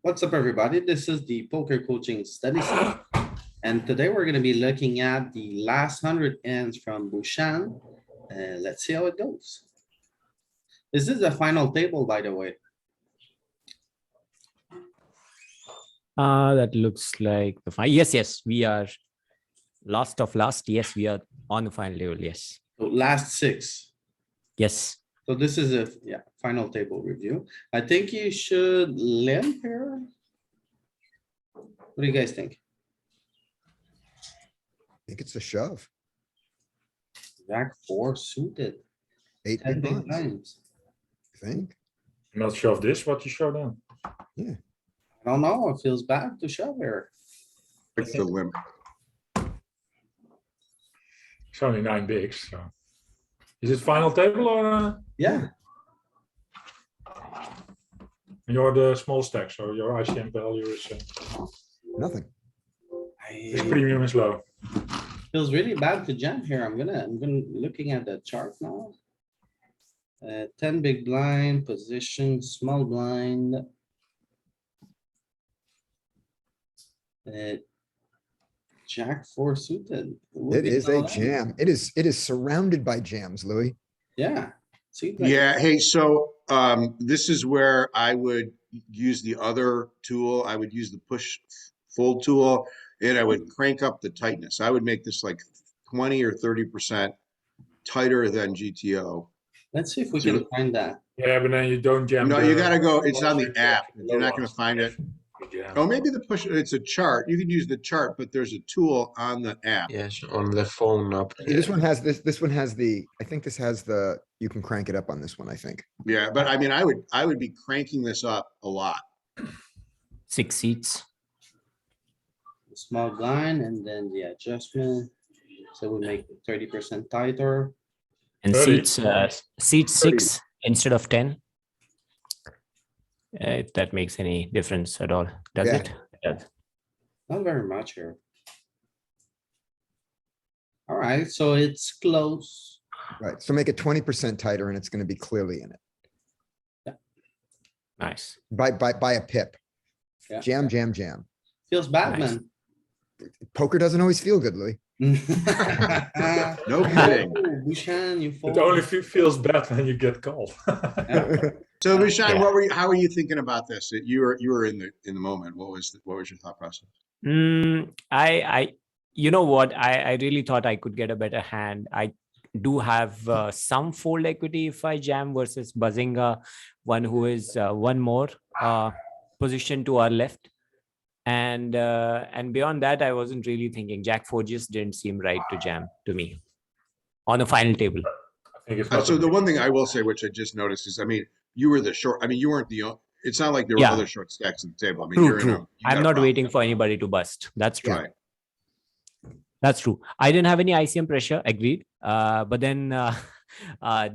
What's up, everybody? This is the poker coaching study session. And today we're gonna be looking at the last 100 ends from Bushan. Let's see how it goes. This is the final table, by the way. That looks like the final. Yes, we are last of last. Yes, we are on the final level. Yes. So last six. Yes. So this is a, final table review. I think you should limp here. What do you guys think? I think it's a shove. Jack four suited, 8 10 big big blinds, blinds. I think. Not shove this, what you show them. Yeah. I don't know, it feels bad to shove here. It's the limp. It's only 9 bigs, so. Is it final table or Yeah, you're the small stack, so your ICM value is Nothing. premium is low. feels really bad to jam here. I'm gonna looking at the chart now. 10 big blind, position, small blind. Jack four suited. would It be is a all in. jam. It is surrounded by jams, Louis. Yeah. seems like- Yeah, hey, so this is where I would use the other tool. I would use the push fold tool and I would crank up the tightness. I would make this like 20 or 30% tighter than GTO. Let's see if we can find that. Yeah, but then you don't jam. No, the- you gotta go, it's on the ones, app. the You're low not gonna ones. find it. You jam. Oh, maybe the push, it's a chart. You can use the chart, but there's a tool on the app. Yes, on the phone app. This one has this one has the, I think this has the, you can crank it up on this one, I think. Yeah, but I mean, I would be cranking this up a lot. 6 seats. Small blind and then the adjustment. So we make it 30% tighter. And 30. seat 6 instead of 10. If that makes any difference at all, does Yeah. it? It does. Not very much here. Alright, so it's close. Right. So make it 20% tighter and it's gonna be clearly in it Nice. by a pip. Yeah. Jam, jam, jam. Feels bad, Nice. man. Poker doesn't always feel good, Louis. No kidding. Oh, Bushan, you It fold. only feels bad when you get called. So Vishan, Yeah. how were you thinking about this? You were in the moment. What was your thought process? You know what? I really thought I could get a better hand. I do have some fold equity if I jam versus Bazinga, one who is one more position to our left. And beyond that, I wasn't really thinking. Jack 4 just didn't seem right to jam to me on the final table. I think it's not So a the big- one thing I will say, which I just noticed, is I mean, you were the short. I mean, you weren't it's not like there were Yeah. other short stacks at the table. I mean, you're in True. a, you got I'm a not problem. waiting for anybody to bust. That's true. Right. That's true. I didn't have any ICM pressure, agreed. But then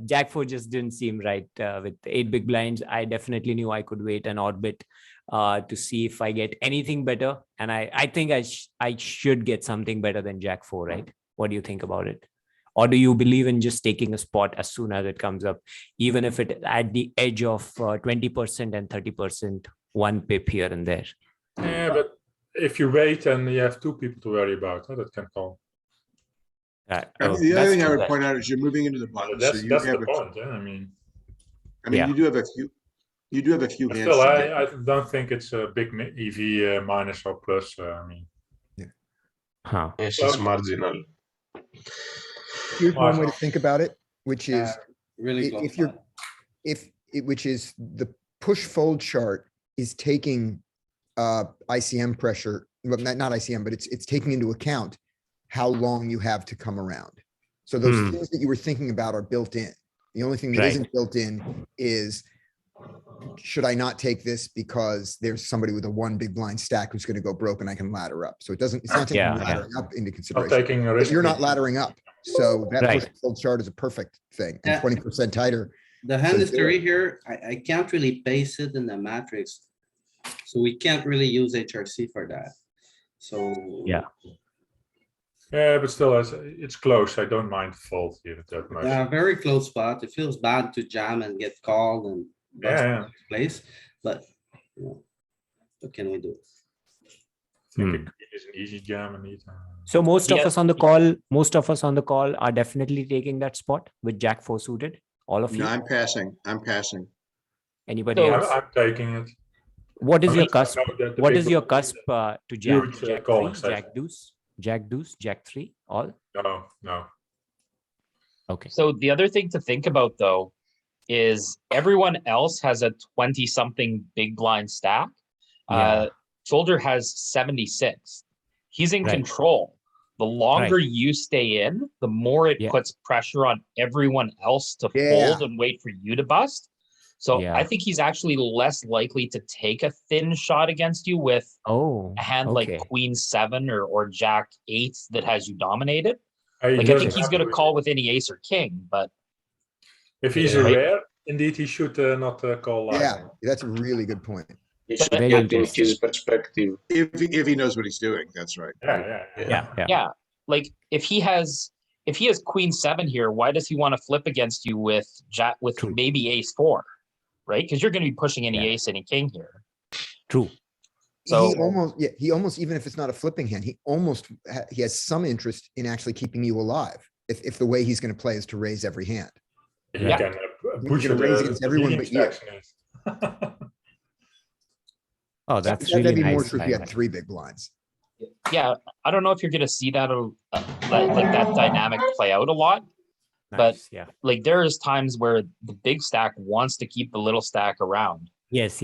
Jack 4 just didn't seem right with 8 big blinds. I definitely knew I could wait an odd bit to see if I get anything better. And I think I should get something better than Jack 4, right? What do you think about it? Or do you believe in just taking a spot as soon as it comes up, even if it at the edge of 20% and 30%, 1 pip here and there? Yeah, but if you wait and you have 2 people to worry about, that can call. I mean, the other thing I would point out is you're moving into the button. That's so you that's have the a, point. Yeah, I mean, Yeah. you do have a few. You do have a few but hands. still, to get. I don't think it's a big EV minus or plus. I mean, Huh. Yes, it's marginal. Here's one way to think about it, which is Really close. if you're, which is the push fold chart is taking ICM pressure, well, not ICM, but it's taking into account how long you have to come around. So those things that you were thinking about are built in. The only thing that Right. isn't built in is, should I not take this because there's somebody with a 1 big blind stack who's gonna go broke and I can ladder up. So it's not taking Yeah, yeah. laddering up into not consideration. taking a But risk. you're not laddering up. So that Right. push fold chart is a perfect thing, Yeah. and 20% tighter. The hand So history here, I can't really base it in the matrix. So we can't really use HRC for that. So. Yeah. Yeah, but still, it's close. I don't mind fold here that much. Yeah, very close spot. It feels bad to jam and get called and bust Yeah. place, but. You know, What can we do? I think Hmm. a queen is an easy jam indeed. So most of Yes. us on the call, most of us on the call are definitely taking that spot with Jack 4 suited. All of No, you. I'm passing. I'm passing. Anybody So- else? I'm taking it. What is your Unless I cusp? know that the What big is your blind is cusp to Jack? huge, Jack calling 3, size. Jack deuce, Jack 3, all? No. Okay. So the other thing to think about though is everyone else has a 20 something big blind stack. Yeah. Soldier has 76. He's in Right. control. The longer you stay in, the more it Yeah. puts pressure on everyone else to Yeah. fold and wait for you to bust. So Yeah. I think he's actually less likely to take a thin shot against you with Oh, a hand okay. like Queen 7 or Jack 8 that has you dominated. He Like I doesn't think he's have going to to- call with any ace or king, but If he's Yeah. a Right. rare, indeed he should not call live. Yeah, that's a really good point. He should Very get in interesting. his perspective. If he knows what he's doing, that's right. Yeah. Yeah. yeah, like if he has Queen 7 here, why does he want to flip against you with Jack with True. maybe ace 4, right? Because you're going to be pushing any Yeah. ace, any king here. True. So He almost, even if it's not a flipping hand, he has some interest in actually keeping you alive. If the way he's gonna play is to raise every hand. He Yeah. can He's push gonna raise against everyone but you. Oh, that's That'd really be more nice. true if you I had like. 3 big blinds. yeah, I don't know if you're going to see that like that dynamic play out a lot. But- Nice. Yeah. Like there's times where the big stack wants to keep the little stack around. Yes.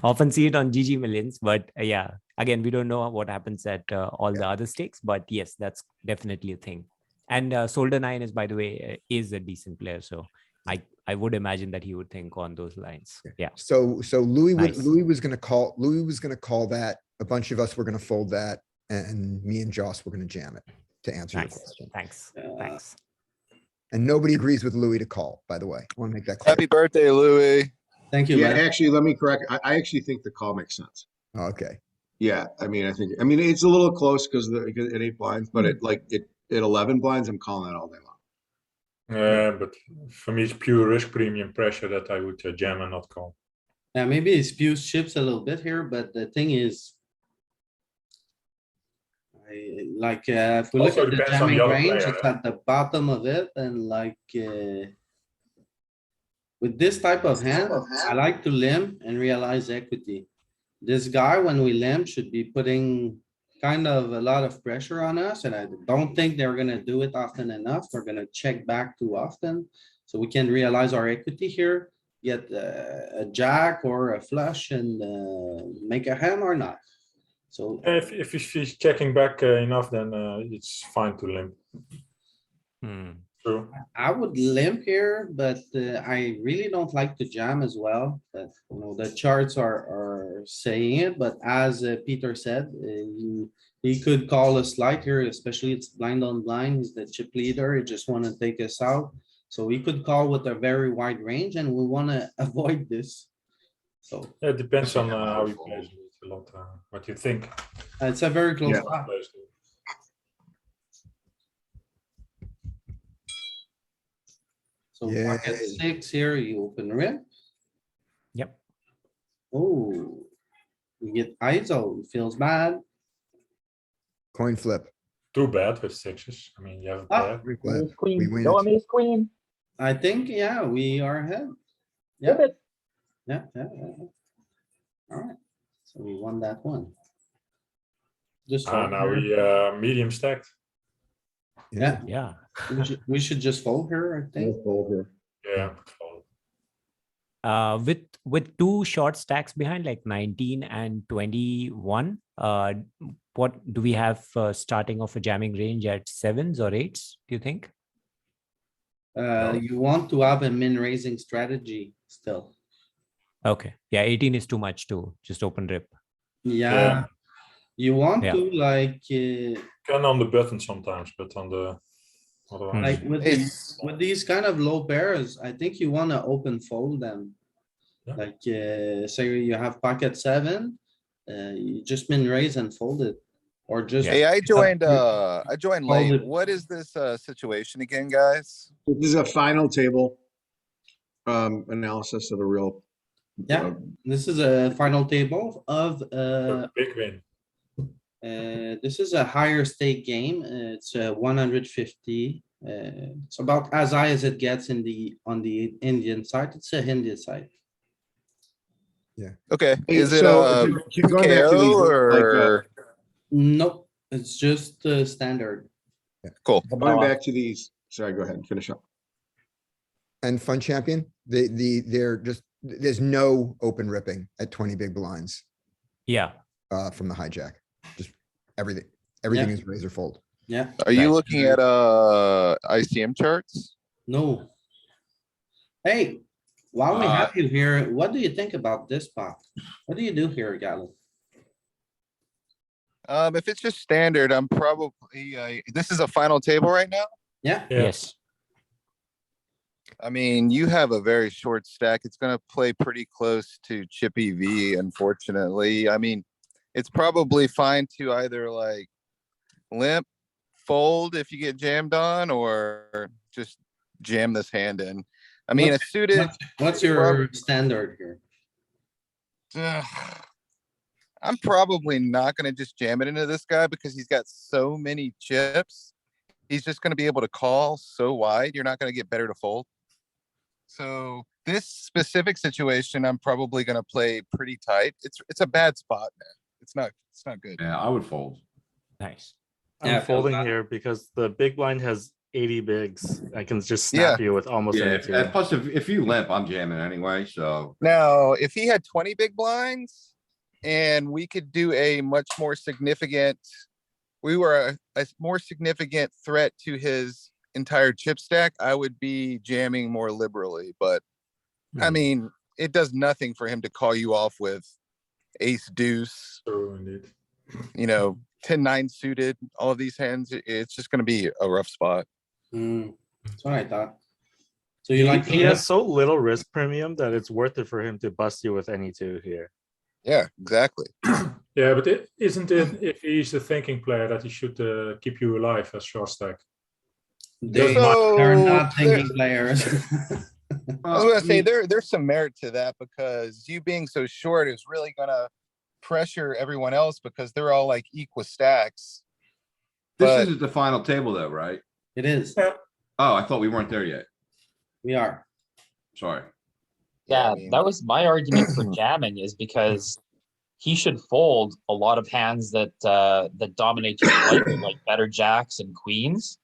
Often see it on GG Millions, but yeah, again, we don't know what happens at all the other stakes, but yes, that's definitely a thing. And Solder 9 is, by the way, is a decent player, so I would imagine that he would think on those lines. Yeah. So Louis Nice. Louis was gonna call that. A bunch of us were gonna fold that, and me and Joss were gonna jam it to answer your Nice. question. Thanks. Uh, Thanks. And nobody agrees with Louis to call, by the way. I want to make that clear. Happy birthday, Louis. Thank you, Yeah, man. actually, let me correct. I actually think the call makes sense. Okay. Yeah, I mean, it's a little close because it 8 blinds, but at 11 blinds, I'm calling that all day long. But for me, it's pure risk premium pressure that I would jam and not call. Yeah, maybe he spews chips a little bit here, but the thing is. If we look Also at the depends on the jamming other range, player, it's eh? at the bottom of it and with this type of hand, I like to limp and realize equity. This guy, when we limp, should be putting kind of a lot of pressure on us, and I don't think they're gonna do it often enough. We're gonna check back too often. So we can realize our equity here, get a jack or a flush and make a hand or not. So If he's checking back enough, then it's fine to limp. Hmm. True. I would limp here, but I really don't like to jam as well. But the charts are saying it, but as Peter said, he could call a slide here, especially it's blind on blind. He's the chip leader. He just want to take us out. So we could call with a very wide range and we want to avoid this. So It depends on how he plays. It's a lot what you think. it's a very close Yeah. spot. So pocket Yay. 6 here, you open rip. Yep. Oh, you get ISO, feels bad. Coin flip. Too bad with sixes. I mean, you have a Ah. pair. We flip. Ace queen. We win Show it. him ace queen. I think, yeah, we are ahead. Flip Yeah, it. yeah. Alright, so we won that one. Just Now fold we here. medium stacked. Yeah, Yeah. we should just fold here, I think. Yeah. With two short stacks behind, like 19 and 21, what do we have starting of a jamming range at 7s or 8s, do you think? You want to have a min raising strategy still. Okay. Yeah, 18 is too much to just open rip. Yeah, you want Yeah. to Can on the button sometimes, but on the otherwise. like with these kind of low pairs, I think you wanna open fold them. Yeah. Like, say you have pocket 7, you just min raise and fold it. Or just. Hey, I joined Hold late. it. What is this situation again, guys? This is a final table analysis of a real Yeah, this is a final table of, A big win. this is a higher stake game. It's 150. It's about as high as it gets on the Indian side. It's a Indian side. Okay, Hey, is it so going back to KO these, or Nope, it's just standard. cool? going back to these, sorry, go ahead and finish up. And Fun Champion, they're just, there's no open ripping at 20 big blinds Yeah. from the hijack. Just everything is razor fold. Yeah, Are you Right. looking at ICM charts? no. Hey, while we Uh, have you here, what do you think about this spot? What do you do here, Galen? If it's just standard, I'm probably this is a final table right now. Yeah, Yeah. Yes. I mean, you have a very short stack. It's gonna play pretty close to Chippy V, unfortunately. I mean, it's probably fine to either like limp, fold if you get jammed on, or just jam this hand in. I mean, a suited. what's your standard here? I'm probably not gonna just jam it into this guy because he's got so many chips. He's just gonna be able to call so wide, you're not gonna get better to fold. So this specific situation, I'm probably gonna play pretty tight. It's a bad spot, man. It's not good. Yeah, I would fold. Nice. Yeah, I'm folding feels bad. here because the big blind has 80 bigs. I can just Yeah. snap you with almost Yeah, any two. and plus if you limp, I'm jamming anyway, so. Now, if he had 20 big blinds and we could do a much more significant, we were a more significant threat to his entire chip stack, I would be jamming more liberally, but I mean, it does nothing for him to call you off with ace deuce, True indeed. you know, 10-9 suited, all of these hands. It's just gonna be a rough spot. That's what I thought. So you like, He has so little risk premium that it's worth it for him to bust you with any two here. Yeah, exactly. Yeah, but isn't it if he's a thinking player that he should keep you alive as short stack? they're So, not thinking players. I was gonna say there's some merit to that because you being so short is really gonna pressure everyone else because they're all like equal stacks. This But- isn't the final table though, right? It is, Oh, I thought we weren't there yet. we are. Sorry. Yeah, I mean- that was my argument for jamming is because he should fold a lot of hands that that dominate your life, like better jacks and queens,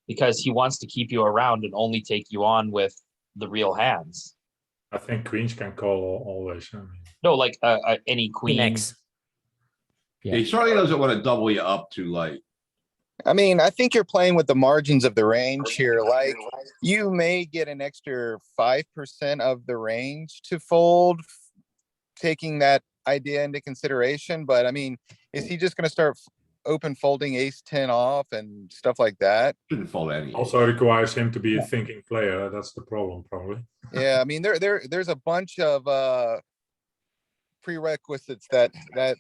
because he wants to keep you around and only take you on with the real hands. I think queens can call always. I mean, No, like any queen. X. Yeah, he certainly doesn't want to double you up to like, I mean, I think you're playing with the margins of the range here. Like you may get an extra 5% of the range to fold, taking that idea into consideration. But I mean, is he just going to start open folding ace 10 off and stuff like that? shouldn't fold any. also requires him to be a thinking player. That's the problem, probably. Yeah, I mean, there's a bunch of prerequisites that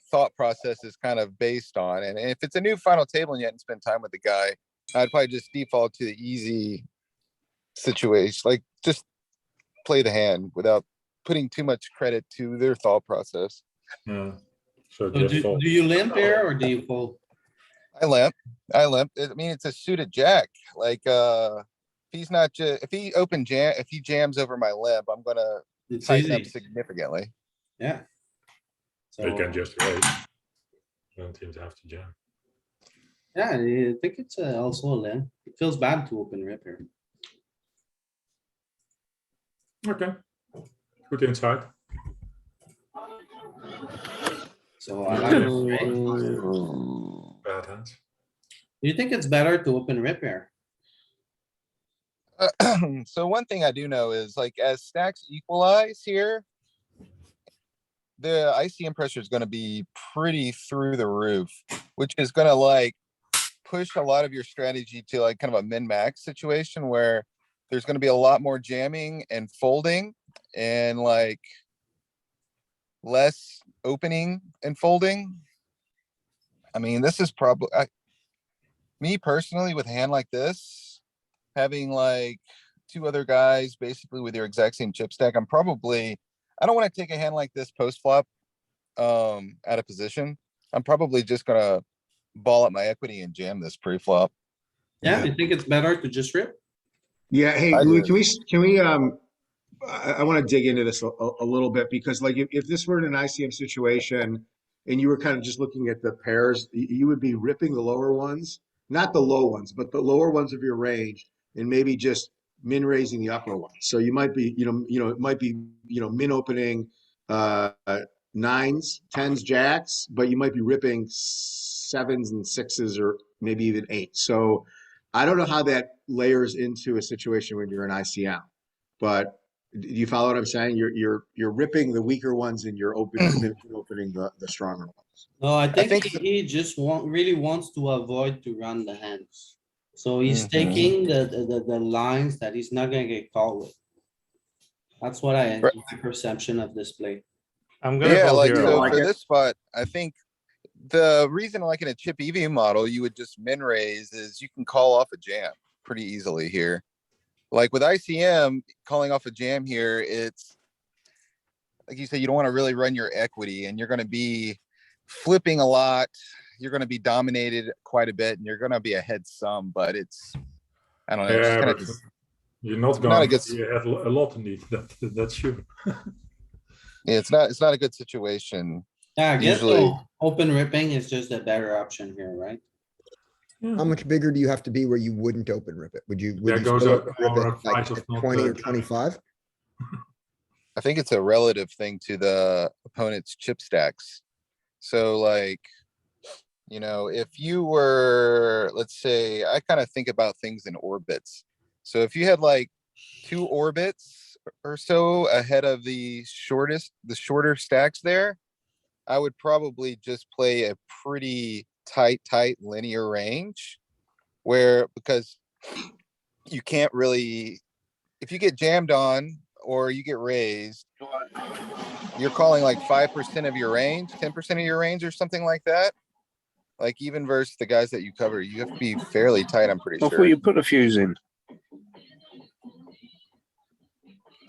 thought process is kind of based on. And if it's a new final table and you hadn't spent time with the guy, I'd probably just default to the easy situation. Like just play the hand without putting too much credit to their thought process. Yeah. So So just do fold. you limp here or do you fold? I limp. I mean, it's a suited jack. Like if he's not just if he jams over my limp, I'm gonna It's tighten up easy, significantly. yeah. You can So, just raise. You don't even have to jam. yeah, I think it's also a limp. It feels bad to open rip here. Okay. Good insight. So I like this range. Bad hands. Do you think it's better to open rip here? So one thing I do know is like as stacks equalize here, the ICM pressure is going to be pretty through the roof, which is going to like push a lot of your strategy to like kind of a min max situation where there's going to be a lot more jamming and folding and like less opening and folding. I mean, this is probably me personally with a hand like this, having like two other guys basically with your exact same chip stack. I don't want to take a hand like this post flop out of position. I'm probably just gonna ball up my equity and jam this pre-flop. Yeah, you think it's better to just rip? Yeah, hey, I Louis, do. can we, I want to dig into this a little bit because like if this were in an ICM situation and you were kind of just looking at the pairs, you would be ripping the lower ones, not the low ones, but the lower ones of your range and maybe just min raising the upper ones. So you might be, it might be, min opening, nines, tens, jacks, but you might be ripping sevens and sixes or maybe even eights. So I don't know how that layers into a situation when you're in ICM, but do you follow what I'm saying? You're ripping the weaker ones and you're opening the stronger ones. No, I think think he just really wants to avoid to run the hands. So he's Mhm. taking the lines that he's not gonna get called with. That's what Right. my perception of this play. I'm gonna Yeah, vote like here. so alone. for this spot, I think the reason like in a chip EV model, you would just min raise is you can call off a jam pretty easily here. Like with ICM calling off a jam here, it's like you said, you don't want to really run your equity and you're going to be flipping a lot. You're going to be dominated quite a bit and you're going to be ahead some, but it's, I don't know, it's just Yeah, kind but of you're not not a going good, to have a lot indeed. That's sure. yeah, it's not a good situation. Yeah, I guess Usually- so. Open ripping is just a better option here, right? How much bigger do you have to be where you wouldn't open rip it? Would you There still goes open rip our it like price of at not, 20 or jamming. 25? I think it's a relative thing to the opponent's chip stacks. So like, if you were, let's say, I kind of think about things in orbits. So if you had like 2 orbits or so ahead of the shorter stacks there, I would probably just play a pretty tight linear range where, because you can't really, if you get jammed on or you get raised, you're calling like 5% of your range, 10% of your range or something like that. Like even versus the guys that you cover, you have to be fairly tight, I'm pretty Before sure. you put a fuse in.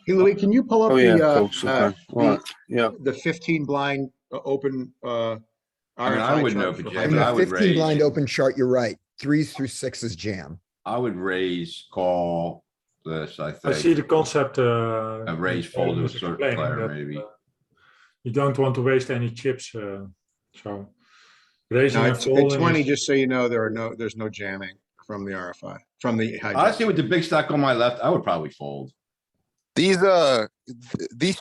Hey, Louis, can you pull up Oh yeah, of course. Okay. Right. Yeah. the 15 blind open, I RFI wouldn't chart open for jam, In but the I would 15 blind raise, open chart, you're right. 3s through 6s jam. I would raise, call this, I I see think. the concept. A raise fold to a was certain explaining player, that, maybe. you don't want to waste any chips. So raising Now, and at folding 20, is just so you know, there's no jamming from the RFI, from the hijack. Honestly, with the big stack on my left, I would probably fold. These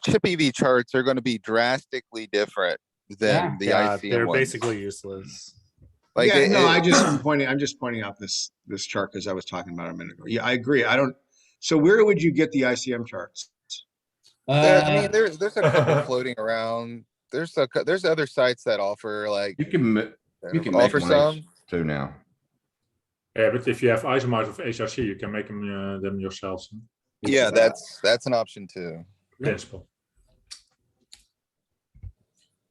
chip EV charts are going to be drastically different than the Yeah, ICM they're ones. basically useless. Like Yeah, no, it- I'm just pointing out this chart because I was talking about it a minute ago. Yeah, I agree. So where would you get the ICM charts? I mean, there's a couple floating around. There's other sites that offer like You can make offer one some. too now. yeah, but if you have item out of HRC, you can make them yourselves. Yeah, that's an option too. Principle.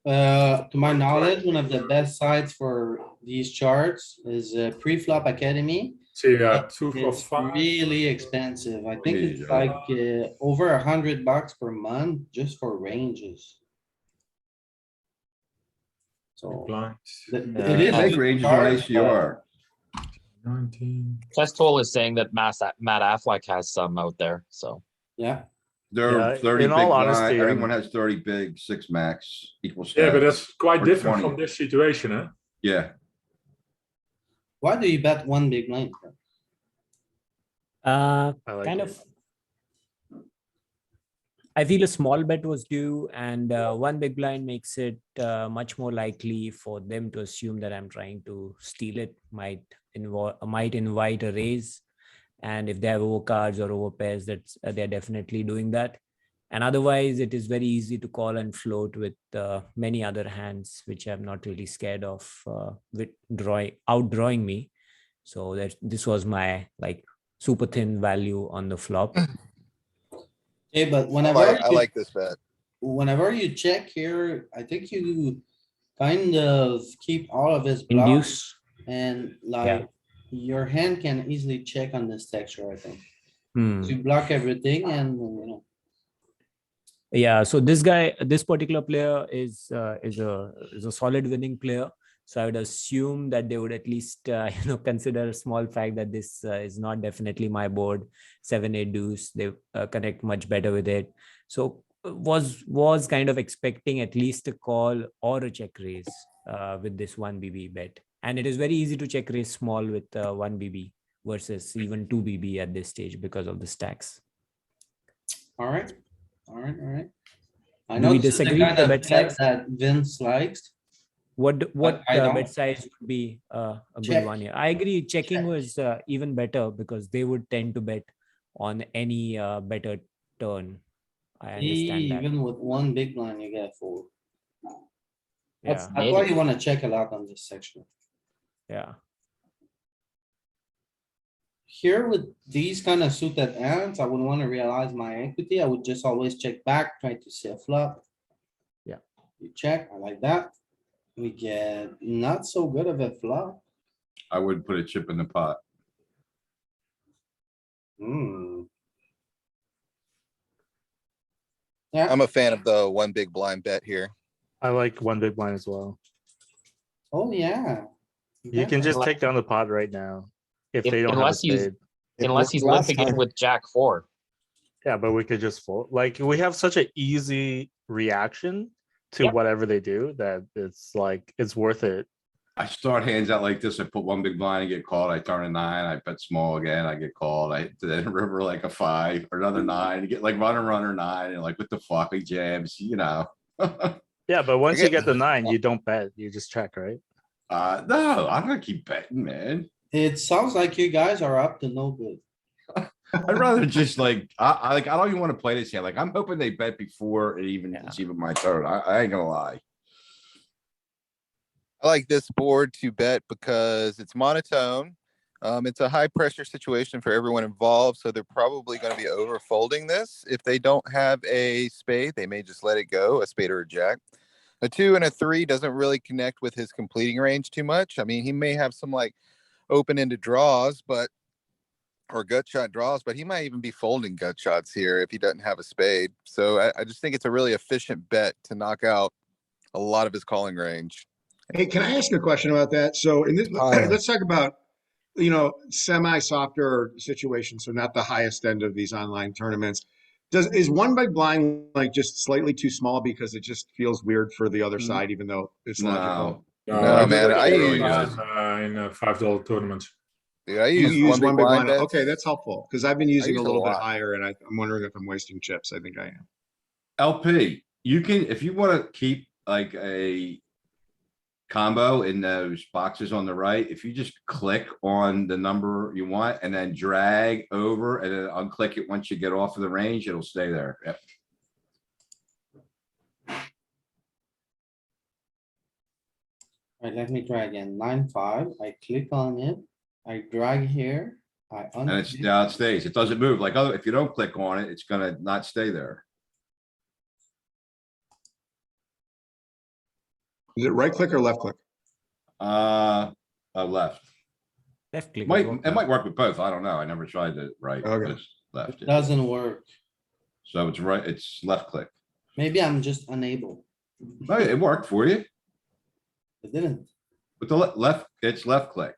To my knowledge, one of the best sites for these charts is Preflop Academy. See, yeah, 2 for It's 5. really expensive. I think it's Yeah. like over $100 per month just for ranges. So Blind. it You is. can make a ranges on chart, ACR. 19. Testol is saying that Matt Affleck has some out there. So Yeah, They're Yeah, 30 in big all blind. honesty, Everyone has 30 big, 6 max equals. Yeah, but that's quite Or different 20. from this situation, huh? Yeah, why do you bet one big blind? I like Kind it. of. I feel a small bet was due, and one big blind makes it much more likely for them to assume that I'm trying to steal it. Might invite a raise, and if they have overcards or overpairs, that's they're definitely doing that. And otherwise, it is very easy to call and float with many other hands, which I'm not really scared of outdrawing me. So this was my like super thin value on the flop. Okay, but I like this bet. whenever you check here, I think you kind of keep all of his blocks Induce. and like your hand can easily check on this texture, I think. Hmm. You block everything and Yeah, so this particular player is a solid winning player. So I would assume that they would at least consider a small fact that this is not definitely my board. 7-8 deuce, they connect much better with it. So was kind of expecting at least a call or a check raise with this 1 BB bet, and it is very easy to check raise small with 1 BB versus even 2 BB at this stage because of the stacks. Alright, alright. I Do know we this is the disagree with kind the of bet bet size? that Vince likes. What I don't. bet size would be a good Check. one here? I agree. Checking Check. was even better because they would tend to bet on any better turn. I understand that. Even with one big blind, you get 4. Yeah, That's why you wanna check a lot on this section. yeah. Here with these kind of suited hands, I wouldn't wanna realize my equity. I would just always check back, try to see a flop. Yeah. You check, I like that. We get not so good of a flop. I would put a chip in the pot. Hmm. Yeah, I'm a fan of the one big blind bet here. I like 1 big blind as well. oh yeah. You can just take down the pot right now if they don't have a Unless he's spade. It unless worked he's last limping in time. with Jack 4. Yeah, but we could just fold. Like we have such an easy reaction to Yep. whatever they do that it's like it's worth it. I start hands out like this. I put 1 big blind and get called. I turn a 9. I bet small again. I get called. I then river like a 5 or another 9. You get like runner 9 and like what the fuck he jams, Yeah, but once you get- get the 9, you don't bet. You just check, right? No, I'm gonna keep betting, man. It sounds like you guys are up to no good. I'd rather just like, I don't even want to play this hand. Like, I'm hoping they bet before it even, Yeah. it's even my turn. I ain't gonna lie. I like this board to bet because it's monotone. It's a high pressure situation for everyone involved, so they're probably going to be over folding this. If they don't have a spade, they may just let it go, a spade or a jack. A 2 and a 3 doesn't really connect with his completing range too much. I mean, he may have some like open-ended draws, or gut shot draws, but he might even be folding gut shots here if he doesn't have a spade. So I just think it's a really efficient bet to knock out a lot of his calling range. Hey, can I ask a question about that? So in this, Higher. let's talk about, semi-softer situations, so not the highest end of these online tournaments. Is 1 big blind like just slightly too small because it just feels weird for the other side, even though it's logical? No, man, I really use- good. In $5 tournaments. Dude, I You use use one big blind bets. Okay, that's helpful, because I've been using use a a little bit lot. higher and I'm wondering if I'm wasting chips. I think I am. LP, you can, if you want to keep like a combo in those boxes on the right, if you just click on the number you want and then drag over and then unclick it once you get off of the range, it'll stay there. Yep. Alright, let me try again. 9-5. I click on it. I drag here. And it's, now it stays. It doesn't move. Like, if you don't click on it, it's gonna not stay there. Is it right click or left click? Left. Left click. It might work with both. I don't know. I never tried it right. Okay. It's left. It doesn't work. So it's right, it's left click. Maybe I'm just unable. Oh, it worked for you. It didn't. With the left, it's left click.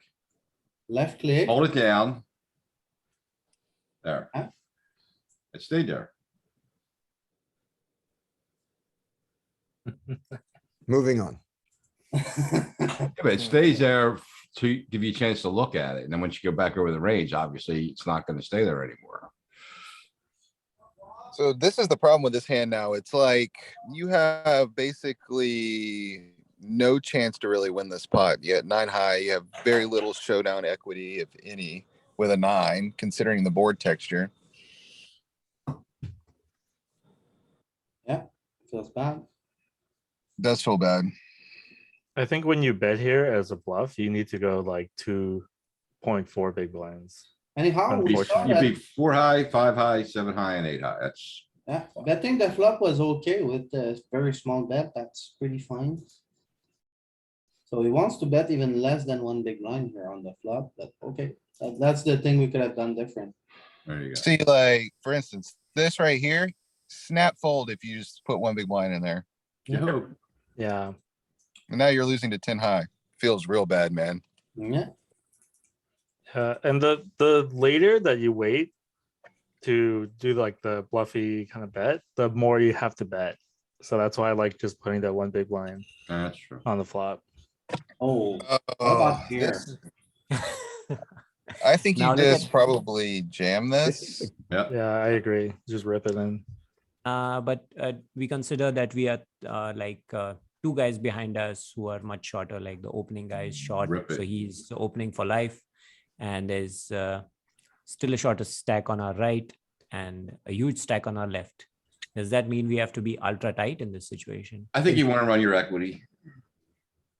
Left click. Hold it down. There. Huh? It stayed there. Moving on. Yeah, but it stays there to give you a chance to look at it. And then once you go back over the range, obviously it's not gonna stay there anymore. So this is the problem with this hand now. It's like you have basically no chance to really win this pot. You get 9 high. You have very little showdown equity, if any, with a 9, considering the board texture. Yeah, feels bad. Does feel bad. I think when you bet here as a bluff, you need to go like 2.4 big blinds. Anyhow, we saw Unfortunately. You that, beat 4 high, 5 high, 7 high and 8 high. That's, yeah, betting the flop was okay with the very small bet. That's pretty fine. So he wants to bet even less than 1 big blind here on the flop, but okay, that's the thing we could have done different. there you go. See, like, for instance, this right here, snap fold if you just put one big blind in there. You hope. Yeah. And now you're losing to 10 high. Feels real bad, man. Yeah, And the later that you wait to do like the bluffy kind of bet, the more you have to bet. So that's why I like just putting that one big blind That's true. on the flop. oh, how Oh, about here? this, I think Now you look just at- probably jam this. Yeah. Yeah, I agree. Just rip it in. But we consider that we are two guys behind us who are much shorter, like the opening guy is short. Rip So it. he's opening for life. And there's still a shorter stack on our right and a huge stack on our left. Does that mean we have to be ultra tight in this situation? I think you want to run your equity.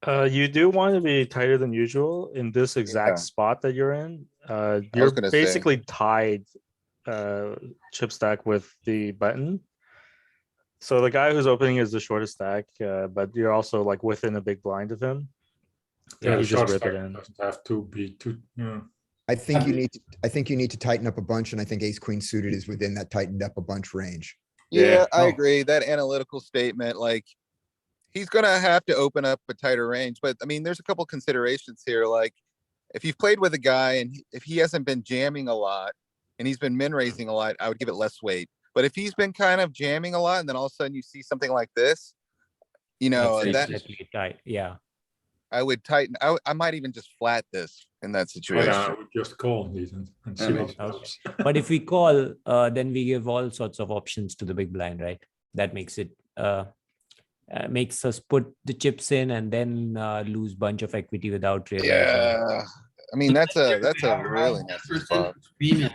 You do want to be tighter than usual in this exact Yeah. spot that you're in. was You're gonna say. basically tied chip stack with the button. So the guy who's opening is the shortest stack, but you're also like within a big blind of him. So Yeah, you the just short rip it stack in. doesn't have to be too. Yeah. I think you need to tighten up a bunch, and I think ace queen suited is within that tightened up a bunch range. Yeah, Yeah. I Oh. agree. That analytical statement, like, he's gonna have to open up a tighter range. But I mean, there's a couple considerations here. Like, if you've played with a guy and if he hasn't been jamming a lot and he's been min raising a lot, I would give it less weight. But if he's been kind of jamming a lot and then all of a sudden you see something like this, you know, That's that definitely tight. Yeah. I would tighten. I might even just flat this in that Yeah, situation. I would just call these and see That what makes happens. But if we call, then we give all sorts of options to the big blind, right? That makes it makes us put the chips in and then lose bunch of equity without realizing. Yeah, I mean that's a really nasty 10% spot. premium.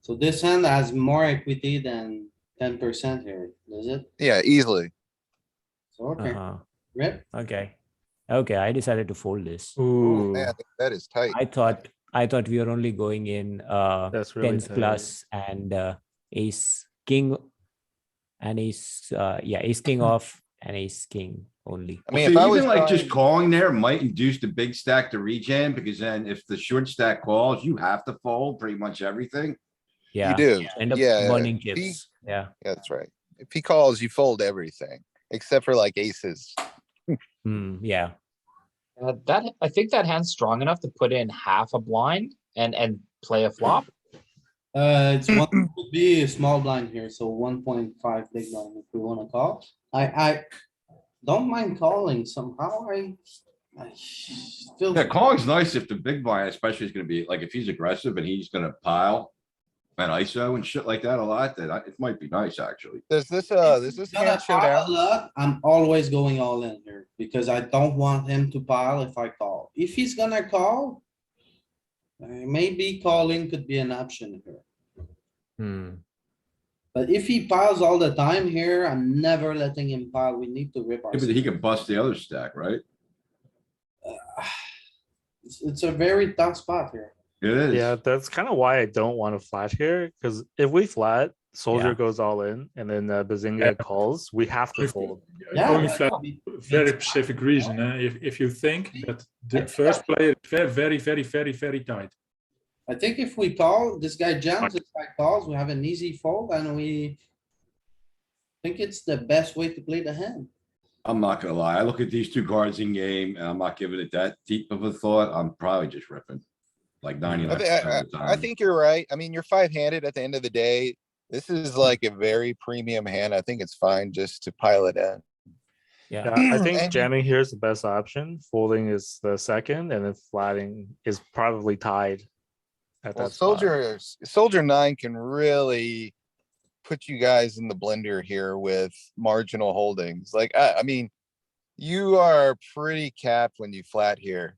So this hand has more equity than 10% here, does it? Yeah, easily. So, okay, Uh-huh. rip. Okay. Okay, I decided to fold this. Ooh, Ooh, man, that is tight. I thought we were only going in that's really tens plus and ace king and ace ace king off and ace king only. I mean, So if I was even like just trying- calling there might induce the big stack to regen, because then if the short stack calls, you have to fold pretty much everything. Yeah. you do, End up yeah, burning if he- chips. Yeah. yeah, that's right. If he calls, you fold everything except for like aces. Yeah. That I think that hand's strong enough to put in half a blind and play a flop. It's one could be a small blind here, so 1.5 big blind if we wanna call. I don't mind calling somehow. I feel. Yeah, calling's nice if the big blind especially is gonna be like, if he's aggressive and he's gonna pile and ISO and shit like that a lot, then it might be nice, actually. Does this Gonna hand show pile a down? lot, I'm always going all in here because I don't want him to pile if I call. If he's gonna call, maybe calling could be an option here. But if he piles all the time here, I'm never letting him pile. We need to rip our. Yeah, but he can bust the other stack, right? It's a very tough spot here. It is. Yeah, that's kind of why I don't want to flat here. Because if we flat, Soldier Yeah. goes all in, and then Bazinga calls, we have to fold. Yeah, Only that flat, could be- very specific reason. If you think that the first player is very tight. I think if we call, this guy jams, this guy calls, we have an easy fold and we think it's the best way to play the hand. I'm not gonna lie. I look at these two cards in game and I'm not giving it that deep of a thought. I'm probably just ripping. Like 99% of the I time. think you're right. I mean, you're 5-handed at the end of the day. This is like a very premium hand. I think it's fine just to pile it in. Yeah. Yeah, I think And- jamming here is the best option. Folding is the second, and then flatting is probably tied at Well, that spot. Soldier 9 can really put you guys in the blender here with marginal holdings. Like, I mean, you are pretty capped when you flat here.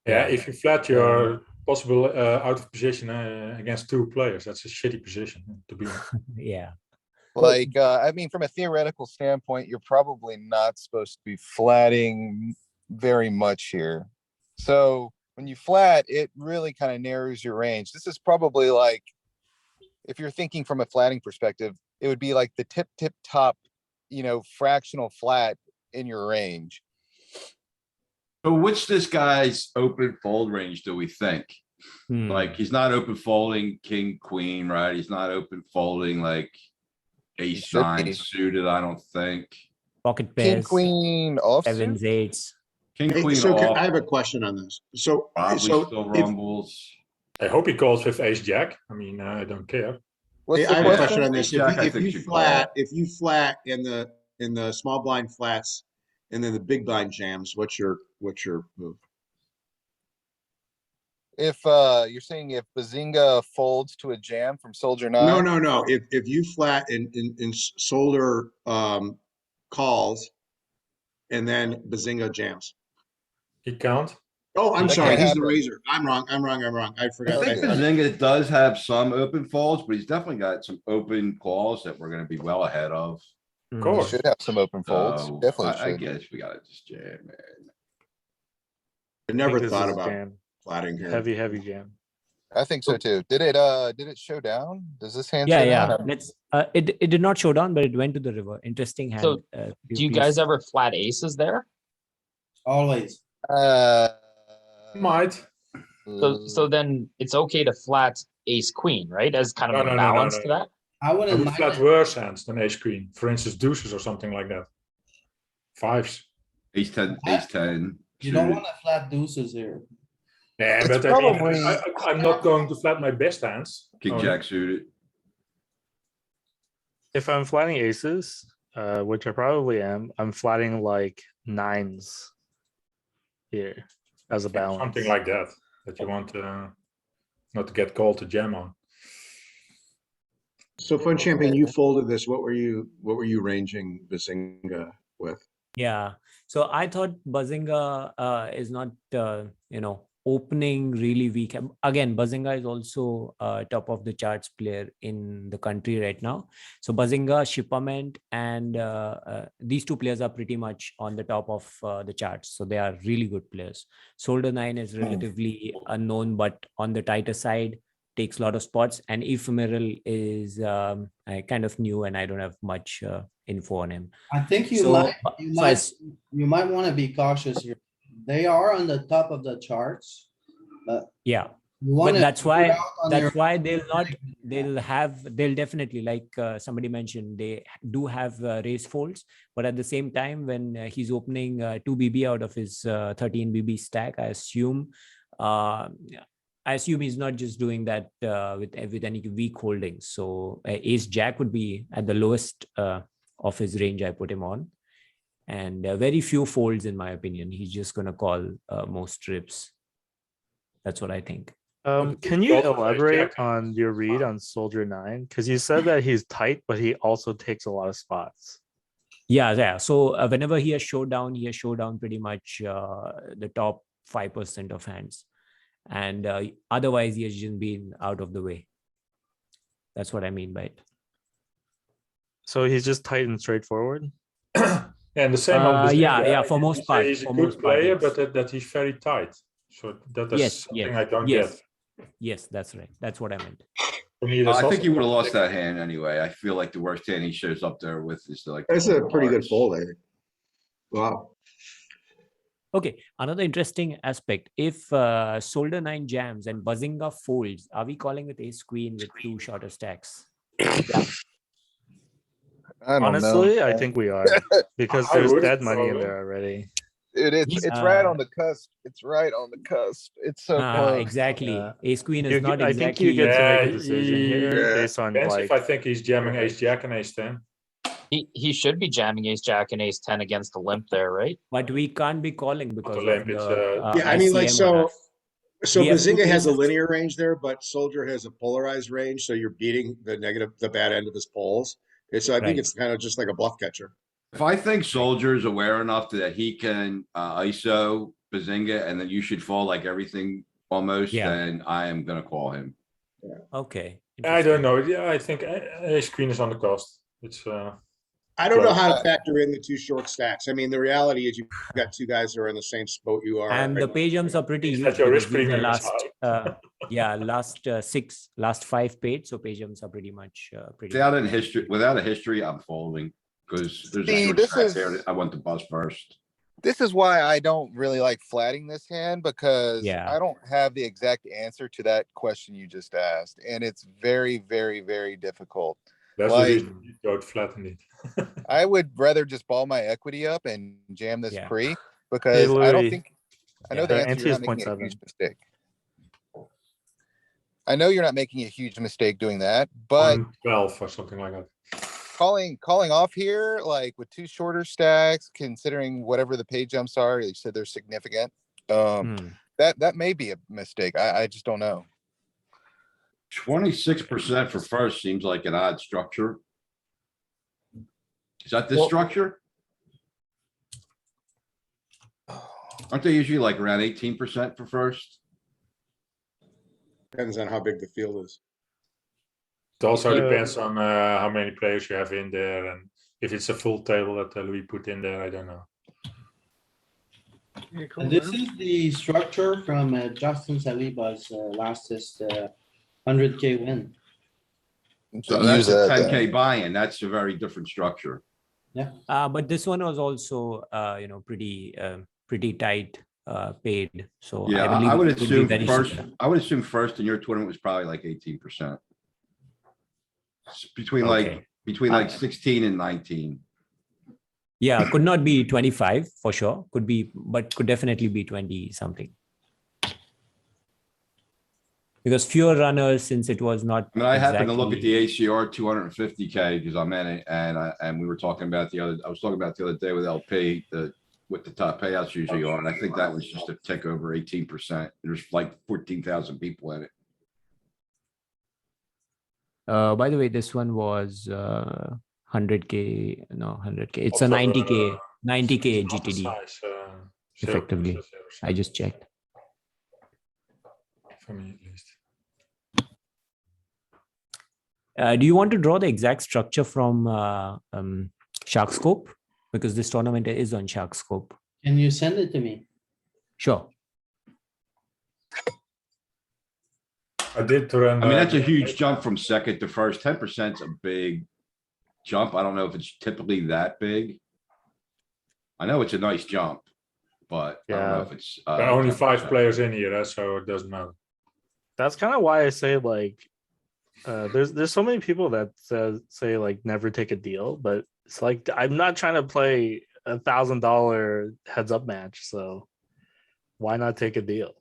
Yeah, if you flat, you're possible out of position against two players. That's a shitty position to be in. Yeah. Like, I mean, from a theoretical standpoint, you're probably not supposed to be flatting very much here. So when you flat, it really kind of narrows your range. This is probably like, if you're thinking from a flatting perspective, it would be like the tip top, fractional flat in your range. So what's this guy's open fold range, do we think? Like, he's not open folding king, queen, right? He's not open folding like ace should nine be. suited, I don't think. Pocket King, pairs, queen, offsuit. sevens, eights. King, Hey, queen so I off, have a question on this. So, probably so still if, rumbles. I hope he calls with ace jack. I mean, I don't care. What's Hey, the I have a Yeah. question question? on this. If Jack, I if think you should flat, call. if you flat in the small blind flats and then the big blind jams, what's your move? If you're saying if Bazinga folds to a jam from Soldier No, 9, no, no. If you flat in solder calls and then Bazinga jams. He can't. Oh, I'm That sorry. can't He's the happen. razor. I'm wrong. I I forgot. think Okay. Bazinga does have some open folds, but he's definitely got some open calls that we're gonna be well ahead of. Of He course. should have some open folds. So Definitely I should. guess we gotta just jam, man. I I never think this thought is about jam. flatting here. Heavy jam. I think so too. Did it show down? Does this hand Yeah, show yeah. down? Let's. It did not show down, but it went to the river. Interesting hand. So, Do you guys please- ever flat aces there? Always. Might. So then it's okay to flat ace queen, right? As kind of No, a no, no, no, balance no. to that. I I wouldn't would mind flat it. worse hands than ace queen. For instance, deuces or something like that. Fives. Ace ten, ace ten. You don't suited. wanna flat deuces here. Yeah, It's but I mean, probably- I'm not going to flat my best hands. King Only- jack suited. If I'm flatting aces, which I probably am, I'm flatting like nines here as a balance. Something like that, that you want not to get called to jam on. So Fun Champagne, you folded this. What were you ranging Bazinga with? Yeah. So I thought Bazinga is not opening really weak. Again, Bazinga is also top of the charts player in the country right now. So Bazinga, Shipament, and these two players are pretty much on the top of the charts. So they are really good players. Solder 9 is relatively unknown, but on the tighter side, takes a lot of spots. And Ephemeral is kind of new, and I don't have much info on him. I think you So, might, so I s- you might wanna be cautious here. They are on the top of the charts, but yeah. you But wanna. that's figure why out on your- they'll definitely, like somebody mentioned, they do have raise folds, but at the same time, when he's opening 2 BB out of his 13 BB stack, I assume he's not just doing that with any weak holdings. So ace jack would be at the lowest of his range I put him on, and very few folds in my opinion. He's just gonna call most trips. That's what I think. Can you Also, ace elaborate jack. on your read on Soldier 9? Because you said that he's tight, but he also takes a lot of spots. Yeah. So whenever he has showdown pretty much the top 5% of hands, and otherwise he has just been out of the way. That's what I mean by it. So he's just tight and straightforward. And the same on Bazinga. yeah, for You most say part, he's a for good most part, player, yes. but that he's very tight. So that is something I don't yes. get. Yes, that's right. That's what I meant. For me, I that's think also he would have lost something- that hand anyway. I feel like the worst hand he shows up there with is like. That's a pretty good hearts. fold, I think. Wow. Okay, another interesting aspect. If Solder 9 jams and Bazinga folds, are we calling with ace queen with 2 shorter stacks? I don't Honestly, know. I think we are because I there's would, dead money in probably. there already. It's right on the cusp. It's right on the cusp. It's so close. Exactly. Yeah. Ace queen is You not get- I think you exactly. get to make a Yeah, decision here yeah. based on Depends like. if I think he's jamming ace jack and ace 10. He should be jamming ace jack and ace 10 against the limp there, right? But we can't be calling because of limp, it's, the Yeah, I mean, like, ICM on us. so We have two Bazinga has a aces. linear range there, but Soldier has a polarized range, so you're beating the bad end of his poles. And so I think Right. it's kind of just like a bluff catcher. If I think Soldier's aware enough that he can ISO Bazinga and then you should fall like everything almost, Yeah. then I am gonna call him. Okay. I don't know. Yeah, I think ace queen is on the cost. It's I don't know Well, how to factor in the two short stacks. I mean, the reality is you've got two guys that are in the same boat you are. And the right? pay jumps are pretty Means huge. that your because risk these are premium is last 5 paid, so pay jumps are pretty much pretty. Without a history, I'm folding because there's a See, short this stack is- there that I want to bust first. This is why I don't really like flatting this hand because Yeah. I don't have the exact answer to that question you just asked. And it's very, very, very difficult. That's Like- the reason you go to flat indeed. I would rather just ball my equity up and jam this Yeah. pre because I Louis. don't think, I know Yeah. the The answer, ante you're is not making a 0.7. huge mistake. I know you're not making a huge mistake doing that, but 12 or something like that. calling off here, like with two shorter stacks, considering whatever the pay jumps are, you said they're significant. Hmm. That may be a mistake. I just don't know. 26% for first seems like an odd structure. Is that this Well- structure? Aren't they usually like around 18% for first? Depends on how big the field is. It also So- depends on how many players you have in there, and if it's a full table that Louis put in there, I don't know. And this is the structure from Justin Saliba's lastest 100K win. So that's Use a that, 10K buy-in. That's a very different structure. But this one was also, pretty tight paid. So Yeah, believe I would it be assume very first, similar. I would assume first in your tournament was probably like 18%. Between Okay. like 16 and 19. Yeah, could not be 25 for sure. Could be, but could definitely be 20 something. Because fewer runners, since it was not. I mean, I happened to look at the exactly- ACR 250K because I'm in it and we were talking about I was talking about the other day with LP, what the top payouts usually are. And I think that was just a tick over 18%. There's like 14,000 people in it. By the way, this one was 100K, no, 100K. It's a Also, 90K, 90K It's not the GTD. size, effectively. 0.0007, I just checked. for me at least. Do you want to draw the exact structure from Shark Scope? Because this tournament is on Shark Scope. Can you send it to me? Sure. I did run. I mean, that's a huge jump from second to first. 10% is a big jump. I don't know if it's typically that big. I know it's a nice jump, but I don't know Yeah. if it's. There are only 5 10%. players in here, so it doesn't matter. That's kind of why I say like there's so many people that say like never take a deal, but it's like I'm not trying to play $1,000 heads up match, so why not take a deal?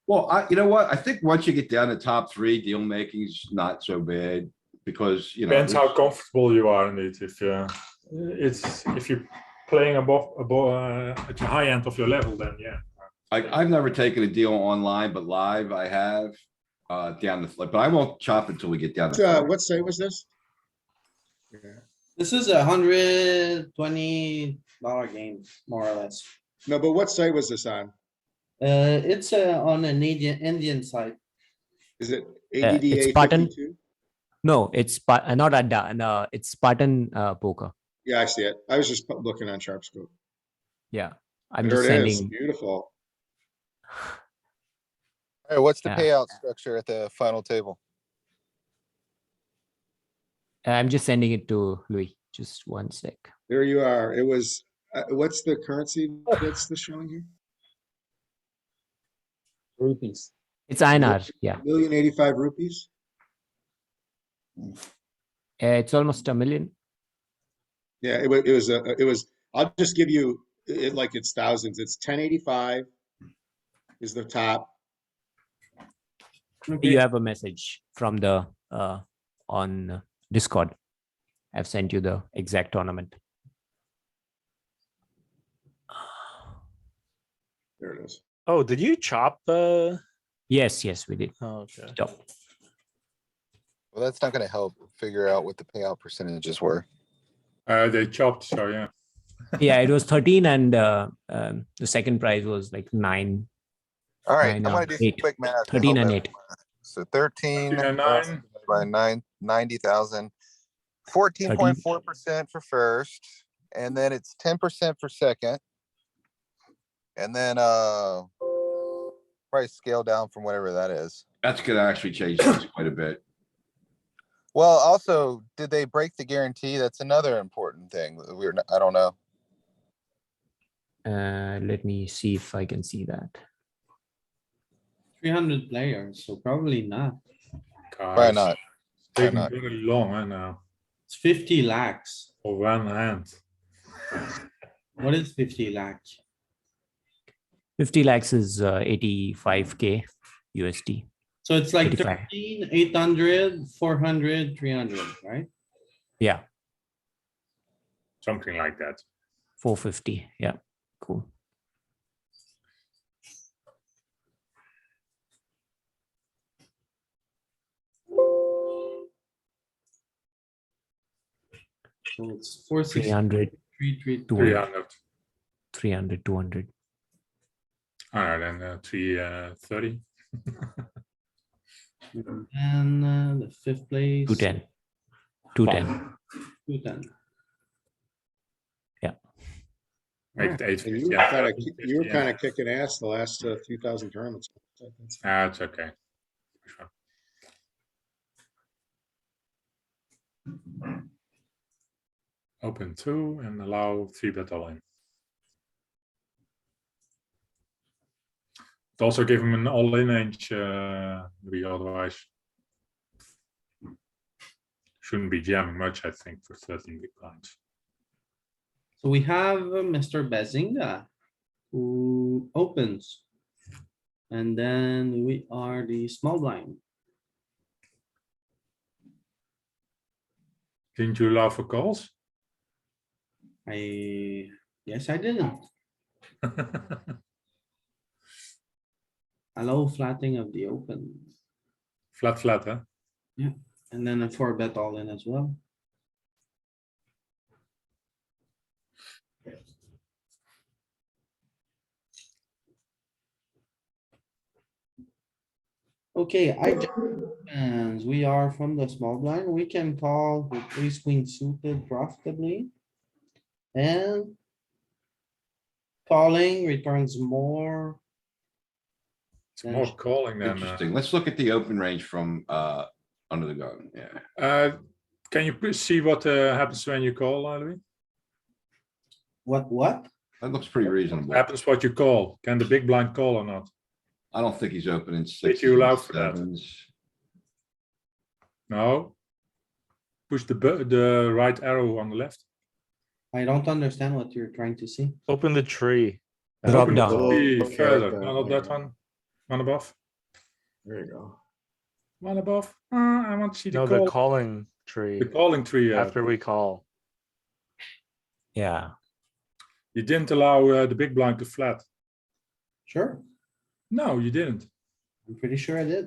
Well, you know what? I think once you get down to top 3, deal making is not so bad because, you know. Depends how there's- comfortable you are in it. If you're playing above at the high end of your level, then yeah. I've never taken a deal online, but live I have down the flip, but I won't chop until we get down. to What site was this? This is $120 game, more or less. No, but what site was this on? It's on an Indian site. Is it it's ADDA Spartan. 52? No, it's not Adda. No, it's Spartan Poker. Yeah, I see it. I was just looking on SharpScope. Yeah. I'm There just it is. sending. Beautiful. All right, what's the Yeah. payout structure at the final table? I'm just sending it to Louis. Just one sec. There you are. It was, what's the currency that's the showing here? Rupees. It's INR. Yeah. 1,085,000 rupees? It's almost 1 million. Yeah, it was, I'll just give you it like it's thousands. It's 1085 is the top. You have a message from the on Discord. I've sent you the exact tournament. There it is. Oh, did you chop the? Yes, we did. Oh, okay. Stop. Well, that's not gonna help figure out what the payout percentages were. They chopped, so yeah. Yeah, it was 13 and the second prize was like 9. All right, Nine, I'm gonna do some 8. quick math. to 13 help and everyone. 8. So 13 13 and 9. by 90,000, 14.4% for first, and then it's 10% for second. And then probably scale down from whatever that is. That's gonna actually change things quite a bit. Well, also, did they break the guarantee? That's another important thing. I don't know. Let me see if I can see that. 300 players, so probably not. Probably not. Taking not. very long now It's 50 lakhs. for one hand. What is 50 lakh? 50 lakhs is 85K USD. So it's like 85. 13, 800, 400, 300, right? Yeah, Something like that. 450. Yeah, cool. So it's 460, 300, 300. 200, 300. 300, 200. Then 330. And the fifth place. 210. 210. 210. Make it Alright. 850. And you were yeah, kind of, 1350, you were yeah. kind of kicking ass the last few thousand tournaments. It's okay. Sure. Open 2 and allow 3-bet all in. But also give him an all-in range, otherwise shouldn't be jamming much, I think, for 13 big blinds. So we have Mr. Bazinga who opens. And then we are the small blind. Didn't you allow for calls? Yes, I didn't. Allow flatting of the open. Flat, huh? And then a 4-bet all in as well. Okay, and we are from the small blind. We can call with ace queen suited profitably. And calling returns more. It's more calling than. Interesting. Let's look at the open range from under the gun. Yeah. Can you please see what happens when you call, Louis? What? That looks pretty reasonable. Happens what you call. Can the big blind call or not? I don't think he's opening Did sixes you allow and for that? sevens. No. Push the right arrow on the left. I don't understand what you're trying to see. Open the tree. Drop Open down. the tree Okay, further. okay, No, not there that you go. one. One above. There you go. One above. I want to see the No, call. the calling tree. The calling tree. After we call. Yeah. You didn't allow the big blind to flat. Sure, No, you didn't. I'm pretty sure I did.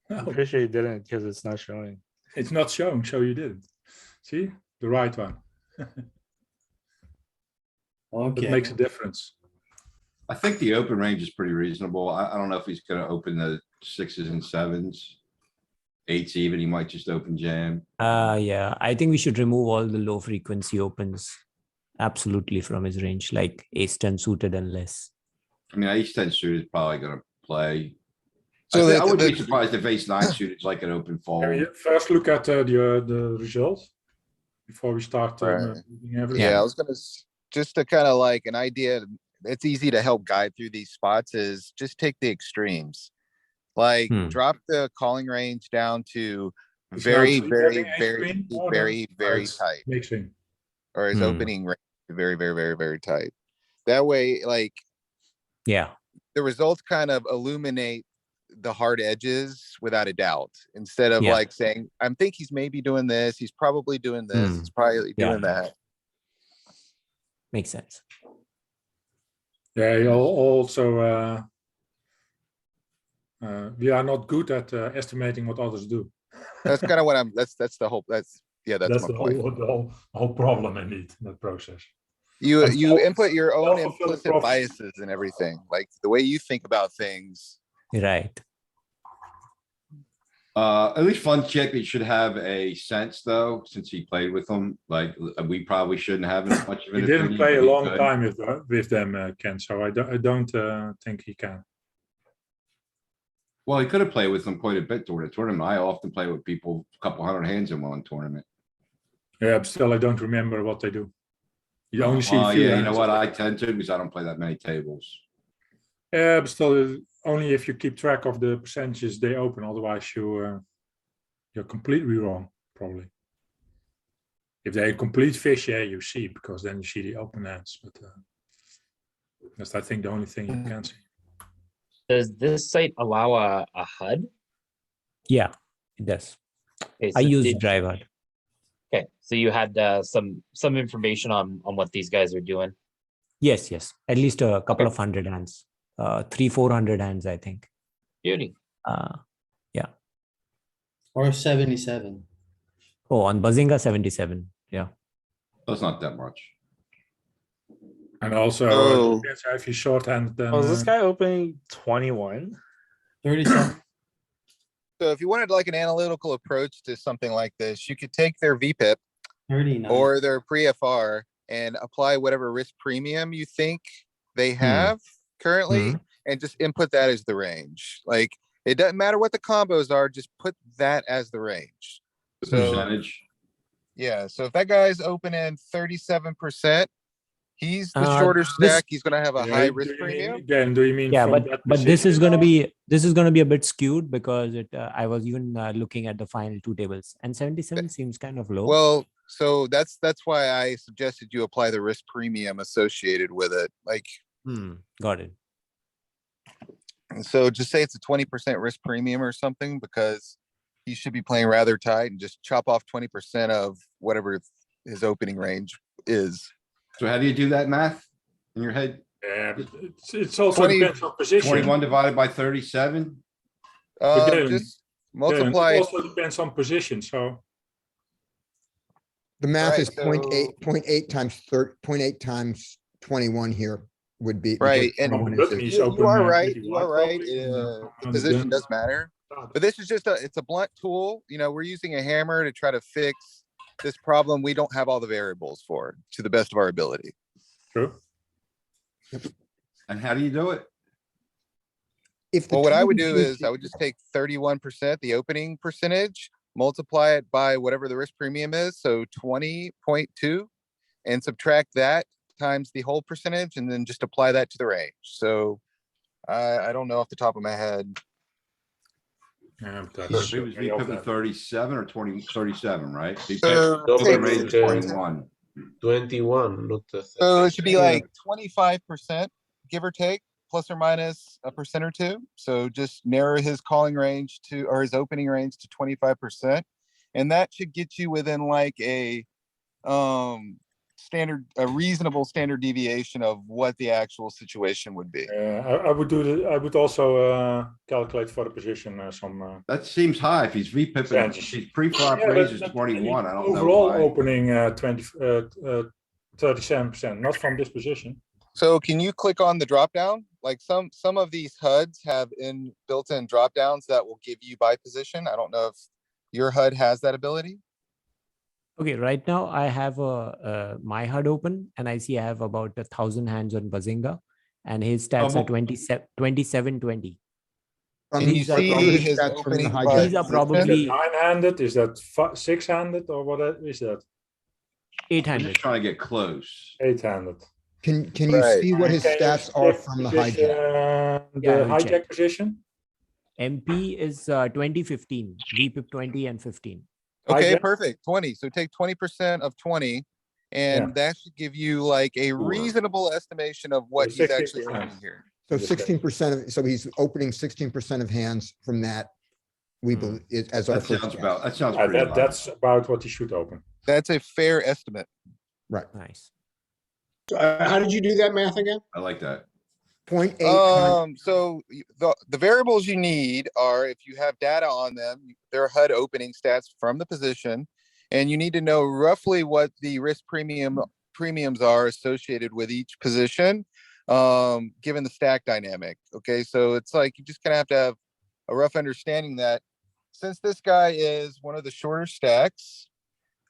I'm No, pretty sure you didn't because it's not showing. it's not showing, so you didn't. See the right one. That Okay, makes a difference. I think the open range is pretty reasonable. I don't know if he's gonna open the sixes and sevens. Eights even, he might just open jam. Yeah. I think we should remove all the low frequency opens absolutely from his range, like ace 10 suited and less. I mean, ace 10 suited is probably gonna play. So I wouldn't be surprised if ace 9 suited is like an open Can fold. we first look at the results before we start Right. moving everything? Yeah, I was gonna, just to kind of like an idea, it's easy to help guide through these spots is just take the extremes. Like drop the calling range down to It's very, now very, three-betting very, extreme? Oh, no. very, very It's tight, Mixing. or his opening range very, very, very, very tight. That way, like, Yeah. the results kind of illuminate the hard edges without a doubt, instead of Yeah. like saying, I think he's maybe doing this, he's probably doing this, he's probably Yeah. doing that. Makes sense. Yeah, you also we are not good at estimating what others do. That's kind of what that's the whole, that's my the point. whole problem indeed in that process. You And input your own self-fulfilling implicit prophecy. biases and everything, like the way you think about things. Right. At least Fun Champion should have a sense though, since he played with them. Like, we probably shouldn't have as much of He an didn't opinion, play but a he long could. time with them, Ken. So I don't think he can. Well, he could have played with them quite a bit during the tournament. I often play with people, a couple hundred hands in one tournament. Yeah, but still I don't remember what they do. You only see. Oh, a few yeah, you know hands what? of I it. tend to, because I don't play that many tables. Yeah, but still, only if you keep track of the percentages they open. Otherwise, you you're completely wrong, probably. If they're complete fish, yeah, you see, because then you see the open hands. But that's, I think, the only thing you can see. Does this site allow a HUD? Yeah, it does. Okay, I so use did- drive hard. Okay, so you had some information on what these guys are doing. Yes, yes. At least a couple Okay. of hundred hands. 300-400 hands, I think. Beauty. Yeah. Or 77. Oh, on Bazinga 77. Yeah. That's not that much. And also, Oh. depends if you shorthand, then Oh, is this guy opening 21? 37. So if you wanted like an analytical approach to something like this, you could take their VPIP 39. or their pre-FR and apply whatever risk premium you think they have currently and just input that as the range. Like, it doesn't matter what the combos are, just put that as the range. The So, percentage. yeah, so if that guy's opening 37%, he's the Uh, shorter this- stack, he's gonna have a Yeah, high do risk you mean- premium. Again, do you mean Yeah, from but that this position is going to or- be a bit skewed because I was even looking at the final two tables, and 77 seems kind of low. Well, so that's why I suggested you apply the risk premium associated with it. Like, Got it. so just say it's a 20% risk premium or something, because he should be playing rather tight, and just chop off 20% of whatever his opening range is. So how do you do that math in your head? Yeah, but it's also 20 depends on position. 21 divided by 37? Again, Just Yeah, multiply. it also depends on position, so. The math Right, is 0.8 times 0.8 times 21 here would be. because Right, and 21 is Button six. is You open, are right, pretty you wide are right. probably, and, The and position then- does matter. But this is just it's a blunt tool. You know, we're using a hammer to try to fix this problem we don't have all the variables for, to the best of our ability. True. And how do you do it? If the Well, what I would total do is I would just take 31%, the opening percentage, multiply it by whatever the risk premium is, so 20.2, and subtract that times the whole percentage, and then just apply that to the range. So I don't know off the top of my head. Yeah, but So that's if it was way off VPIP that. 37 or 37, right? So Double take- range is the 21. 21, not the. So it should be like 25%, give or take, plus or minus a percent or two. So just narrow his calling range to, or his opening range to 25%. And that should get you within like a a reasonable standard deviation of what the actual situation would be. I would do the. I would also calculate for the position some. That seems high. If he's VPIP, Percentage. he's pre-flop Yeah, but raises that- 21. I don't know Overall why. opening 37%, not from this position. So can you click on the drop down? Like some of these HUDs have in built-in drop downs that will give you by position. I don't know if your HUD has that ability. Okay, right now I have my HUD open, and I see I have about 1,000 hands on Bazinga, and his stats are 27-20. From Can these you are see probably his stats from the opening hijack. by These are position? probably- Is that 9-handed? Is that 6-handed or what is that? I'm 800. just trying to get close. 8-handed. Can you Right. see what his Can you stats are check from the position, hijack? The Yeah, I will hijack check. position. MP is 2015, VPIP 20 and 15. Okay, Hijack? perfect. 20. So take 20% of 20, and Yeah. that should give you like a Sure. reasonable estimation of what So he's actually 16%. opening here. So Just 16% of, so he's opening 16% of hands from that. We believe as our That first sounds guess. about, that sounds pretty low. That's about what he should open. That's a fair estimate. Right. Nice. How did you do that math again? I like that. 0.8 times, So the variables you need are, if you have data on them, their HUD opening stats from the position, and you need to know roughly what the risk premiums are associated with each position, given the stack dynamic. Okay, so it's like you just kind of have to have a rough understanding that since this guy is one of the shorter stacks,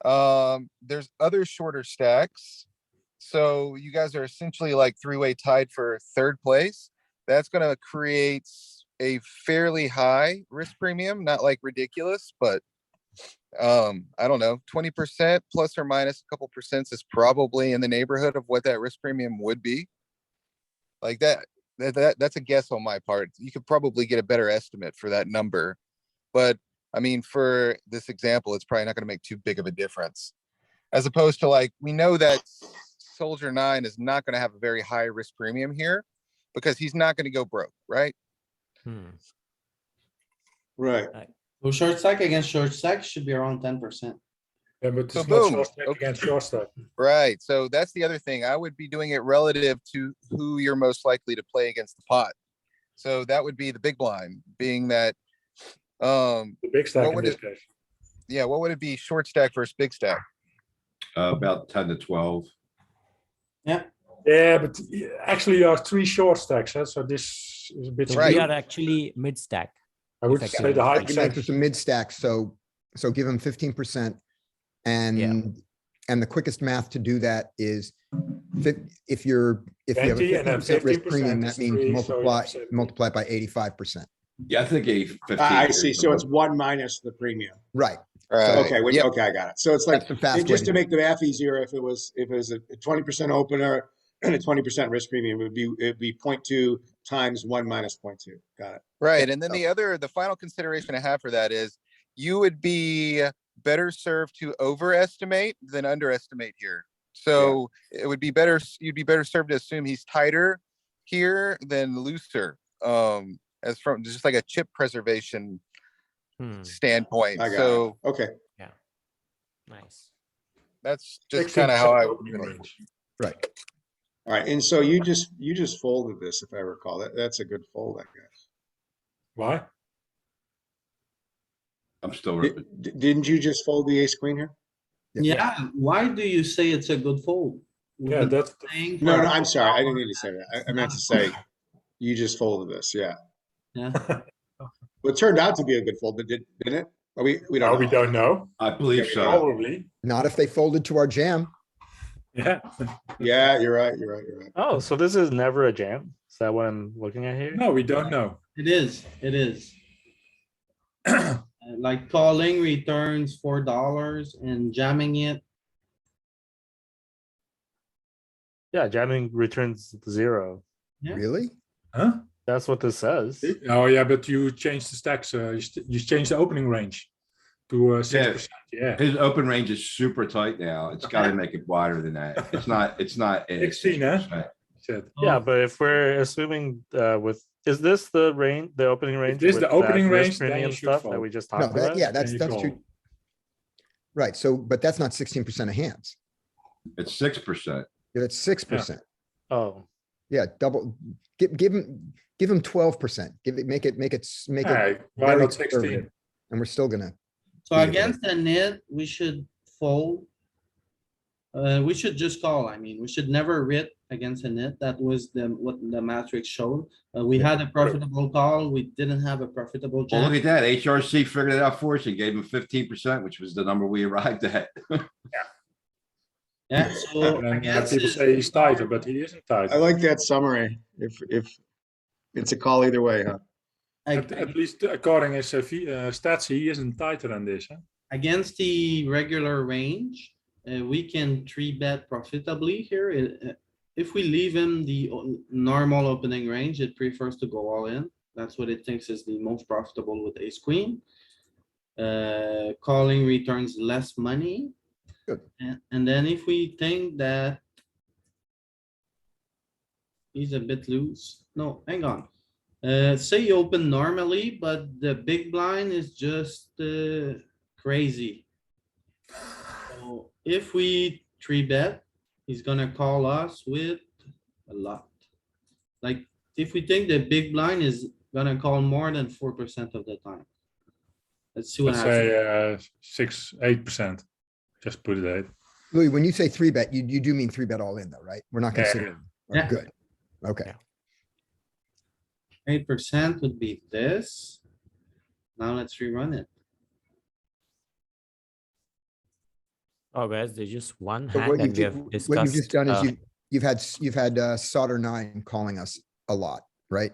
there's other shorter stacks. So you guys are essentially like three-way tied for third place. That's going to create a fairly high risk premium, not like ridiculous, but I don't know, 20% plus or minus a couple percents is probably in the neighborhood of what that risk premium would be. Like that's a guess on my part. You could probably get a better estimate for that number, but I mean, for this example, it's probably not gonna make too big of a difference. As opposed to like, we know that Soldier 9 is not gonna have a very high risk premium here because he's not gonna go broke, right? Right. So short stack against short stack should be around 10%. Yeah, but So it's not boom, short stack okay. against short stack. Right, so that's the other thing. I would be doing it relative to who you're most likely to play against the pot. So that would be the big blind, being that, The big stack What in would this it- case. yeah, what would it be? Short stack versus big stack? About 10 to 12. Yeah, but actually you have 3 short stacks, huh? So this is a bit. So Right. we are actually mid stack. I would effectively. say the high He makes us a percentage. mid stack, so give him 15%. And the quickest math to do that is if you have a 20 and then 50% risk 15% premium, is that means 3, so you have 70. multiply it by 85%. Yeah, I think a 15. I is see. the So it's low. 1 minus the premium. Right. Right. Okay, Yep. okay, I got it. So it's like, That's the fast way. just to do it. make the math easier, if it was a 20% opener and a 20% risk premium, it'd be 0.2 times 1 minus 0.2. Got it. Right, and then the final consideration I have for that is you would be better served to overestimate than underestimate here. So it would be better, you'd be better served to assume he's tighter here than looser. As from just like a chip preservation standpoint. I got So it. Okay. Nice. that's just 16% kind of how I would opening do it. range. Right. All right. And so you just folded this, if I recall. That's a good fold, I guess. Why? I'm still ripping. Didn't you just fold the ace queen here? Yeah, why do you say it's a good fold? We've Yeah, been that's saying for No, a no, I'm sorry. I while didn't mean to say that. I meant to say you just folded this. Yeah. Yeah, Well, it turned out to be a good fold, but didn't it? We no, don't we know. don't know. I believe so. Probably. Not if they folded to our jam. Yeah. Yeah, you're right. You're right. You're right. Oh, so this is never a jam? Is that what I'm looking at here? No, we don't know. it is, it is. Like calling returns $4 and jamming it. Yeah, jamming returns 0. Yeah. Really? Huh? That's what this says. Oh yeah, but you changed the stacks. You changed the opening range to 6%. Yeah. His open range is super tight now. It's gotta make it wider than that. It's not 16, huh? 6%. Said. Yeah, but if we're assuming is this the range, the opening range? this the with opening that risk range, then you premium should stuff fold. that we just No, talked about? that's you true. call. Right, so, but that's not 16% of hands. It's 6%. Yeah, it's 6%. Oh, Yeah, double, give him 12%. Make it Hey, why very not conservative. 16? And we're still gonna, So Yeah. against the nit, we should fold. We should just call. I mean, we should never rit against a nit. That was what the matrix showed. We had a profitable call. We didn't have a profitable Well, look jam. at that. HRC figured it out for us and gave him 15%, which was the number we arrived at. Yeah, so And then against people his- say he's tighter, but he isn't tighter. I like that summary. If it's a call either way, huh? At least according to his stats, he isn't tighter than this. Huh? Against the regular range, we can three bet profitably here. If we leave him the normal opening range, it prefers to go all in. That's what it thinks is the most profitable with ace queen. Calling returns less money. Good. And then if we think that he's a bit loose, no, hang on. Say you open normally, but the big blind is just crazy. So if we three bet, he's gonna call us with a lot. Like, if we think the big blind is gonna call more than 4% of the time. Let's see what Let's happens. say 6-8%. Just put it at. Louis, when you say three bet, you do mean three bet all in though, right? We're not Yeah. considering. Yeah. Good. Okay. 8% would be this. Now let's rerun it. oh guys, there's just one So hand and we have what you've just discussed. done is you've had solder 9 calling us a lot, right?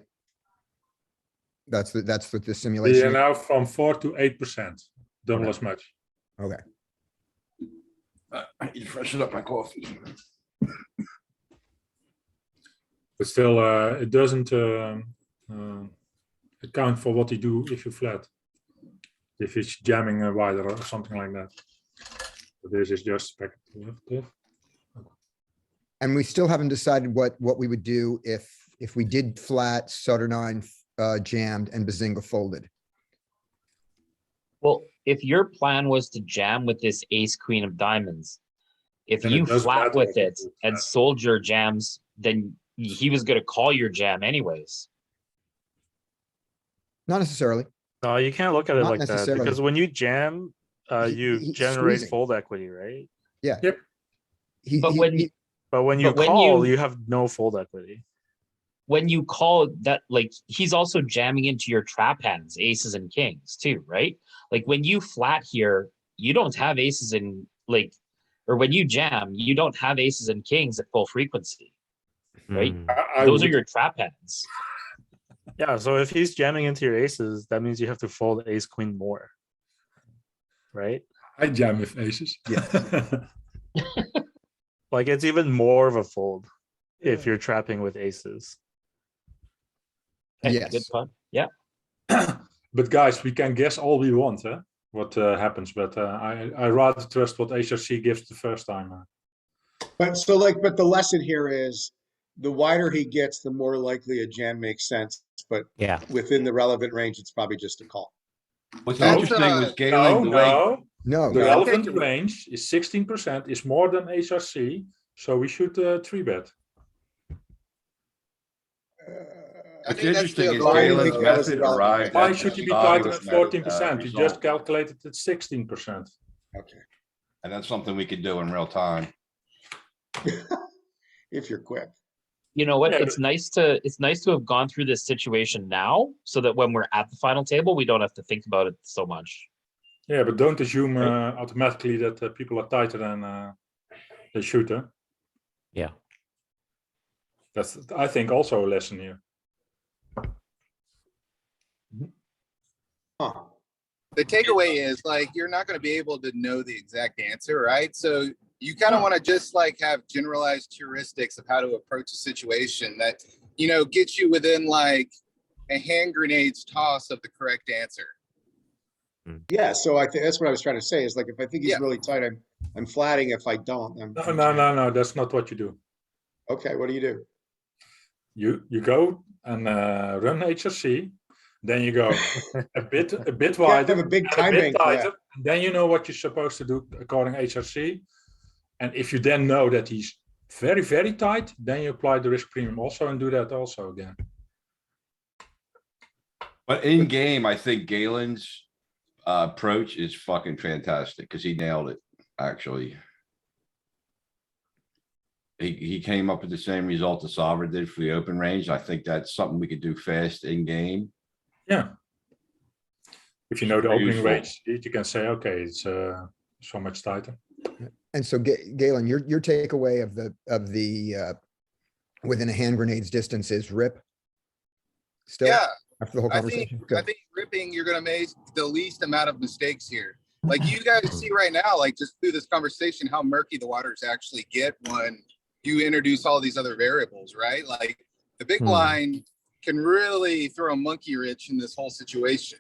That's what the We simulation. are is? now from 4 to 8%. Double Okay. as much. Okay. I need to freshen up my coffee. But still, it doesn't account for what you do if you flat. if it's jamming wider or something like that. But this is just speculative. And we still haven't decided what we would do if we did flat, Sutter 9 jammed and Bazinga folded. Well, if your plan was to jam with this ace queen of diamonds, if Then it you doesn't flat matter with if you it do and flat. sold your jams, then he was going to call your jam anyways. Not necessarily. No, you can't look at it Not like that necessarily. because when you jam, you he's generate squeezing. fold equity, right? Yeah. Yep. But when But when you But when call, you- you have no fold equity. when you call that, like he's also jamming into your trap hands, aces and kings too, right? Like when you flat here, you don't have aces and like, or when you jam, you don't have aces and kings at full frequency, right? Hmm. I Those are would- your trap hands. Yeah, so if he's jamming into your aces, that means you have to fold ace queen more, right? I jam with aces. Like it's even more of a fold if you're trapping with aces. Okay, Yes. good fun. Yeah. But guys, we can guess all we want, what happens. But I rather trust what HRC gives the first time. But so like, but the lesson here is the wider he gets, the more likely a jam makes sense. But Yeah. within the relevant range, it's probably just a call. What's That's, interesting was Galen, the way, No, The no. relevant taking- range is 16%, is more than HRC. So we should 3-bet. what's think that's interesting the is Why do you Galen's think that was method irrelevant? arrived Why at should the you be tighter at solid 14%? You result. just calculated at 16%. Okay, And that's something we could do in real time. if you're quick. You know what? Yeah, It's nice to have gone through this situation now so that when we're at the final table, we don't have to think about it so much. Yeah, but don't assume Right. automatically that people are tighter than they should. Yeah. That's, I think, also a lesson here. Huh. The takeaway is like, you're not going to be able to know the exact answer, right? So you kind of want to just like have generalized heuristics of how to approach a situation that, gets you within like a hand grenade's toss of the correct answer. Yeah, so I think that's what I was trying to say is like, if I think he's Yeah. really tight, I'm flatting. If I don't, I'm No, that's not what you do. Okay, what do you do? You go and run HRC, then you go a bit You have wider, a big and a time bit bank for that. tighter. And then you know what you're supposed to do according HRC. And if you then know that he's very, very tight, then you apply the risk premium also and do that also again. But in game, I think Galen's approach is fucking fantastic because he nailed it, actually. He came up with the same result the solver did for the open range. I think that's something we could do fast in game. Yeah. If you know the Very opening useful. range, you can say, okay, it's so much tighter. And so Galen, your takeaway of the within a hand grenade's distance is rip? Still? Yeah, After the whole I think conversation? ripping, you're going to make the least amount of mistakes here. Like you guys see right now, like just through this conversation, how murky the waters actually get when you introduce all these other variables, right? Like the big blind can really throw a monkey wrench in this whole situation.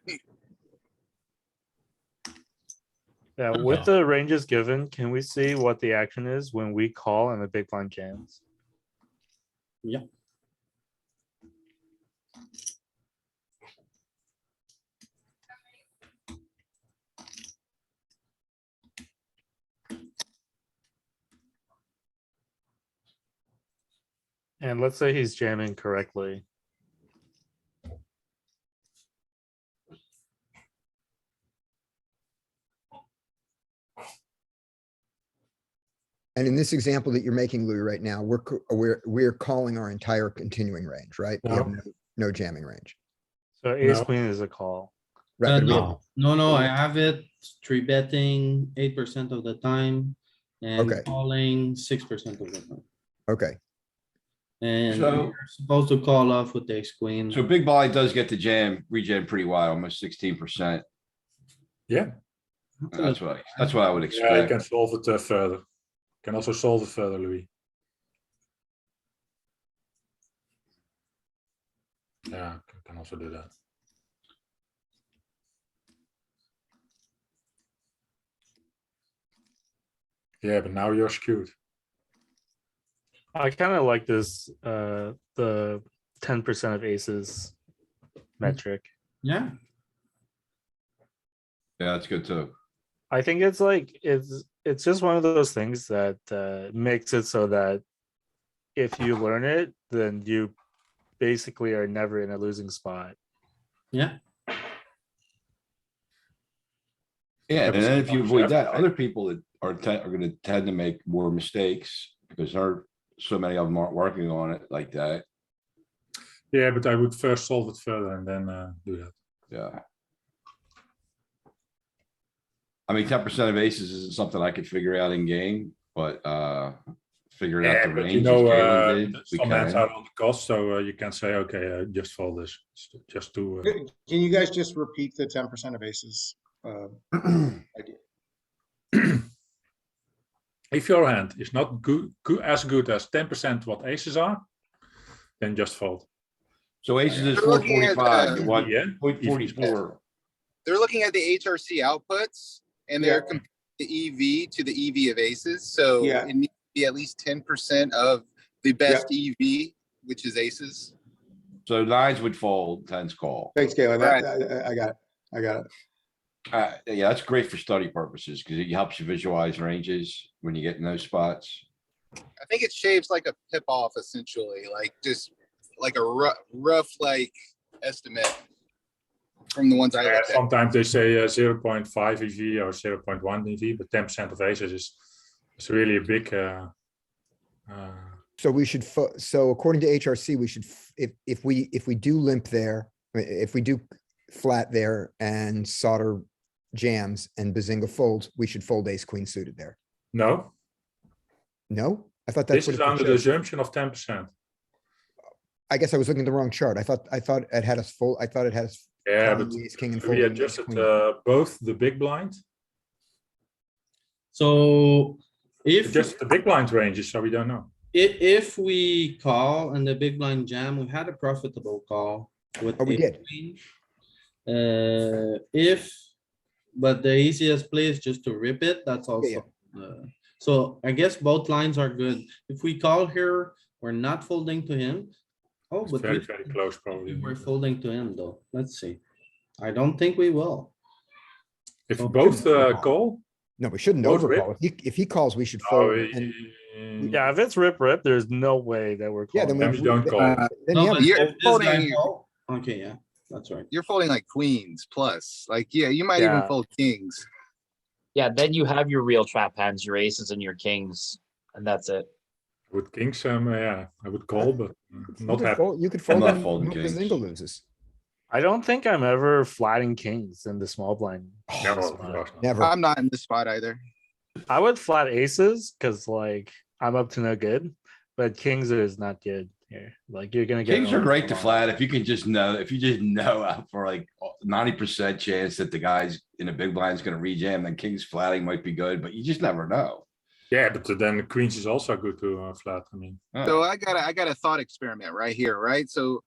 Yeah, with the ranges given, can we see what the action is when we call and the big blind jams? Yeah. And let's say he's jamming correctly. And in this example that you're making, Louis, right now, we're calling our entire continuing range, right? We have no jamming range. So ace No. queen is a call. Right, but we have- No, I have it 3-betting 8% of the time and Okay. calling 6% of the time. Okay, And So- you're supposed to call off with the ace queen. So big blind does get the rejam pretty wide, almost 16%. Yeah. That's what I would Yeah, you expect. can solve it further. Can also solve it further, Louis. Yeah, can also do that. Yeah, but now you're skewed. I kind of like this the 10% of aces metric. Yeah, Yeah, that's good too. I think it's like it's just one of those things that makes it so that if you learn it, then you basically are never in a losing spot. yeah. Yeah, and but then if you sometimes avoid have that, to other people that are gonna tend to make more mistakes because there are so many of them aren't working on it like that. Yeah, but I would first solve it further and then do that. Yeah. I mean, 10% of aces isn't something I could figure out in game, but figuring out Yeah, the but range as Galen did, we some hands can. are on the cost, so you can say, okay, just fold this, just to. Can you guys just repeat the 10% of aces? Idea? If your hand is not as good as 10% what aces are, then just fold. So aces is They're four looking at, 45, you want Yeah, 0.44. They're looking at the HRC outputs and they're comparing the EV to the EV of aces. So Yeah. it needs to be at least 10% of the best EV, which is aces. So nines would fold, tens call. Thanks, Galen. Right. I got it. I got it. Yeah, that's great for study purposes because it helps you visualize ranges when you get in those spots. I think it shaves like a pip off essentially, like just like a rough like estimate from the ones I looked at. Sometimes they say 0.5 EV or 0.1 EV, but 10% of aces is really a big. So we should, so according to HRC, we should, if we do limp there, if we do flat there and solder jams and Bazinga folds, we should fold ace queen suited there. No, No, I thought that's this is what it under the showed. assumption of 10%. I guess I was looking at the wrong chart. I thought it had us full. I thought it had us. Yeah, calling but the ace king and we folding the ace adjusted queen. both the big blind, So if, just the big blind ranges, so we don't know. if we call and the big blind jam, we had a profitable call with. Oh, we ace did. queen. But the easiest play is just to rip it, that's also. So I guess both lines are good. If we call here, we're not folding to him. Oh, It's but very, we, very close, probably. we're folding to him though. Let's see. I don't think we will. If So- both call, No, we shouldn't Both overcall. If he calls, we should fold. And Yeah, if it's rip, there's no way that we're yeah, calling. then we don't call. then No, yeah, but You're if this guy folding- call- Okay, yeah, that's right. You're folding like queens plus, like, yeah, you might even Yeah. fold kings. Yeah, then you have your real trap hands, your aces and your kings, and that's it. With kings, yeah, I would call, but you not could happy. fold, you could I'm fold not and folding hope kings. Bazinga loses. I don't think I'm ever flatting kings in the small blind. No, spot. of course not. Never. I'm not in this spot either. I would flat aces because like I'm up to no good, but kings is not good here. Like you're gonna get Kings are owned great a to lot. flat if you can just know, if you just know for like 90% chance that the guys in the big blind is gonna rejam, then kings flatting might be good, but you just never know. Yeah, but then queens is also good to flat. I mean, So I got a thought experiment right here, right? So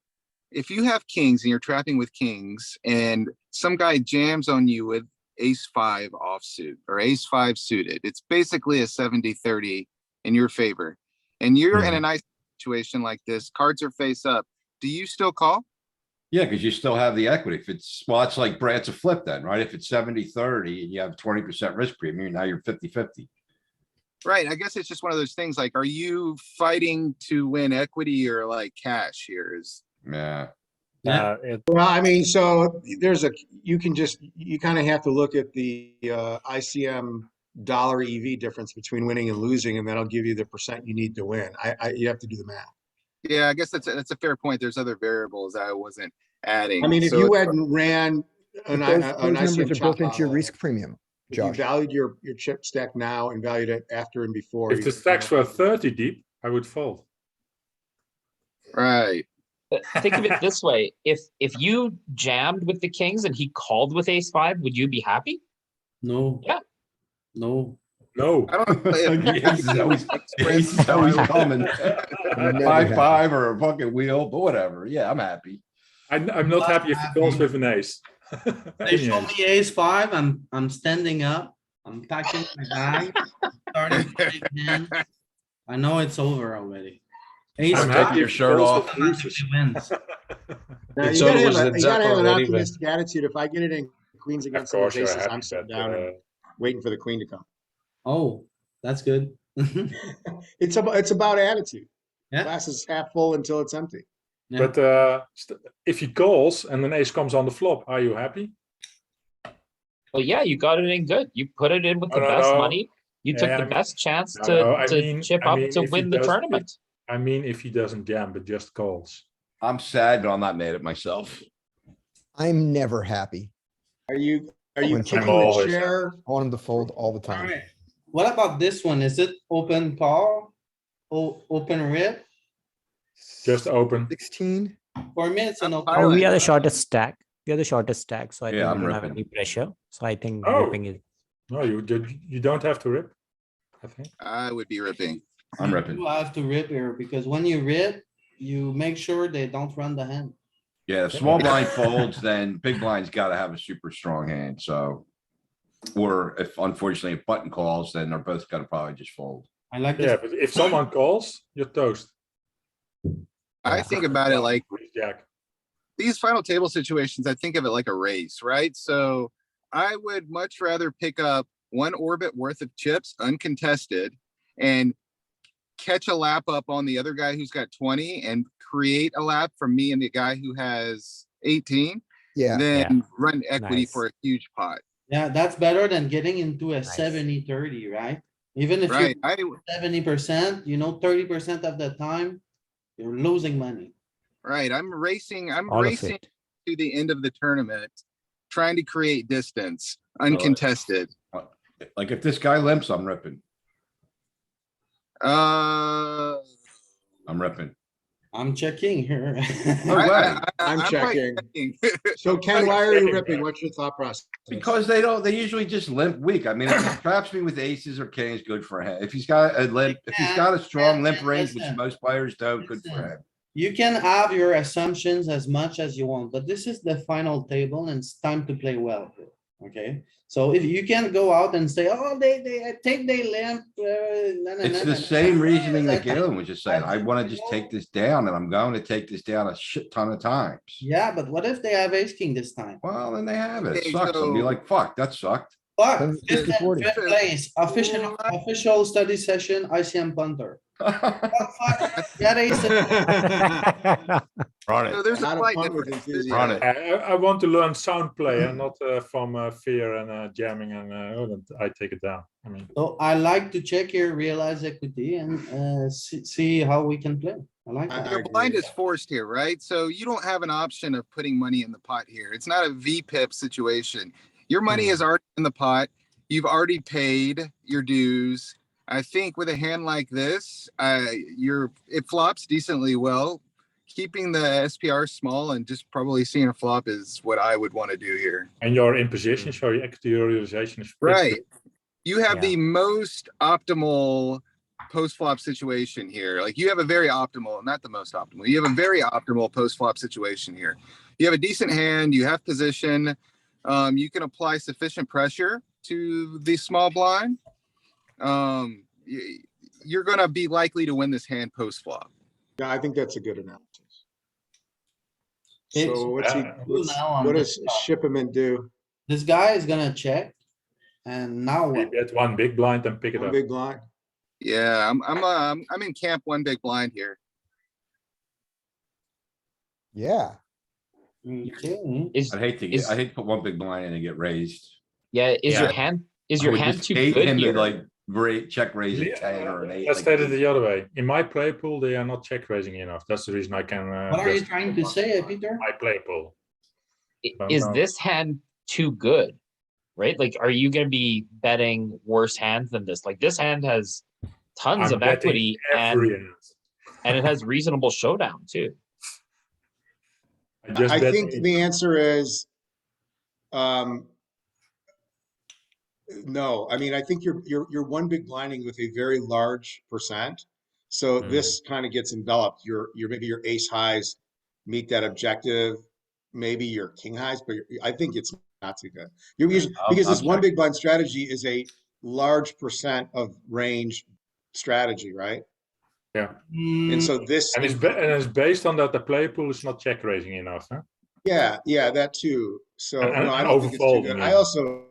if you have kings and you're trapping with kings and some guy jams on you with ace five offsuit or ace five suited, it's basically a 70-30 in your favor. And you're in a nice situation like this, cards are face up. Do you still call? Yeah, because you still have the equity. If it's, well, it's like Brad's a flip then, right? If it's 70-30 and you have 20% risk premium, now you're 50-50. Right. I guess it's just one of those things like, are you fighting to win equity or like cash here? Yeah. Yeah. Well, I mean, so you kind of have to look at the ICM dollar EV difference between winning and losing, and that'll give you the percent you need to win. You have to do the math. Yeah, I guess that's a fair point. There's other variables I wasn't adding. I mean, if So you it's- hadn't ran But an those ICM numbers are chop built into your model, risk premium, if you Josh. valued your chip stack now and valued it after and before. if you- the stacks were 30 deep, I would fold. Right. But think of it this way: if you jammed with the kings and he called with ace five, would you be happy? No. Yeah. No. No. I don't know if- Ace is always, ace is always coming. Never 5-5 or a fucking wheel, but whatever. Yeah, I'm happy. I'm not happy if he calls with an ace. They show me ace five, I'm standing up I'm packing my bag. Starting to take hand. I know it's over already. Ace I'm taking happy your if he shirt calls off. or loses. wins. Now, It's you gotta always the you jack gotta have or an the river. optimistic attitude. If I get it in queens Of against those course, you're aces, I'm happy, sitting but down and waiting for the queen to come. Oh, that's good. It's about attitude. Yeah. Glass is half full until it's empty. Yeah. but if he calls and an ace comes on the flop, are you happy? Well, yeah, you got it in good. You put it in with the No, no, best no. money. You took Yeah, the I mean- best chance No, to no, I to mean- chip I up mean, to if he win the does- tournament. I mean, if he doesn't jam, but just calls. I'm sad, but I'm not mad at myself. I'm never happy. Are you When kicking I'm the always chair? I want him to fold all the time. Alright, what about this one? Is it open call? Open rip? Just open. 16? For me, it's an I'm open. Oh, we Pilot. are the shortest stack. We are the shortest stack, so I Yeah, think I'm we don't have ripping. any pressure. So I think Oh. ripping is. No, you don't have to rip, I think. I would be ripping. I'm You ripping. do have to rip here, because when you rip, you make sure they don't run the hand. Yeah, if small blind folds, then big blind's gotta have a super strong hand, so. Or if unfortunately a button calls, then they're both gonna probably just fold. I like Yeah, this. but if someone calls, you're toast. I think about it like Jack. these final table situations, I think of it like a race, right? So I would much rather pick up one orbit worth of chips uncontested and catch a lap up on the other guy who's got 20 and create a lap from me and the guy who has 18, Yeah, then run equity Nice. for a huge pot. Yeah, that's better than getting into a Nice. 70-30, right? Even if you're Right. 70%, 30% of the time, you're losing money. I'm racing All of racing it. to the end of the tournament, trying to create distance, like- uncontested. Like if this guy limps, I'm ripping. Uh, I'm ripping. I'm checking here. No way. I'm probably checking. So Ken, why are you ripping? What's your thought process? Because they usually just limp weak. I mean, if he traps me with aces or kings, good for him. If he's got a limp, if he's got a strong limp range, which Listen. most players don't, good for Listen. him. You can have your assumptions as much as you want, but this is the final table and it's time to play well here, okay? So if you can go out and say, oh, I think they limp. It's the same reasoning that Galen was just saying. I wanna just take this down and I'm going to take this down a shit ton of times. Yeah, but what if they have ace king this time? Well, then they have it. It Okay, sucks. I'll be so- like, fuck, that sucked. Fuck, Then fifth and 50-40. fifth place, official study session, ICM punter. Fuck, get ace. Run So there's a How to slight punt with difference. enthusiasm. Run it. I want to learn sound play and not from fear and jamming and I take it down. I mean, So I like to check your realized equity and see how we can play. I like that. Your blind is forced here, right? So you don't have an option of putting money in the pot here. It's not a VPIP situation. Your money is already in the pot. You've already paid your dues. I think with a hand like this, it flops decently well. Keeping the SPR small and just probably seeing a flop is what I would want to do here. and you're in position, so your equity realization is Right. You have Yeah. the most optimal post-flop situation here. Like you have a very optimal, not the most optimal. You have a very optimal post-flop situation here. You have a decent hand, you have position. You can apply sufficient pressure to the small blind. You're gonna be likely to win this hand post-flop. Yeah, I think that's a good analysis. Okay, So so what's he, now on what this does Shipperman do? This guy is gonna check. And now we what? bet one big blind and pick it One up. big blind? Yeah, I'm in camp one big blind here. yeah. Okay, Is I hate to put one big blind in and get raised. yeah, is your Yeah. hand is I your would hand just too hate good him to here? like check raise a 10 or an 8. Let's like state it this. the other way. In my play pool, they are not check raising enough. That's the reason I can. what are you just- trying to say, Peter? My play pool. Is this hand too good? Right? Like, are you going to be betting worse hands than this? Like, this hand has tons I'm of betting equity every and hand. it has reasonable showdown too. I just I bet think eight. the answer is, no. I mean, I think you're one big blinding with a very large percent. So this kind of gets enveloped. Maybe your ace highs meet that objective, maybe your king highs, but I think it's not too good. You're usually, because this I'm one checking. big blind strategy is a large percent of range strategy, right? Yeah, And so this, and it's based on that the player pool is not check raising enough, huh? yeah, that too. So And- no, I and don't think it's too overfolding good. even. I also,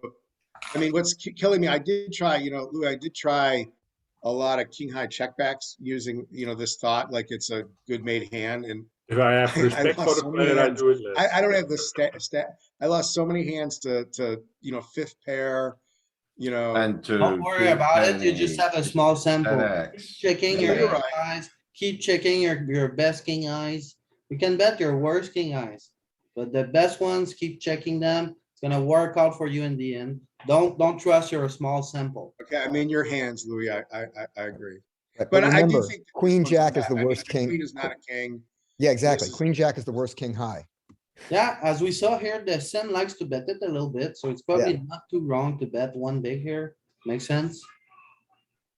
I mean, what's killing me, I did try, Louis, I did try a lot of king high checkbacks using, this thought like it's a good made hand, and If I have I respect for lost the so many player, I hands. do it less. I don't have the stat. I lost so many hands to fifth pair. And to. Don't worry keep about it, you just any- have a small sample. 10x. Keep checking Yeah, your you're ace right. eyes, keep checking your best king eyes. You can bet your worst king eyes, but the best ones, keep checking them. It's gonna work out for you in the end. Don't trust your small sample. Okay, I'm in your hands, Louis. I agree. Right, But I do remember, think that this queen one's a jack is bet. the I mean, worst the king. Queen is not a king. Yeah, exactly. is- Queen jack is the worst king high. Yeah, as we saw here, the sim likes to bet it a little bit, so it's probably not too wrong to bet one big here. Makes sense?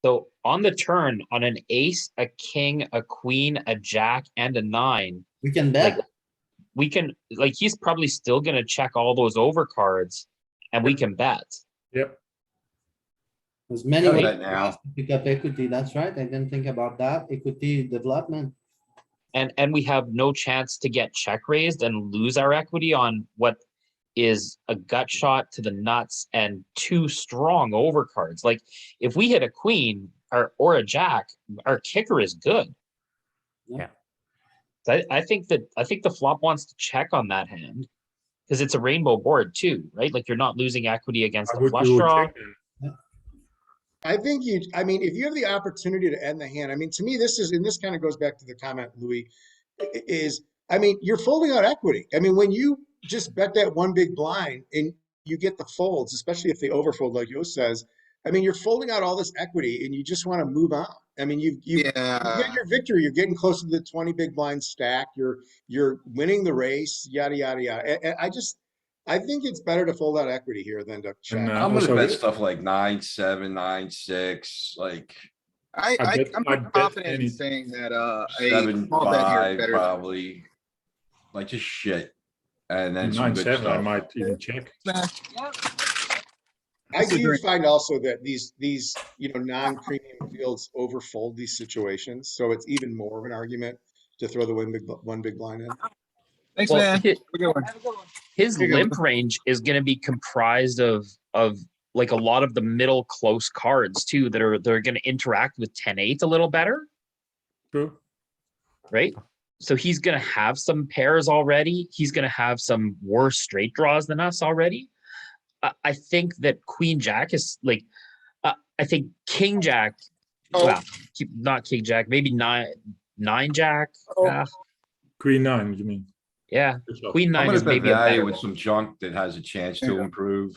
So on the turn, on an ace, a king, a queen, a jack, and a 9, We can like bet. we can, like, he's probably still gonna check all those over cards, and we can bet. Yep. There's many Gotta ways bet for now. us to pick up equity. That's right. I didn't think about that. Equity development. And we have no chance to get check raised and lose our equity on what is a gut shot to the nuts and 2 strong overcards. Like if we hit a queen or a jack, our kicker is good. Yeah. So I think the flop wants to check on that hand because it's a rainbow board too, right? Like you're not losing equity against I a would flush do a draw. check then. I think if you have the opportunity to end the hand, I mean, to me, this kind of goes back to the comment, Louis, you're folding out equity. I mean, when you just bet that one big blind and you get the folds, especially if they overfold, like Yo says, I mean, you're folding out all this equity and you just want to move on. I mean, you get your victory. You're getting closer to the 20 big blind stack. You're winning the race, yada, yada, yada. And I think it's better to fold out equity here than to check. And I'm gonna also, bet stuff like 9-7, 9-6, like I bet- I'm I pretty bet confident in any- saying that a small bet here is 7-5, better than probably. Like just shit. And then some good 9-7, I stuff. might even check. I do Disagree. find also that these non-premium fields overfold these situations, so it's even more of an argument to throw the one big blind in. Thanks, Well, man. his, Have a good one. his Here you go. limp range is going to be comprised of like a lot of the middle close cards too that are going to interact with 10-8 a little better, True. right? So he's going to have some pairs already. He's going to have some worse straight draws than us already. I think that Queen Jack is like, I think King Jack, well, not King Jack, maybe nine Jack. Queen 9, you mean? Yeah, Good stuff. Queen I'm 9 gonna is bet maybe a value better with one. some junk that has a chance There you to go. improve.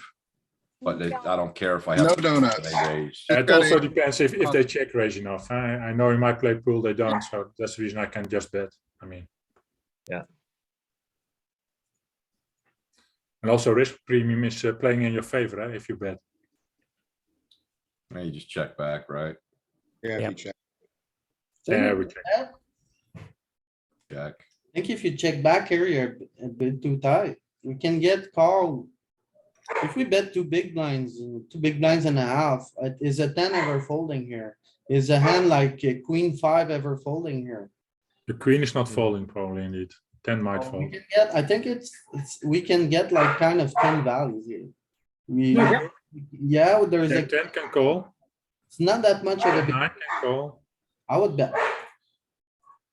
But I don't care if I No have. donuts. They raise. It got also it. depends if they check raise enough. I know in my play pool they don't, so that's the reason I can just bet. I mean, Yeah. And also risk premium is playing in your favor if you bet. You just check back, right? Yeah, if Yep. you check. Yeah, we check. I Check. think if you check back here, you're a bit too tight. We can get called. If we bet two big blinds and a half, is a 10 ever folding here? Is a hand like a queen 5 ever folding here? The queen is not folding probably indeed. 10 might We fold. can get, I think we can get like kind of 10 values here. Yeah, there's a, 10 can call. it's not that much of a 9 big, can call. I would bet.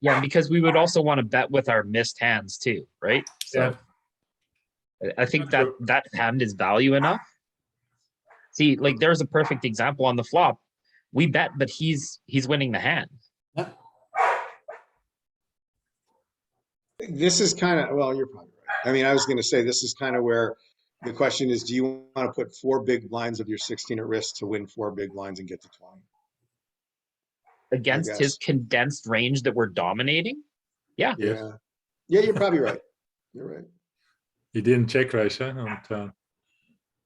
Yeah, because we would also want to bet with our missed hands too, right? So I think that hand is value enough. See, like there's a perfect example on the flop. We bet, but he's winning the hand. This is kind of, well, you're probably right. I mean, I was going to say this is kind of where the question is, do you want to put 4 big blinds of your 16 at risk to win 4 big blinds and get to 20? Against his guess. condensed range that we're dominating? Yeah. Yes. Yeah, you're probably right. You're right. He didn't check raise, huh? And,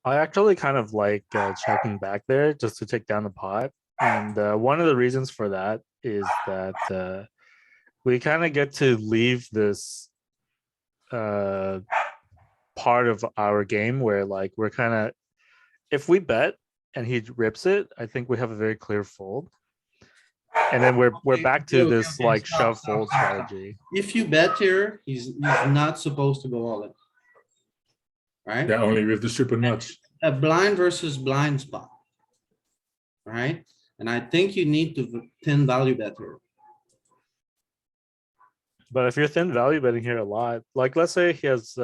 I actually kind of like checking back there just to take down the pot. And one of the reasons for that is that we kind of get to leave this pot part of our game where like we're kind of, if we bet and he rips it, I think we have a very clear fold. And then we're back to Okay, this okay, like stop, shove stop, fold stop, stop. strategy. If you bet here, he's not supposed to go all in. Right? Yeah, only with the super nuts. A blind versus blind spot. Right? And I think you need to thin value bet here. But if you're thin value betting here a lot, like let's say he has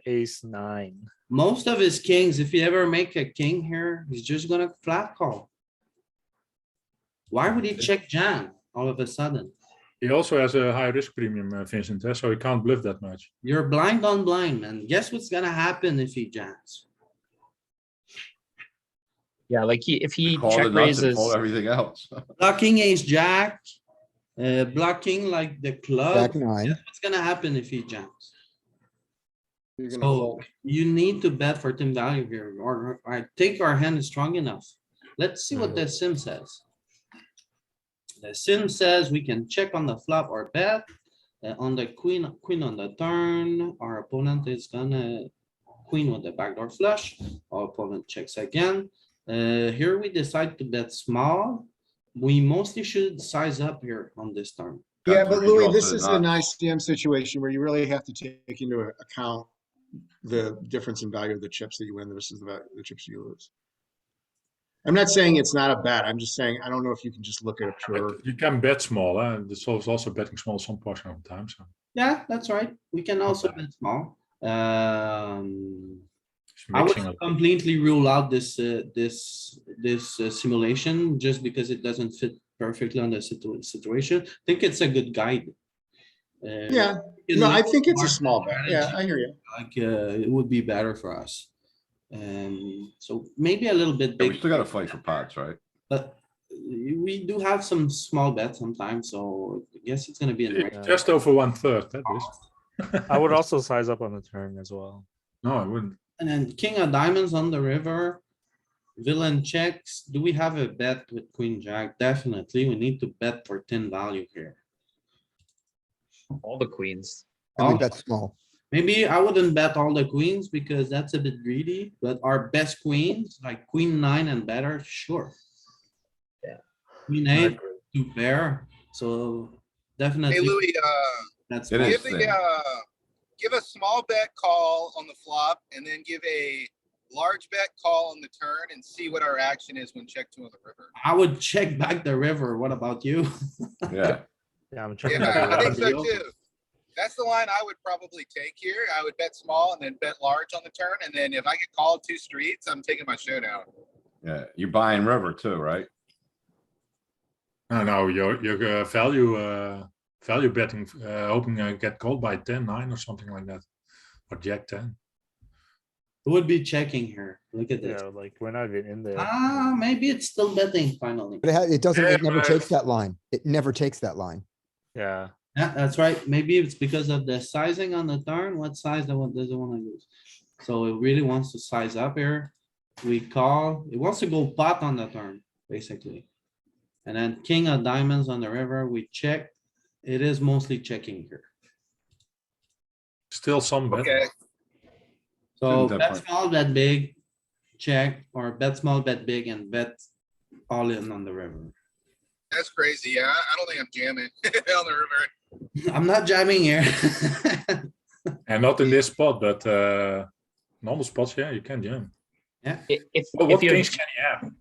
ace 9. Most of his kings, if you ever make a king here, he's just gonna flat call. Why would he check jam all of a sudden? He also has a high risk premium, Vincent, so he can't bluff that much. You're blind on blind, man. Guess what's gonna happen if he jams? Yeah, like if he Call the check nuts and raises, fold everything else. Blocking ace jack, blocking like the club. Jack nine. Guess what's gonna happen if he jams? You're gonna So fold. you need to bet for thin value here, or I think our hand is strong enough. Let's see what the sim says. The sim says we can check on the flop or bet. On the queen on the turn, our opponent is gonna queen with the backdoor flush. Our opponent checks again. Here we decide to bet small. We mostly should size up here on this turn. Yeah, Got but three Louis, draws this to the is an nuts. ICM situation where you really have to take into account the difference in value of the chips that you win versus the value of the chips you lose. I'm not saying it's not a bet. I'm just saying, I don't know if you can just look at a pure. But you can bet small, and the solve is also betting small some portion of the time. So Yeah, that's right. We can also Okay. bet small. it's I would mixing a- completely rule out this simulation just because it doesn't fit perfectly on the situation. I think it's a good guide. Yeah, you can no, I leave think it's a market small bet. Yeah, strategy, I hear you. Like, it would be better for us. So maybe a little bit Yeah, we big, still gotta fight for pots, right? but we do have some small bets sometimes, so I guess it's gonna be in range. It's just over 1/3. That is. I would also size up on the turn as well. No, I wouldn't. And then king of diamonds on the river. Villain checks. Do we have a bet with queen jack? Definitely. We need to bet for 10 value here. all the queens. And we Oh. bet small. Maybe I wouldn't bet all the queens because that's a bit greedy, but our best queens, like queen 9 and better, sure. Yeah. Queen I 8, agree. 2 pair, so Hey, definitely. Louis, That's It fine. is. give thin. give a small bet call on the flop and then give a large bet call on the turn and see what our action is when check two on the river. I would check back the river. What about you? Yeah, Yeah, I'm trying Yeah, I to think do so too. That's the line I would probably take here. I would bet small and then bet large on the turn. And then if I get called 2 streets, I'm taking my showdown. yeah. You're buying river too, right? No, your value betting, hoping I get called by 10-9 or something like that, or Jack 10. It would be checking here. Look at this. Yeah, like we're not even in there. Ah, maybe it's still betting finally. But it doesn't, Yeah, it never but- takes that line. It never takes that line. Yeah. Yeah, that's right. Maybe it's because of the sizing on the turn. What size the one doesn't wanna use? So it really wants to size up here. We call, it wants to go pot on the turn, basically. And then king of diamonds on the river, we check. It is mostly checking here. Still some bet. Okay. So Shouldn't bet different. small, bet big, check, or bet small, bet big, and bet all in on the river. That's crazy. Yeah, I don't think I'm jamming on the river. I'm not jamming here. And not in this spot, but normal spots, yeah, you can jam. If Well, what you kings have, can you have?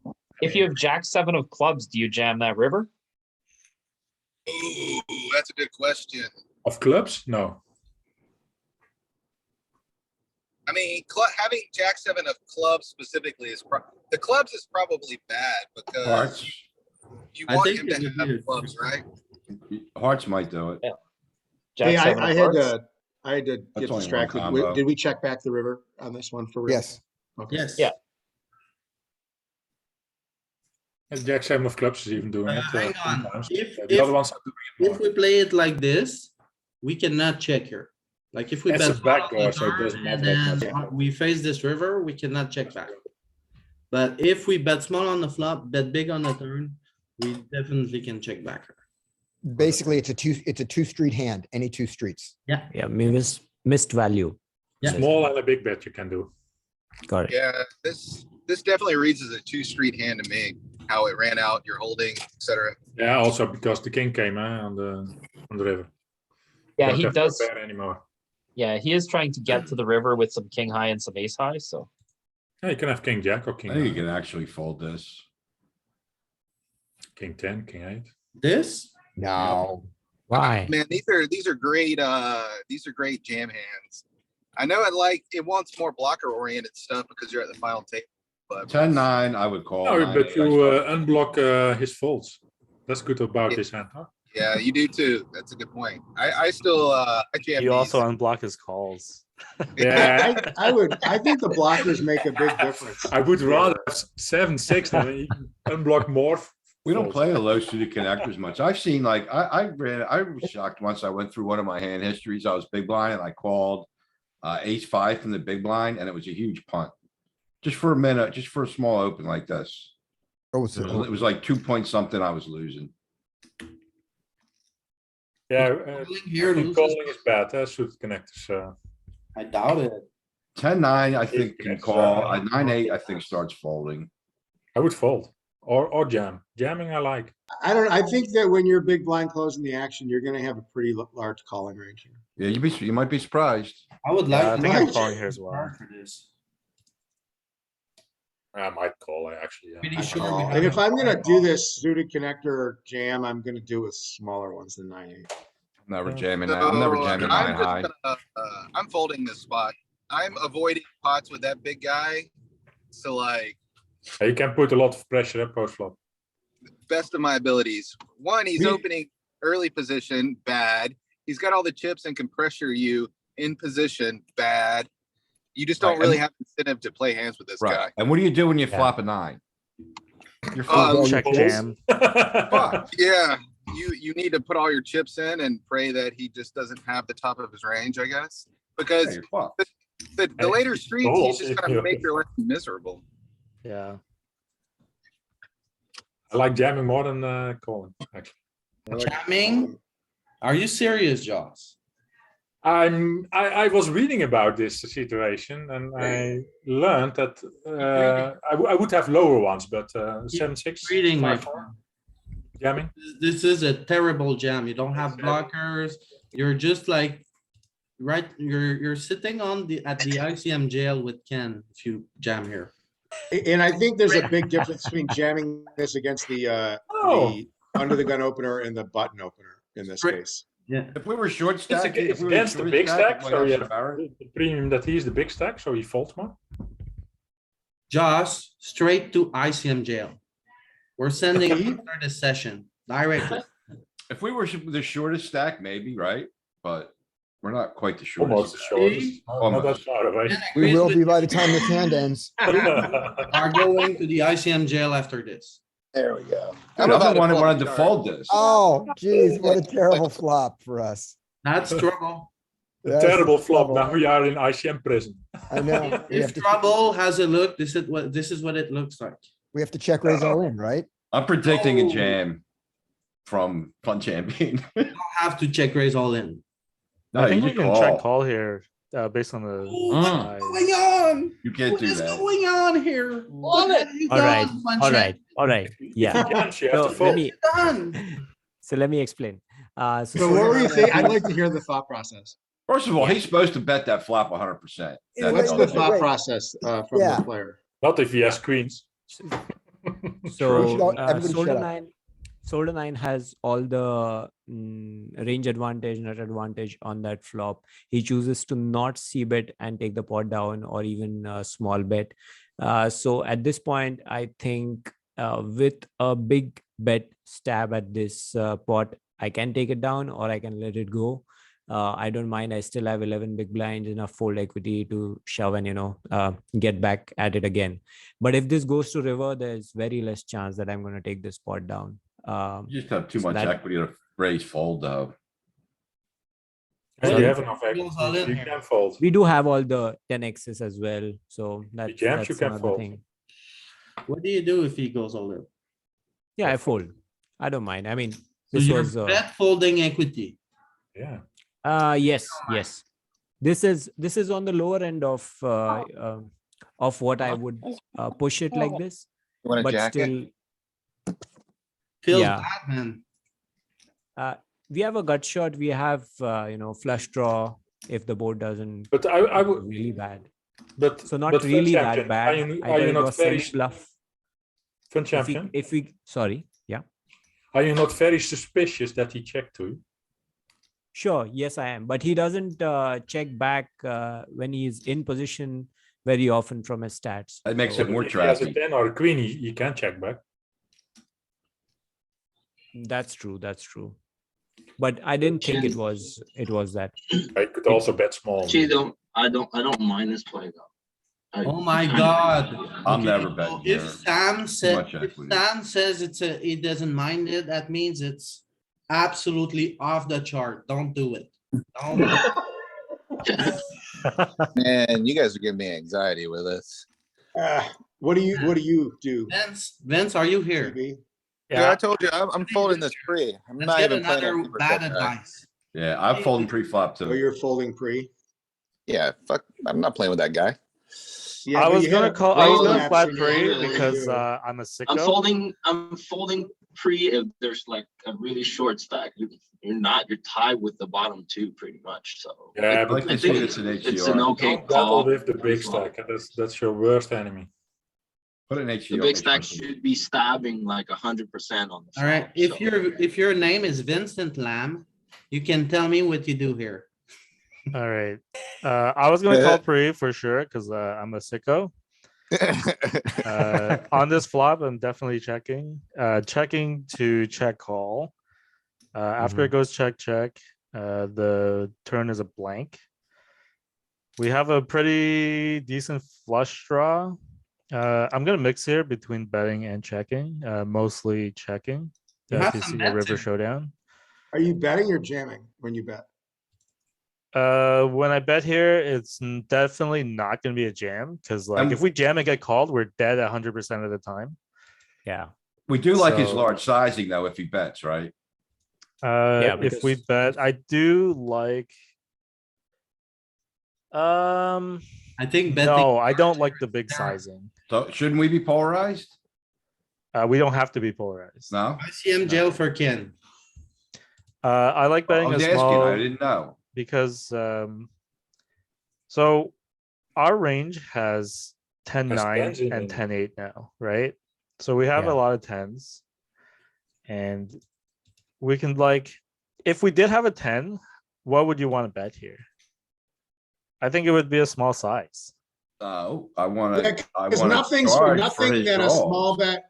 if you have Jack 7 of clubs, do you jam that river? Ooh, that's a good question. Of clubs? No. I mean, having Jack 7 of clubs specifically is the clubs is probably bad because Hearts, you I want think him it to would be have clubs, right? hearts might do it. Jack Hey, 7 I of had hearts? to, I had to That's get only one distracted. combo. Did we check back the river on this one for real? Yes. Okay. Yes. Yeah. And Jack 7 of clubs is even doing it. Hang on. sometimes. If- The if- other ones are doing it If more. we play it like this, we cannot check here. Like if we It's bet a small on backdoor, the so it turn doesn't and matter that then much. we face this river, we cannot check back. But if we bet small on the flop, bet big on the turn, we definitely can check back. Basically, it's a two street hand, any 2 streets. Yeah, we missed value. Yeah. Small and a big bet you can do. Got it. Yeah, this definitely reads as a 2-street hand to me. How it ran out, your holding, etc. Yeah, also because the king came on the river. Yeah, Don't he have no does. pair anymore. Yeah, he is trying to get to the river with some king high and some ace high. So Yeah, you can have king jack or I king think you nine, can actually fold this. king 10, king 8. This, No, Why? Man, these are great jam hands. I know it wants more blocker oriented stuff because you're at the final table. But 10-9, I would call. No, 9-8, but I you start- unblock his folds. That's good about Yeah. this hand, huh? yeah, you do too. That's a good point. I still I jam You also these. unblock his calls. Yeah, I think the blockers make a big difference. I would rather have 7-6 than you can unblock more. We don't folds. play a low suited connectors much. I've seen like, I was shocked once I went through one of my hand histories. I was big blind and I called ace 5 from the big blind and it was a huge punt. Just for a minute, just for a small open like this. oh, It was like 2 point something I was losing. Yeah, calling I here think loses. calling is bad. Suited connectors. I doubt it. 10-9, I think can it's, call. 9-8, I think starts folding. I would fold or jam. Jamming I like. I think that when you're big blind closing the action, you're gonna have a pretty large calling range here. Yeah, you might be surprised. I would Yeah, like. I to think I'm check calling here as well. for this. I might call actually. Pretty I sure call. we And have if I'm gonna do this suited connector or jam, I'm gonna do with smaller ones than 9-8. I'm never Yeah. jamming that. I'm never So, jamming I'm 9 just high. gonna, I'm folding this spot. I'm avoiding pots with that big guy. So like You can put a lot of pressure up post flop. best of my abilities. One, he's Me- opening early position, bad. He's got all the chips and can pressure you in position, bad. You just don't Right, really and- have incentive to play hands with this Right. guy. And what do you do when you Yeah. flop a 9? You're Uh, fucked. Check jam. Fucked. Yeah, you need to put all your chips in and pray that he just doesn't have the top of his range, I guess. Yeah, Because you're fucked. the later streets, balls, he's just gonna make your life miserable. Yeah. I like jamming more than calling. Actually, Jamming? Are you serious, Joss? I was reading about this situation and I learned that I would have lower ones, but 7-6 Reading my. 5-4 jamming. This is a terrible jam. You don't have blockers. You're just like, right, you're sitting on at the ICM jail with Ken if you jam here. And I think there's a big difference between jamming this against the under the gun opener and the button opener in this Right. case. Yeah. If we were short It's, stack. it's if we were against the short big stack, it might so have you some have barrel. the premium that he's the big stack, so he folds more. Josh, straight to ICM jail. We're sending after the session directly. If we were the shortest stack, maybe, right? But we're not quite the Almost shortest. the shortest. Not that Almost. far away. we Agrees will with be you. by the time this hand ends. Are going to the ICM jail after this. There we go. Dude, I'm the one that wanted to fold this. Oh, geez, what a terrible flop for us. That's trouble. That's Terrible flop. trouble. Now we are in ICM prison. I know. We have If to, trouble has a look, this is what it looks like. we have to check raise all in, right? I'm predicting a Oh. jam from Fun Champion. You don't have to check raise all in. No, I think you we just can check call. call here based on the What's size. going on? You can't What do is that. going on here? What have you All right, done, Funcheck? all right. Yeah. Jams, you have So to let fold. me Done. so let me explain. So what were you thinking? I'd like to hear the thought process. First of all, Yeah. he's supposed to bet that flop 100%. Yeah, What's wait, the wait, thought wait. process from Yeah. the player? Not if he has queens. So everybody shut up. Solder 9 has all the range advantage, nut advantage on that flop. He chooses to not c bet and take the pot down or even small bet. So at this point, I think with a big bet stab at this pot, I can take it down or I can let it go. I don't mind. I still have 11 big blinds, enough fold equity to shove and get back at it again. But if this goes to river, there's very less chance that I'm going to take this pot down. You just have too So much that- equity to raise fold though. And Sorry? you have enough equity. Goes all in You here. can fold. We do have all the 10x's as well, so jams, that's you can another fold. thing. What do you do if he goes all in? Yeah, I fold. I don't mind. I mean, So this you're was bet folding equity. Yeah. yes. This is on the lower end of what I would push it like this, You want to but jack it? still, Feels Yeah. bad, man. we have a gut shot. We have flush draw if the board doesn't But I go would, really bad. but So not but fun really champion, that bad. I are thought you it not was very semi bluff. fun champion? If we sorry, yeah. Are you not very suspicious that he checked to? Sure, yes, I am. But he doesn't check back when he's in position very often from his stats. That makes So it more If he has a trappy. 10 or a queen, he can check back. That's true. That's true. But I didn't think it was that. I could also bet small. Actually, I don't mind this play though. Oh my god. I'm Okay, never so betting If here. Sam said, much if equity. Sam says he doesn't mind it, that means it's absolutely off the chart. Don't do it. Don't do it. Man, you guys are giving me anxiety with this. What do you do? Vince, are you here? TB? Yeah, I told you, I'm folding this pre. I'm Let's not get even playing. another on bad superset, guys. advice. Yeah, I'm folding pre-flop Oh, too. you're folding pre? Yeah, fuck, I'm not playing with that guy. Yeah, I but was you had gonna a call. I was brain gonna lapse flat in your pre earlier because review. I'm a I'm sicko. folding pre if there's like a really short stack. You're tied with the bottom two pretty much. So Yeah, I'd like but I to see think this in it's an HCR. okay don't battle call. with the big pre-flop. stack. That's your worst enemy. Put it in The HCR. big stack should be stabbing like 100% on the flop. Alright, so- if your name is Vincent Lamb, you can tell me what you do here. All right. I was gonna call pre for sure because I'm a sicko. On this flop, I'm definitely checking. Checking to check call. After it goes check check, the turn is a blank. We have a pretty decent flush draw. I'm gonna mix here between betting and checking. Mostly checking You have to some see a bets river here. showdown. Are you betting or jamming when you bet? When I bet here, it's definitely not going to be a jam because, like, if we jam and get called, we're dead 100% of the time. Yeah. We do like his So- large sizing though, if he bets, right? If we bet, I do like. I think betting. No, I don't like the big sizing. So shouldn't we be polarized? We don't have to be polarized. No? ICM jail for Ken. I like I betting a was asking, small I didn't know. because so our range has 10-9 tens in and it. 10-8 now, right? So we have Yeah. a lot of tens, and we can like, if we did have a 10, what would you want to bet here? I think it would be a small size. Oh, I wanna, Yeah, I Because wanna nothing's, charge for nothing his that a small draws. bet,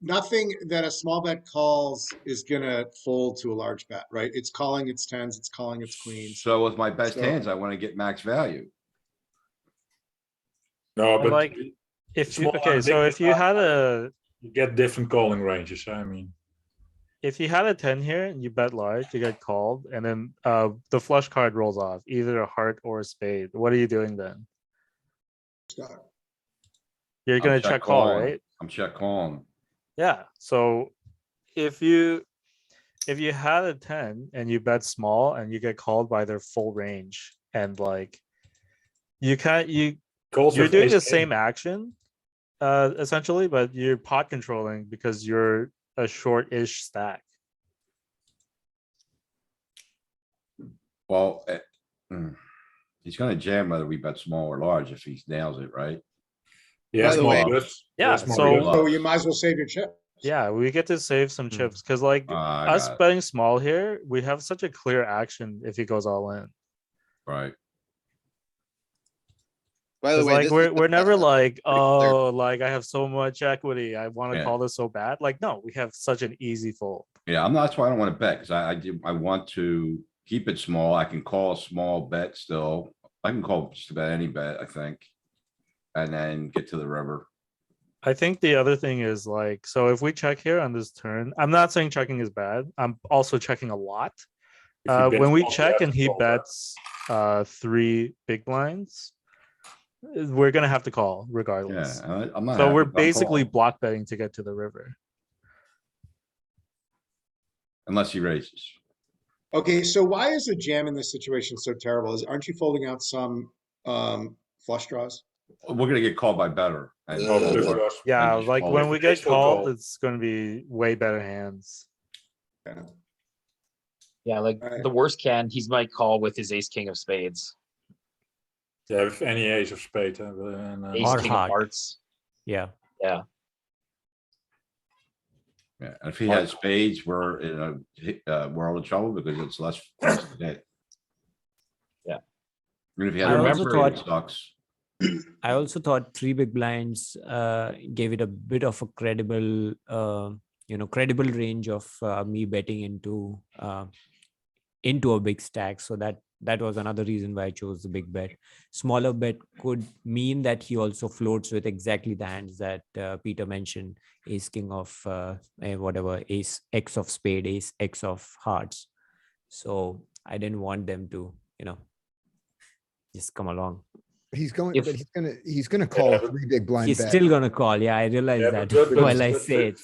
nothing that a small bet calls is gonna fold to a large bet, right? It's calling its tens, it's calling its queens. So with my best So- hands, I wanna get max value. No, And but like, if you small okay, and so big if you had a you get different calling ranges. I mean, if you had a 10 here and you bet large, you get called, and then the flush card rolls off, either a heart or a spade. What are you doing then? You're I'm gonna check call, calling. right? I'm check calling. Yeah. So if you had a 10 and you bet small and you get called by their full range, and like you're calls doing with the ace same king. action essentially, but you're pot controlling because you're a short-ish stack. Well, he's gonna jam whether we bet small or large if he nails it, right? Yeah, By the small way- bluffs. Yeah, small so- bluffs. So you might as well save your chip. Yeah, we get to save some Hmm. chips because like I us got it. betting small here, we have such a clear action if he goes all in. Right. By the Because way, like this we're is, never like, clear. oh, like I have so much equity, I want to Yeah. call this so bad. Like, no, we have such an easy fold. Yeah, that's why I don't wanna bet, cause I want to keep it small. I can call a small bet still. I can call just about any bet, I think. And then get to the river. I think the other thing is like, so if we check here on this turn, I'm not saying checking is bad. I'm also checking a lot. If you bet When we small, you check have and to he call that. bets 3 big blinds, we're gonna have to call Yeah, regardless. I'm not. So happy we're if I'm basically calling, block betting to get to the river. Unless he raises. Okay, so why is a jam in this situation so terrible? Aren't you folding out some flush draws? We're gonna get called by better. and- Oh, flush draws. Yeah, just like call when it. we get Still called, call. it's gonna be way better hands. Yeah. Yeah, like Alright. the worst he might call with his ace king of spades, Yeah, with any ace of spade. And, ace Or king heart. of hearts. Yeah. Yeah, Yeah, and if he has spades, we're in a world of trouble because it's less. less to hit. Yeah. And if he I has also remember, it thought- sucks. I also thought three big blinds gave it a bit of a credible, credible range of me betting into a big stack. So that was another reason why I chose the big bet. Smaller bet could mean that he also floats with exactly the hands that Peter mentioned: ace king of whatever, ace x of spade, ace x of hearts. So I didn't want them to, just come along. He's going, If- but he's gonna call but 3 big blind He's bet. still gonna call. Yeah, I realize Yeah, that but- while I but say it.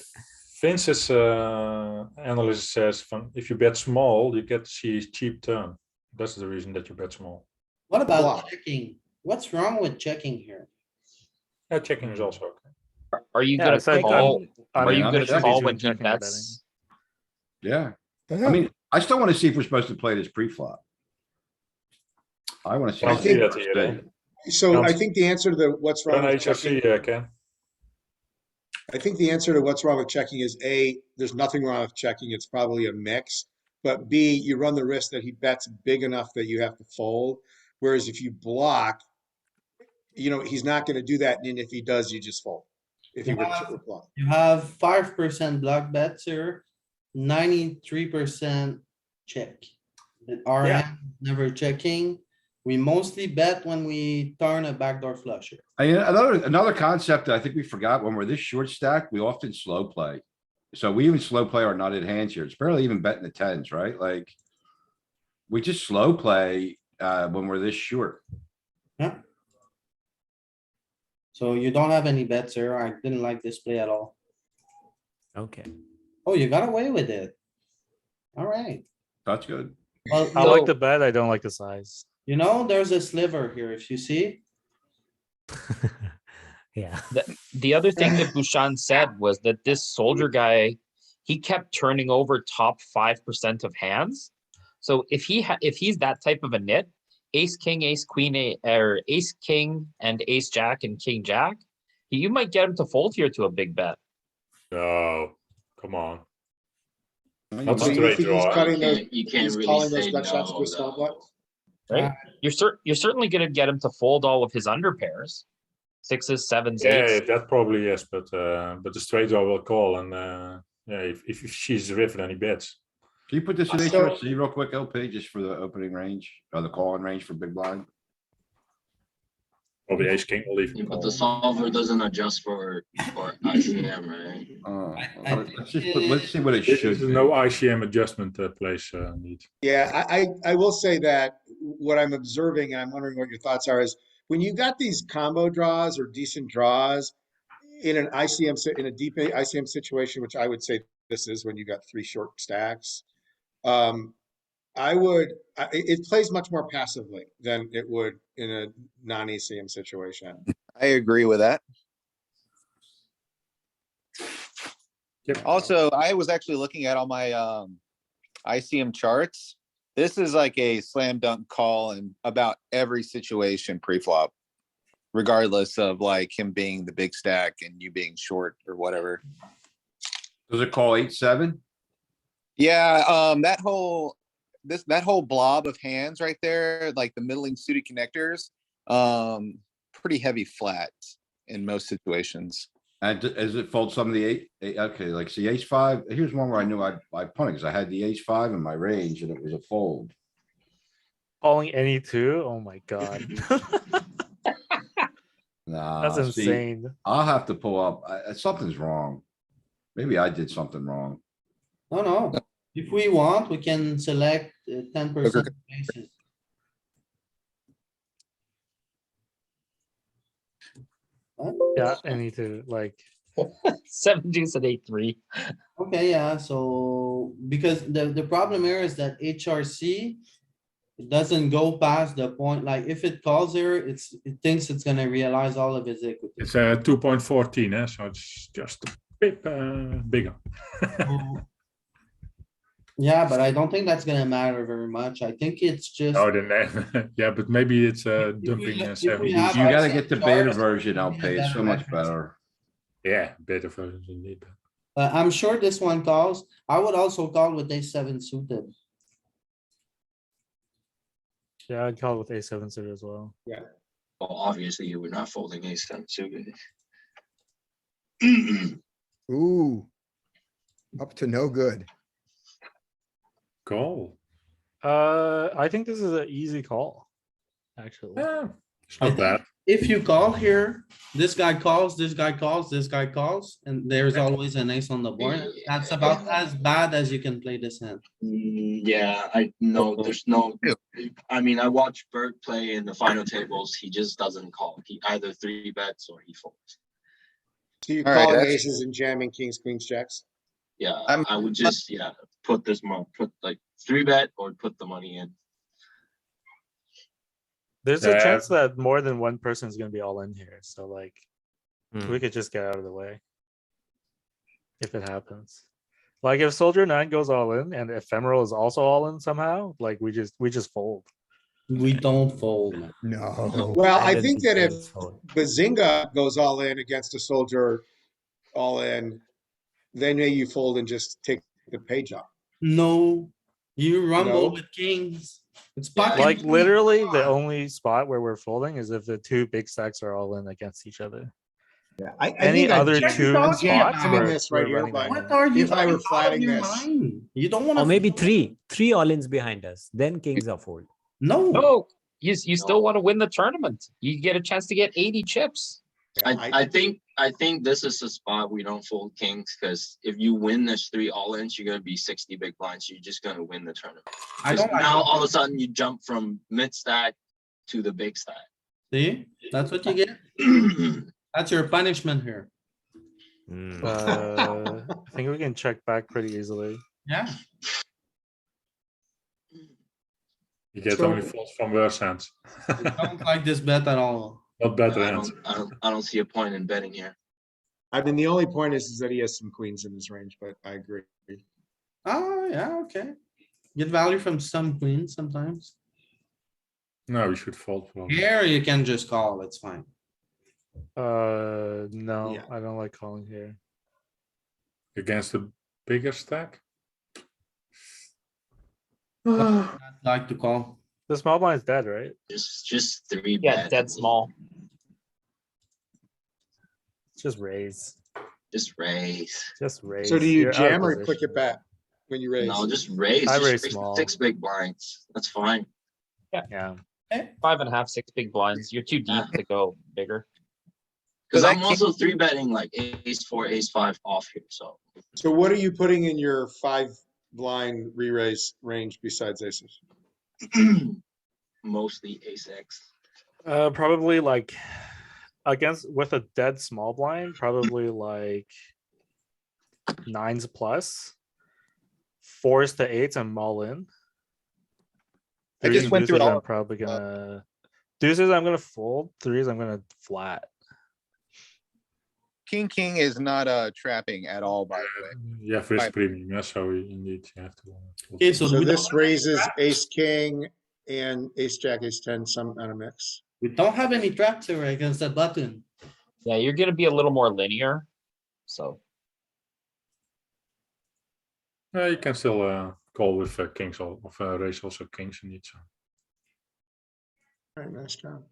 Vince's analysis says if you bet small, you get to see his cheap turn. That's the reason that you bet small. What about Block. checking? What's wrong with checking here? Yeah, checking is also okay. are you Yeah, gonna it's like, call? I Are mean, you I'm gonna checking call between when he checking and bets? Yeah, I mean, I still wanna see if we're supposed to play this pre-flop. I wanna see. Can't what see we're that here, supposed to eh? do. So I think the answer to the what's wrong Run with checking, HRC, Ken. I think the answer to what's wrong with checking is A, there's nothing wrong with checking. It's probably a mix. But B, you run the risk that he bets big enough that you have to fold. Whereas if you block, he's not gonna do that. And if he does, you just fold. If he were to block. You have 5% block bets here, 93% check. But our Yeah. hand never checking. We mostly bet when we turn a backdoor flush here. Another concept that I think we forgot, when we're this short stack, we often slow play. So we even slow play our nutted hands here. It's barely even betting the tens, right? Like. We just slow play when we're this short. Yeah. So you don't have any bets here. I didn't like this play at all. Okay. Oh, you got away with it. Alright, That's good. well, I like the bet. I don't like the size. there's a sliver here, if you see. Yeah. The other thing that Bushan said was that this soldier guy, he kept turning over top 5% of hands. So if he's that type of a nit, ace king, ace queen, or ace king and ace jack and king jack, you might get him to fold here to a big bet. No, come on. Not So Not you straight think he's draw. cutting those, You can't he's really calling those say gut shots no, to a small blind? Right? You're certainly going to get him to fold all of his under pairs, sixes, sevens, Yeah, eights. that probably is, but the straight draw will call, and yeah, if she's river, then he bets. Can you put this in So- HRC real quick, LP, just for the opening range, or the calling range for big blind? Probably ace king will leave. him But call. the solver doesn't adjust for ICM, right? Let's just put, let's see what it This should is be. no ICM adjustment place need. Yeah, I will say that what I'm observing, and I'm wondering what your thoughts are, is when you got these combo draws or decent draws in an ICM, in a deep ICM situation, which I would say this is when you got 3 short stacks. It plays much more passively than it would in a non-ECM situation. I agree with that. Yep. Also, I was actually looking at all my ICM charts. This is like a slam dunk call in about every situation pre-flop, regardless of like him being the big stack and you being short or whatever. Does it call 8-7? Yeah, that whole blob of hands right there, like the middling suited connectors, pretty heavy flat in most situations. And as it fold some of the eight, okay, like see ace-5, here's one where I knew I punted, because I had the ace-5 in my range and it was a fold. Calling any two? Oh my god. Nah, That's see, insane. I'll have to pull up, something's wrong. Maybe I did something wrong. No. If we want, we can select 10% basis. Yeah, any two. Like Seven deuce and 8-3. Okay, yeah, so because the problem here is that HRC. It doesn't go past the point, like if it calls here, it thinks it's gonna realize all of his equity. It's 2.14, so it's just a bit bigger. Yeah, but I don't think that's gonna matter very much. I think it's just. Oh, then yeah, but maybe it's dumping if we 7 have You gotta ICM get the charts, beta version, it'll be a LP, it's so better much reference. better. Yeah, better versions indeed. I'm sure this one calls. I would also call with A7 suited. Yeah, I'd call with A7 suited as well. Well, obviously you were not folding ace-10 suited. Ooh. Up to no good. Call. I think this is an easy call, actually. Yeah, it's I not think bad. if you call here, this guy calls, this guy calls, this guy calls, and there's always an ace on the board. That's about as bad as you can play this hand. Yeah, I know there's no, I mean, I watched Bert play in the final tables. He just doesn't call. He either 3-bets or he folds. So you're All right, calling that's- aces and jamming kings, queens, jacks? Yeah, I'm- I would just, put this put like 3-bet or put the money in. There's a chance that more than one person is going to be all in here. So like, Hmm. we could just get out of the way if it happens. Like if Soldier 9 goes all in and Ephemeral is also all in somehow, like we just fold. We don't fold, man. No. Well, I don't think that if it's fold. Bazinga goes all in against a soldier all in, then maybe you fold and just take the page up. No, you rumble No? with kings. It's Yeah. pocket. Like queen, literally come the on. only spot where we're folding is if the two big stacks are all in against each other. I Any think I'd other What are you two talking spots about? where this right we're here, running but- them What in. are you? If I were Are you out of flatting your this- mind? You don't wanna. Or maybe fold. three all-ins behind us, then kings are fold. No, No, you still want to win the tournament. You get a chance to get 80 chips. I think this is the spot we don't fold kings, because if you win this 3 all-ins, you're gonna be 60 big blinds. You're just gonna win the tournament. I 'Cause don't like. now all of a sudden you jump from mid stack to the big stack. See, that's what you get. That's your punishment here. Hmm. I think we can check back pretty easily. Yeah, You get So- only folds from worse hands. I don't like this bet at all. Not better hands. I don't see a point in betting here. I mean, the only point is that he has some queens in his range, but I agree. Oh, yeah, okay. Get value from some queens sometimes. No, we should fold probably. Here you can just call, it's fine. No, Yeah. I don't like calling here. Against a bigger stack. I'd like to call. The small blind's dead, right? Just 3 Yeah, bet. dead small. Just raise. Just raise. Just raise. So do you You're out of jam or click position. it back when you raise? No, just raise. I Just raise raise small. 6 big blinds. That's fine. Yeah. 5.5, 6 big blinds. You're too deep to go bigger. Because So that I'm also 3-betting like ace-4, ace-5 off here, so. So what are you putting in your 5 blind re-raise range besides aces? Mostly ace-x. Probably like against with a dead small blind, probably like 9s plus. 4s to 8s, I'm all in. I just Threes, went through deuces, all I'm of- probably gonna deuces. I'm gonna fold. 3s, I'm gonna flat. King is not trapping at all, by the way. You have risk Right. premium, yeah, so indeed you have to. Okay, so So we this don't, raises ace, king and ace, jack, ace 10, some kind of mix. we don't have any traps here against that button. Yeah, you're gonna be a little more linear. So You can still call with kings or raise also kings indeed. So. All right, nice job.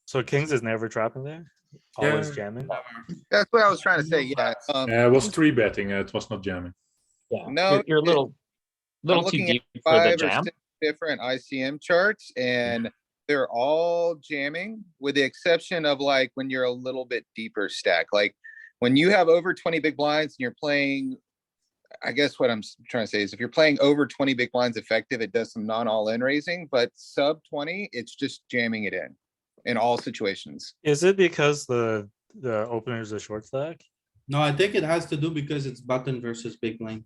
So kings is never trapping there. Always Yeah. jamming. That's what I was trying to say. Yeah. It was 3-betting, it was not jamming. yeah, No, you're a little too looking at deep for the 5 or jam. 6 different ICM charts, and they're all jamming, with the exception of like when you're a little bit deeper stack. Like when you have over 20 big blinds and you're playing I guess what I'm trying to say is if you're playing over 20 big blinds effective, it does some non-all-in raising, but sub 20, it's just jamming it in all situations. Is it because the opener is a short stack? No, I think it has to do because it's button versus big blind.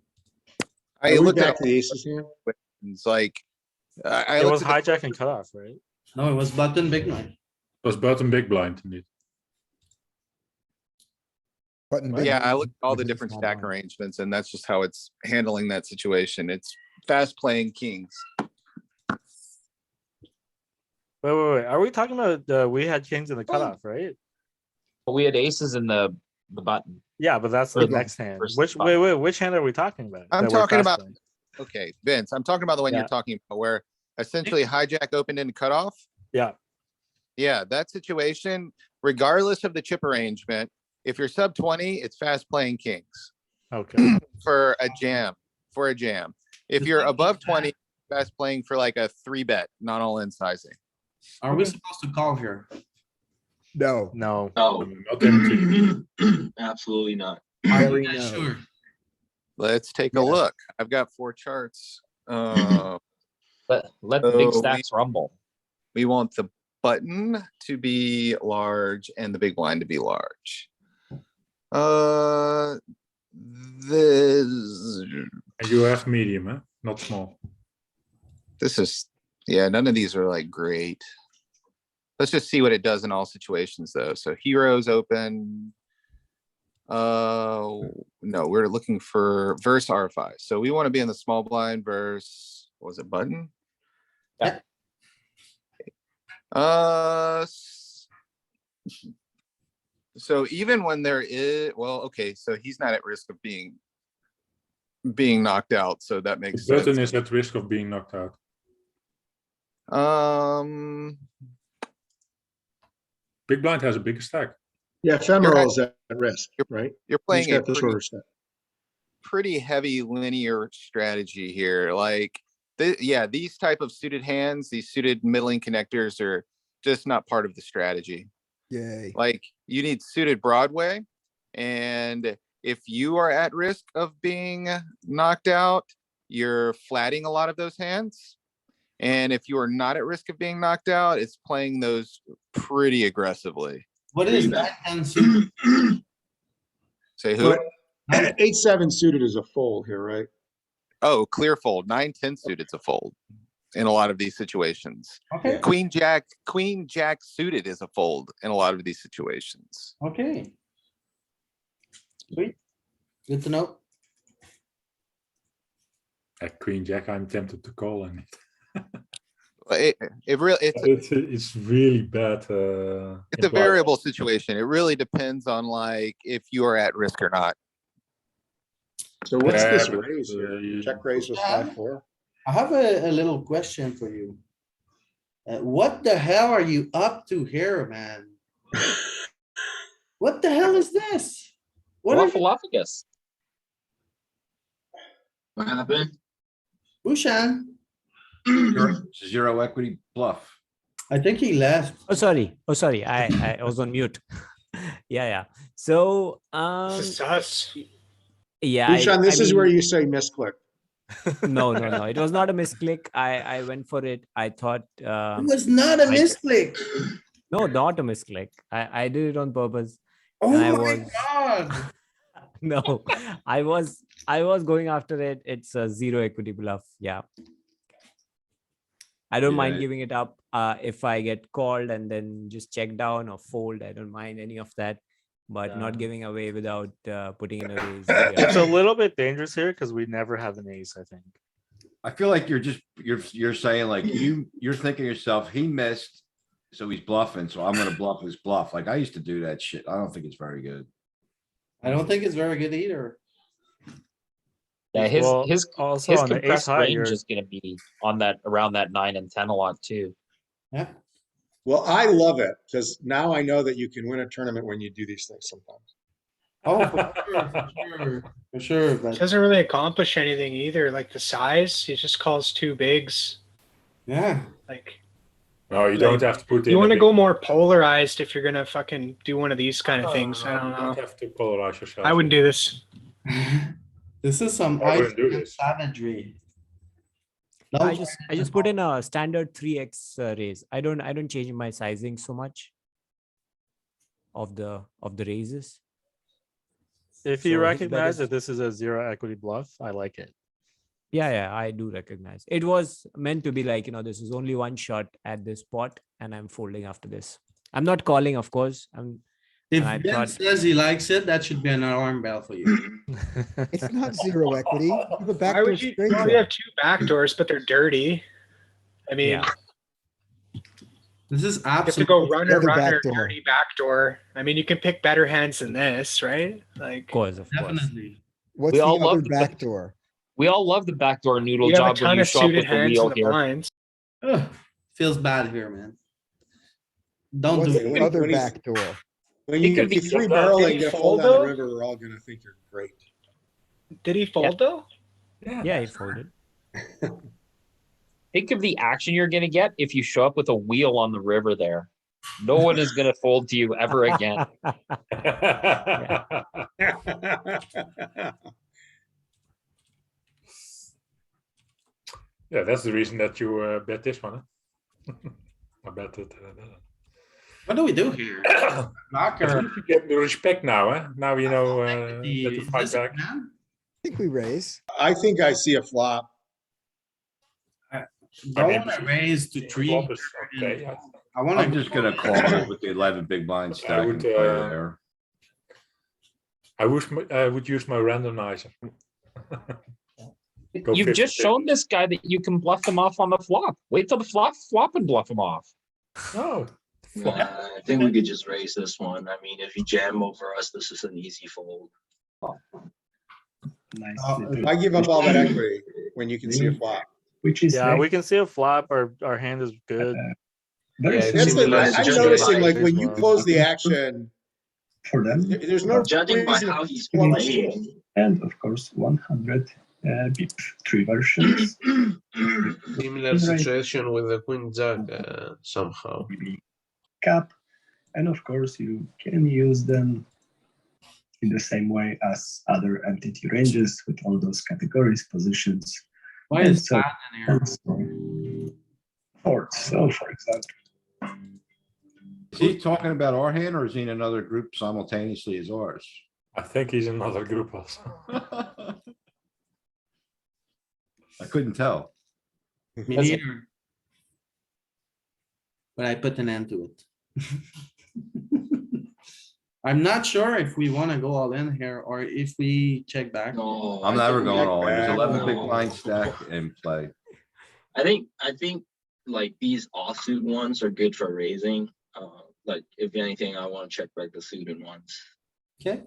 I Are we looked back at to the aces here? it's like I It looked was at the- hijack and cutoff, right? No, it was button big blind. It was button big blind indeed. Button But big. Yeah, I looked at all the But he's different not stack on. arrangements, and that's just how it's handling that situation. It's fast playing kings. Wait. Are we talking about we had kings in the cutoff, right? But we had aces in the button. Yeah, but that's the Or the next hand. first Which spot. wait, which hand are we talking about? I'm that we're talking fast about- playing? Okay, Vince, I'm talking about the one Yeah. you're talking about where essentially hijack opened into cutoff. Yeah. Yeah, that situation, regardless of the chip arrangement, if you're sub 20, it's fast playing kings Okay. for a jam. If you're above 20, fast playing for like a 3-bet, not all in sizing. Are we supposed to call here? No. No. No, Not empty. absolutely not. Are Very you guys no. sure? Let's take a Yeah. look. I've got 4 charts. Let the big So stacks rumble. we want the button to be large and the big blind to be large. This And you have medium, huh? Not small. yeah, none of these are like great. Let's just see what it does in all situations though. So heroes open. No, we're looking for verse R5. So we want to be in the small blind verse, what was it, button? Yeah. So even when there is, well, okay, so he's not at risk of being knocked out, so that The makes button sense. is at risk of being knocked out. Big blind has a bigger stack. Yeah, ephemeral is at risk, right? You're You playing just a got the shorter stack. pretty heavy linear strategy here. Like, yeah, these type of suited hands, these suited middling connectors are just not part of the strategy. Yay. Like, you need suited Broadway, and if you are at risk of being knocked out, you're flatting a lot of those hands. And if you are not at risk of being knocked out, it's playing those pretty aggressively. What is that hand suited? Say who? But 8-7 suited is a fold here, right? Oh, clear fold. 9-10 suited's a fold in a lot of these situations. Okay, Queen Jack suited is a fold in a lot of these situations. okay. Sweet. Good to know. At Queen Jack, I'm tempted to call on It really it's really bad. it's a implied. variable situation. It really depends on like if you are at risk or not. So what's Yeah, this but, raise here? you- Check raise with Yeah. 5-4. I have a little question for you. What the hell are you up to here, man? What the hell is this? What are you, Waffleophagus. What happened? Bushan? Zero equity bluff. I think he left. Oh, sorry. I was on mute. Yeah. So, yeah. Bushan, this is where mean, you say misclick. No. It was not a misclick. I went for it. I thought, It was not a like- misclick. no, not a misclick. I did it on purpose. Oh I my was- god. No, I was going after it. It's a zero equity bluff. Yeah. I don't mind Yeah. giving it up if I get called and then just check down or fold. I don't mind any of that, but not Yeah. giving away without putting in a raise. It's Yeah. a little bit dangerous here because we never have an ace, I think. I feel like you're saying like you're thinking to yourself, he missed, so he's bluffing, so I'm gonna bluff his bluff. Like I used to do that shit. I don't think it's very good. I don't think it's very good either. Yeah, Well, his also his on the ace compressed high, range you're is going to be on that around that 9 and 10 a lot too. Yeah. Well, I love it because now I know that you can win a tournament when you do these things sometimes. Oh, for sure, but Doesn't really accomplish anything either. Like the size, he just calls two bigs. yeah. Like No, you don't have to put in. you a want to big- go more polarized if you're gonna fucking do one of these kind of things. I don't You don't know. have to polarize yourself. I wouldn't do this. This is some I wouldn't do ICM this. savagery. I No, just put in a standard 3x raise. I don't change my sizing so much of the raises. If So you his bet recognize is- that this is a zero equity bluff, I like it. Yeah, I do recognize. It was meant to be like, this is only one shot at this spot and I'm folding after this. I'm not calling, of course. if I Ben thought- says he likes it, that should be an alarm bell for you. It's not zero equity. You have a Why backdoor would you? straight Well, you draw. have two backdoors, but they're dirty. I mean, Yeah. This is you have to absolutely. go runner, other runner, backdoor. dirty backdoor. I mean, you can pick better hands than this, right? Like, Of course. Definitely. What's We the all other love the- backdoor? We all love the backdoor noodle you have a job when ton you of show up suited with the hands in wheel the here. blinds. Ugh, feels bad here, man. Don't What's do the it. other when he's- backdoor? When It you could be three just barrel Did and he get a fold, fold down the though? river, we're all gonna think you're great. Did he fold though? Yeah, he folded. Think of the action you're gonna get if you show up with a wheel on the river there. No one is gonna fold to you ever again. Yeah, that's the reason that you bet this one. Huh? I bet it. What do we do here? At Blocker. least you get the respect now, eh? Now you know that The- to is fight this a back. man? I think we raise. I think I see a flop. Don't wanna raise to three. Flop is okay. I wanna. I'm just gonna call with the 11 big blind stack would, and play there. I would use my randomizer. Go You've just 50-50. shown this guy that you can bluff them off on the flop. Wait till the flop and bluff them off. No. I think we could just raise this one. I mean, if you jam over us, this is an easy fold. If I give up all that equity when you can see a flop. Which is Yeah, we can see a flop. Our hand is good. very Yeah, That's similar the, It's I'm just noticing like like when you well. close the action, for them. there's no Judging by reason how to he's plumb playing. And of course, 100 bip three versions. Similar situation with the Queen Jack somehow. Maybe cap, and of course you can use them in the same way as other entity ranges with all those categories, positions, Why and is so that in here? on, so forth. So, for example, Is he talking about our hand or is he in another group simultaneously as ours? I think he's in another group also. I couldn't tell. Me neither. But I put an end to it. I'm not sure if we wanna go all in here or if we check back. No, I'm I never think we going check all in. There's back. 11 big No. blind stack in play. I think like these offsuit ones are good for raising. Like if anything, I want to check back the suited ones. Okay,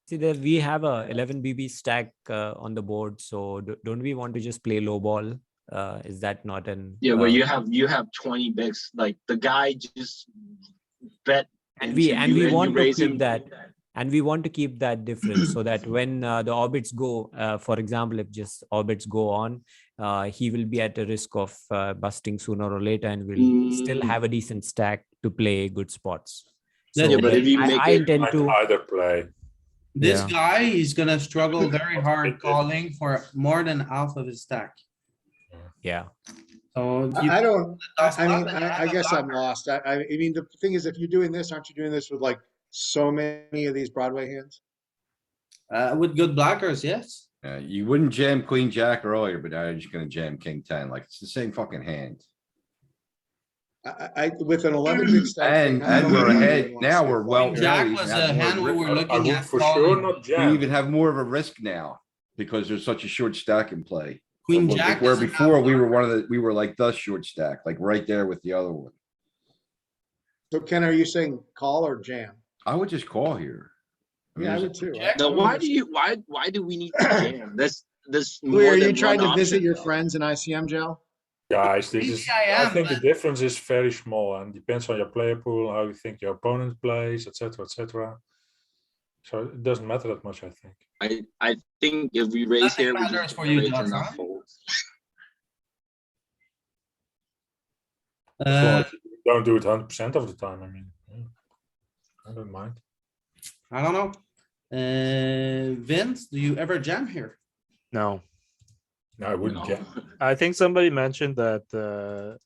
See there, we have a 11 BB stack on the board. So don't we want to just play low ball? Is that not an? Yeah, but you have 20 bigs. Like the guy just bet. And into we you want to raise keep him. that. And we want to keep that difference so that when the orbits go, for example, if just orbits go on, he will be at a risk of busting sooner or later and will still have a decent stack to play good spots. Yeah, but if you make I it- intend Might to. either play. this Yeah. guy is gonna struggle very hard It- calling for more than half of his stack. Yeah. So. you- I don't, That's I not mean, that you have I a guess I'm blocker. lost. I mean, the thing is, if you're doing this, aren't you doing this with like so many of these Broadway hands? With good blockers, yes. You wouldn't jam queen jack earlier, but now you're just gonna jam king 10. Like it's the same fucking hand. With an 11 big stack. thing, And I don't we're know if I ahead. really wanna Now see a we're flop well. here. Jack now we was have a more hand we ri- were I looking would at for sure calling. not We jam. even have more of a risk now because there's such a short stack in play. Queen Where- jack. Where doesn't have before we were blocker. we were like the short stack, like right there with the other one. So Ken, are you saying call or jam? I would just call here. I mean, Yeah, I there's- would too. Check. Now, why do we need to jam? This Louis, more are you than trying one to visit option, your though. friends in ICM, Joe? Guys, this is. Maybe I I am, think the but- difference is very small and depends on your player pool, how you think your opponent plays, etc., etc. So it doesn't matter that much, I think. I think if we raise Nothing here, we matters just for you, raise Josh, enough huh? folds. As long as you don't do it 100% of the time, I mean, yeah. I don't mind. I don't know. Vince, do you ever jam here? No, No, I wouldn't jam. I think somebody mentioned that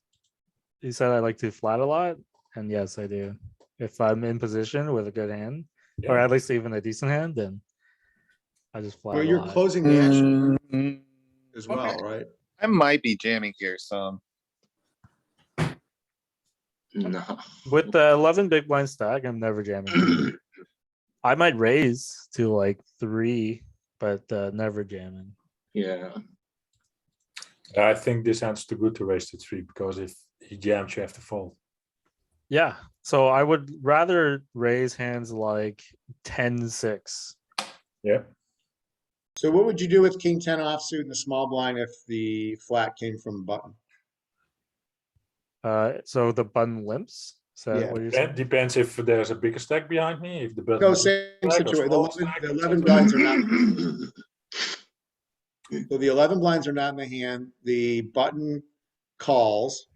he said I like to flat a lot, and yes, I do. If I'm in position with a good hand, or Yeah. at least even a decent hand, then I just flat Well, a you're lot. closing the action Mm, as well, right? I might be jamming here some. No. With the 11 big blind stack, I'm never jamming. I might raise to like 3, but never jamming. Yeah. I think this hand's too good to raise to 3 because if he jams, you have to fold. Yeah, so I would rather raise hands like 10-6. Yeah. So what would you do with king ten offsuit in the small blind if the flat came from button? So the button limps. Is that Yeah. what you're That saying? depends if there's a bigger stack behind me, if the button No, is same stack or situation. small stack, The et 11 cetera. blinds are not. So the 11 blinds are not in the hand. The button calls,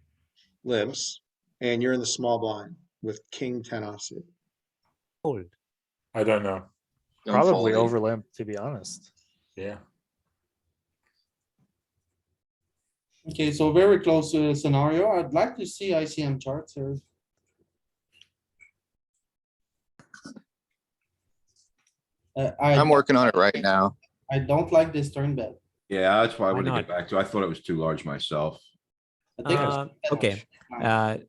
limps, and you're in the small blind with king 10 offsuit. Fold. I don't know. I'm Probably folding. over limp, to be honest. Yeah. Okay, so very close to the scenario. I'd like to see ICM charts here. I'm working on it right now. I don't like this turn bet. Yeah, that's why I Why want to not? get back to. I thought it was too large myself. I think it's Okay.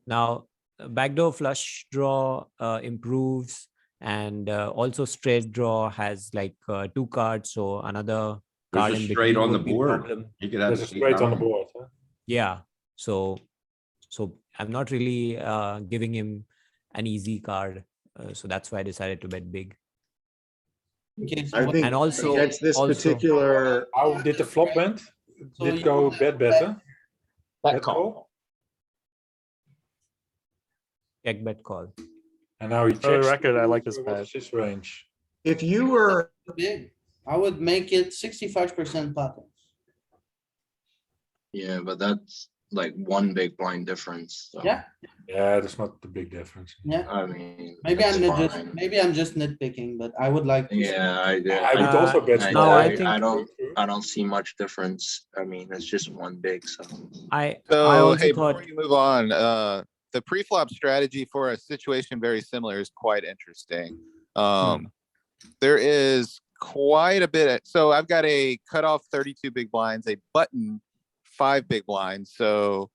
Now backdoor flush draw improves, and also straight draw has like 2 cards, so another There's card a in straight between on the would be a board. problem. He could have. There's a the straight on the $8. board. Huh? Yeah, so I'm not really giving him an easy card, so that's why I decided to bet big. Okay, so I what- think And also- against this also- particular, How did the flop went? So Did you go wanna bet better? Bet Bet call. call? Check bet call. And now he For the checks. record, I like this What bet. is his range? if you were, big, I would make it 65% button. Yeah, but that's like one big blind difference. So, Yeah. Yeah, that's not the big difference. Yeah, I mean, maybe that's I'm fine. just nitpicking, but I would like. to see- Yeah, I would also bet I, small. No, I I, think- I don't see much difference. I mean, it's just one big, so. I So also hey, thought before you move on, the pre-flop strategy for a situation very similar is quite interesting. There is quite a bit. So I've got a cutoff 32 big blinds, a button 5 big blinds, so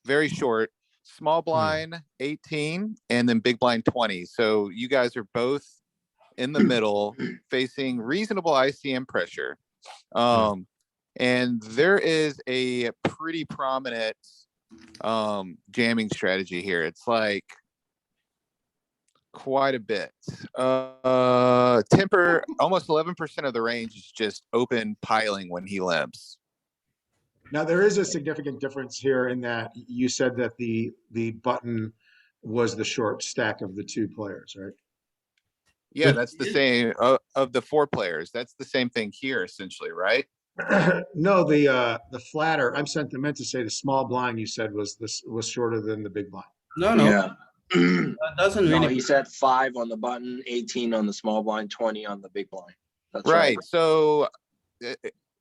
very short. Small blind 18, and then big blind 20. So you guys are both in the middle, facing reasonable ICM pressure. And there is a pretty prominent jamming strategy here. It's like quite a bit. Temper, almost 11% of the range is just open piling when he limps. now there is a significant difference here in that you said that the button was the short stack of the 2 players, right? Yeah, that's the same of the 4 players. That's the same thing here, essentially, right? No, the flatter, meant to say the small blind you said was shorter than the big blind. No, Yeah. that doesn't No, really. he said 5 on the button, 18 on the small blind, 20 on the big blind. That's Right. So,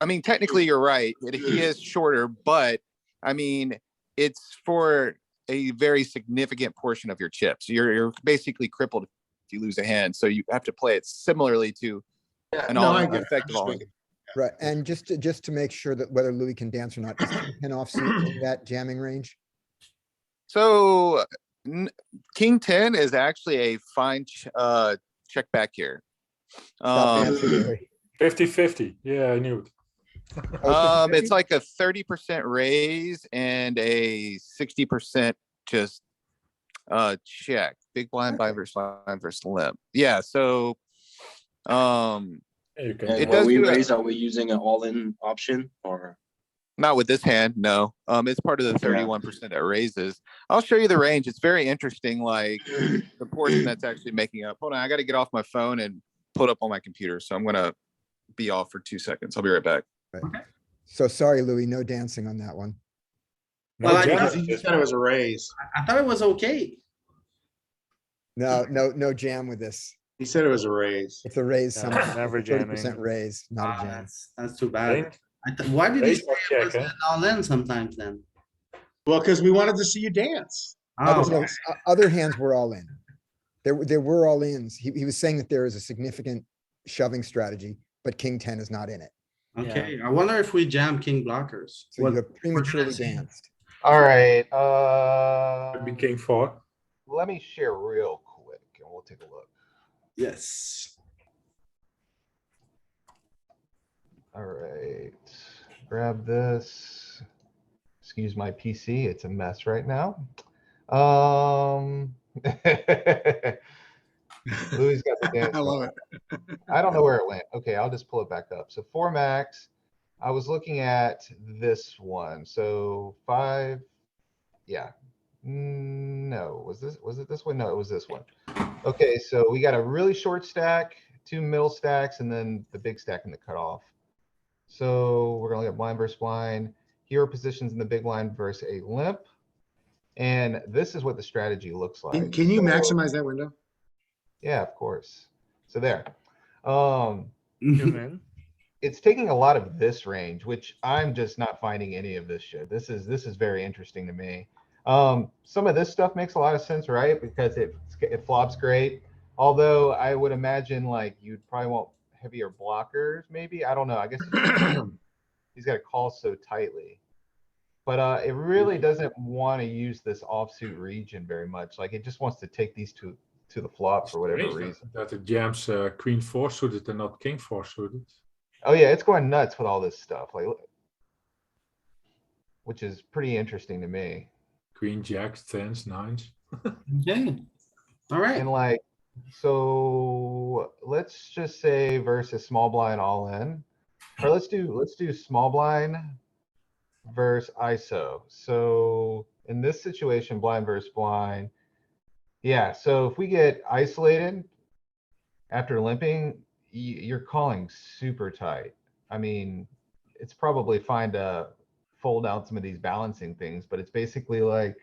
I mean, technically you're right. He is shorter, but I mean, it's for a very significant portion of your chips. You're basically crippled if you lose a hand. So you have to play it similarly to an No, I all get it. effective I'm all. just Right, and just to make sure that whether Louis can dance or not, is king 10 offsuit in that jamming range? So King 10 is actually a fine check back here. Stop dancing, Louis. 50-50. Yeah, I knew it. It's like a 30% raise and a 60% just check. Big blind by versus limp. Yeah, so You can It And when does we do it. raise, are we using an all-in option or? not with this hand, no. It's part of the 31% that raises. I'll show you the range. It's very interesting, like the portion that's actually making up. Hold on, I gotta get off my phone and put up on my computer. So I'm gonna be off for 2 seconds. I'll be right back. So sorry, Louis, no dancing on that one. Well, I- Because he just said it was a raise. I thought it was okay. No jam with this. He said it was a raise. It's a raise, Yeah, some never 30% jamming. raise, not a Ah, jam. that's too bad. Raise- Why did he raise say or it check, was eh? an all in sometimes then? Well, because we wanted to see you dance. Oh, No, other hands were all in. There were all ins. He was saying that there is a significant shoving strategy, but king 10 is not in it. okay. I wonder if we jam king blockers. So What you have prematurely see. danced. All right, Could be king 4. let me share real quick and we'll take a look. Yes. All right, grab this. Excuse my PC, it's a mess right now. Louis got the dance. I love going. it. I don't know where it went. Okay, I'll just pull it back up. So 4 max. I was looking at this one. So 5. Yeah. No, was it this one? No, it was this one. Okay, so we got a really short stack, 2 middle stacks, and then the big stack in the cutoff. So we're gonna look at blind versus blind. Here are positions in the big blind versus a limp. And this is what the strategy looks like. Can you So- maximize that window? Yeah, of course. So there. Um, Zoom in. it's taking a lot of this range, which I'm just not finding any of this shit. This is very interesting to me. Some of this stuff makes a lot of sense, right? Because it flops great. Although I would imagine like you'd probably want heavier blockers, maybe. I don't know. I guess he's got to call so tightly. But it really doesn't want to use this offsuit region very much. Like it just wants to take these two to the flop for whatever Strange reason. that it jams queen 4 suited and not king 4 suited. Oh yeah, it's going nuts with all this stuff, like, which is pretty interesting to me. Queen, jacks, 10s, 9s. Okay. All right. And like, so let's just say versus small blind all in, or let's do small blind versus ISO. So in this situation, blind versus blind, yeah. So if we get isolated after limping, you're calling super tight. I mean, it's probably fine to fold out some of these balancing things, but it's basically like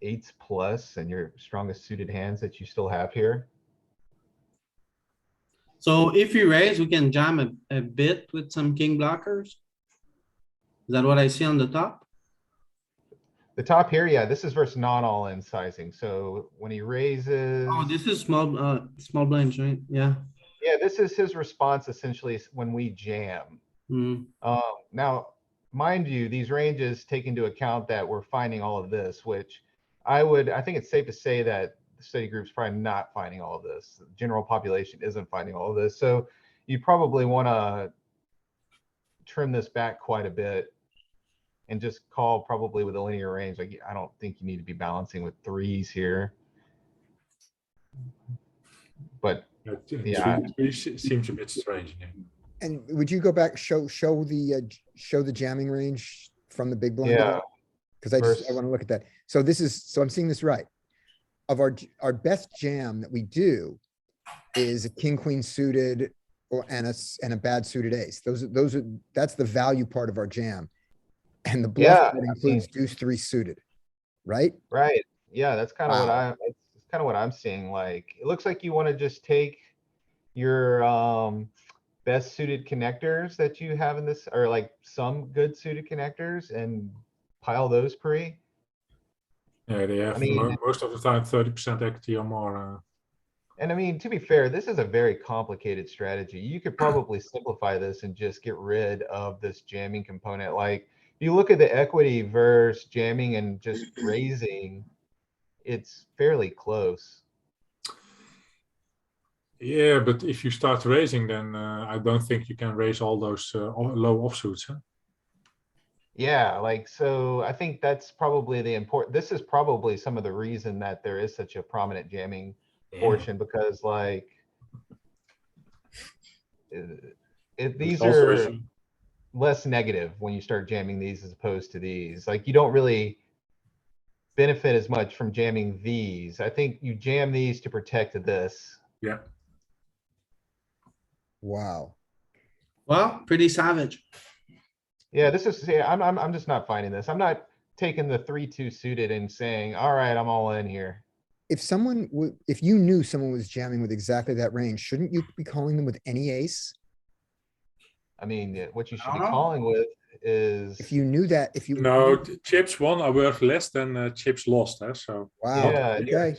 8s plus and your strongest suited hands that you still have here. So if you raise, we can jam a bit with some king blockers. Is that what I see on the top? The top here, yeah, this is versus non all-in sizing. So when he raises, Oh, this is small blinds, right? Yeah. yeah, this is his response essentially when we jam. Hmm. Now, mind you, these ranges take into account that we're finding all of this, which I think it's safe to say that the study group's probably not finding all of this. The general population isn't finding all of this. So you probably want to trim this back quite a bit and just call probably with a linear range. Like, I don't think you need to be balancing with 3s here. But yeah, Seems a bit strange. Yeah. And would you go back, show the jamming range from the big blind? yeah. Cause I Versus- want to look at that. So so I'm seeing this right. Of our best jam that we do is a king, queen suited and a bad suited ace. That's the value part of our jam. And the bluff Yeah, that I includes mean- deuce 3 suited, right? Right. Yeah, that's kind of Wow. it's kind of what I'm seeing. Like, it looks like you want to just take your best suited connectors that you have in this, or like some good suited connectors, and pile those pre. Yeah, they have mean- most of the time 30% equity or more. And I mean, to be fair, this is a very complicated strategy. You could probably simplify this and just get rid of this jamming component. Like, if you look at the equity versus jamming and just raising, it's fairly close. Yeah, but if you start raising, then I don't think you can raise all those low offsuits. Huh? Yeah, like, so I think that's probably this is probably some of the reason that there is such a prominent jamming portion, because like, these Also, are less negative when you start jamming these as opposed to these. Like, you don't really benefit as much from jamming these. I think you jam these to protect this. Yeah. Wow. Well, pretty savage. Yeah, this is, yeah, I'm just not finding this. I'm not taking the 3-2 suited and saying, all right, I'm all in here. if someone would, if you knew someone was jamming with exactly that range, shouldn't you be calling them with any ace? I mean, what you should be don't know. calling with is. If you knew that, if you. No, chips won are worth less than chips lost, so. Wow, Yeah, okay.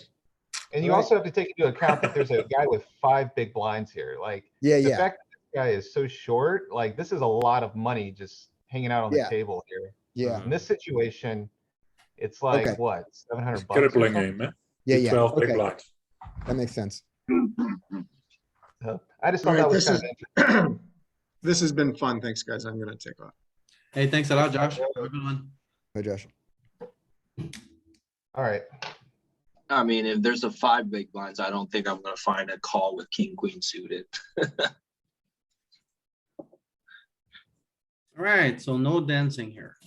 And you Alright. also have to take into account that there's a guy with 5 big blinds here, like. Yeah, The yeah, fact that this guy is so short, like, this is a lot of money just hanging out on the Yeah. table here. yeah, In this situation, it's like, Okay. what, 700 It's bucks or crippling something? game, eh? yeah, With yeah, 12 big okay, blinds. that makes sense. I just thought Alright, that was this kind is, of interesting. this has been fun. Thanks, guys. I'm gonna take off. Hey, thanks a lot, Josh. Have a good one. Hi, Josh. Alright, I mean, if there's a 5 big blinds, I don't think I'm gonna find a call with king, queen suited. Alright, so no dancing here.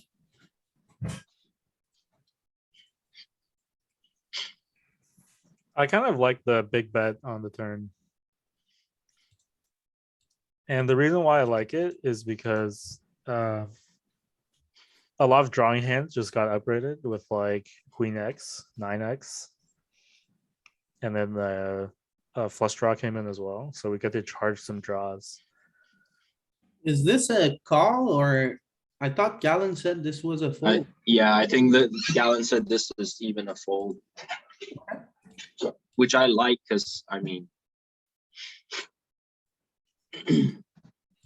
I kind of like the big bet on the turn. And the reason why I like it is because a lot of drawing hands just got upgraded with like Queen X, 9X. And then the flush draw came in as well. So we get to charge some draws. Is this a call or I thought Galen said this was a fold? Yeah, I think that Galen said this is even a fold. Which I like, because I mean.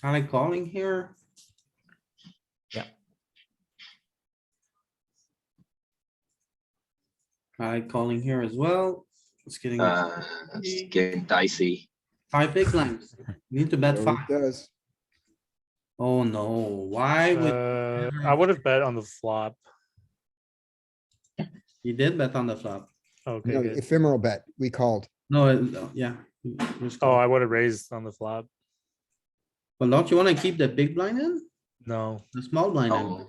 I like calling here. Yeah. I like calling here as well. It's getting It's getting dicey. 5 big blinds. You need to bet So it 5. does. Oh no, why would I would have bet on the flop. you did bet on the flop? Okay, No, good. ephemeral bet, we called. No, yeah. Just Oh, call. I would have raised on the flop. Well, don't you wanna keep the big blind in? No. The small blind in? Oh,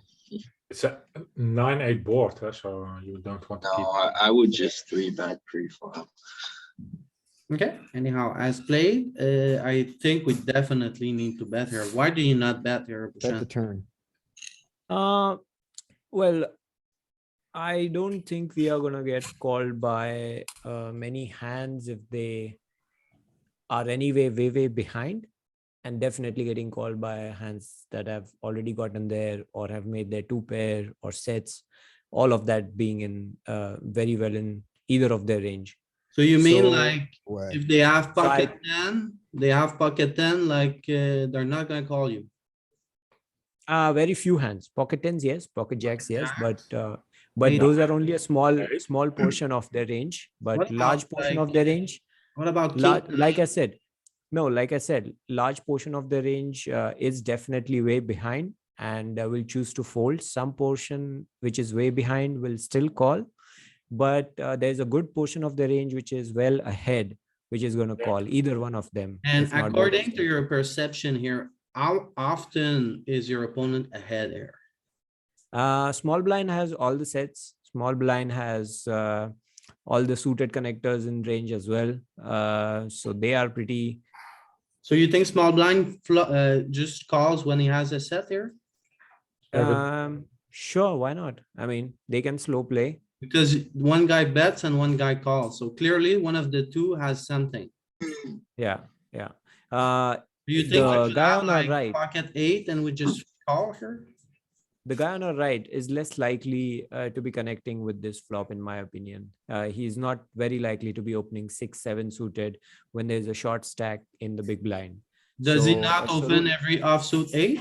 It's a 9-8 board, so you don't want to keep. no, I would just 3-bet pre-flop. Okay, anyhow, as played, I think we definitely need to bet here. Why do you not bet here? Bet the Bushan? turn. Well, I don't think we are gonna get called by many hands if they are anyway way behind, and definitely getting called by hands that have already gotten there or have made their 2 pair or sets, all of that being in very well in either of their range. So you mean So- like, Way. if they have So pocket 10, they have pocket 10, like, they're not gonna call you. Very few hands. Pocket tens, yes. Pocket jacks, yes. But Eight. those are only a small portion of their range. But What large about, portion like, of their range, What about king? like I said, large portion of the range is definitely way behind, and will choose to fold. Some portion which is way behind will still call, but there's a good portion of the range which is well ahead, which is going to call either one of them. And if not both of according to them. your perception here, how often is your opponent ahead here? Small blind has all the sets. Small blind has all the suited connectors in range as well. So they are pretty. So you think small blind just calls when he has a set here? Sure, why not? I mean, they can slow play. Because one guy bets and one guy calls. So clearly one of the two has something. Yeah. Do you The think we should guy have on our like right- pocket 8 and we just call here? The guy on our right is less likely to be connecting with this flop, in my opinion. He's not very likely to be opening 6, 7 suited when there's a short stack in the big blind. Does he So, not so open every offsuit 8?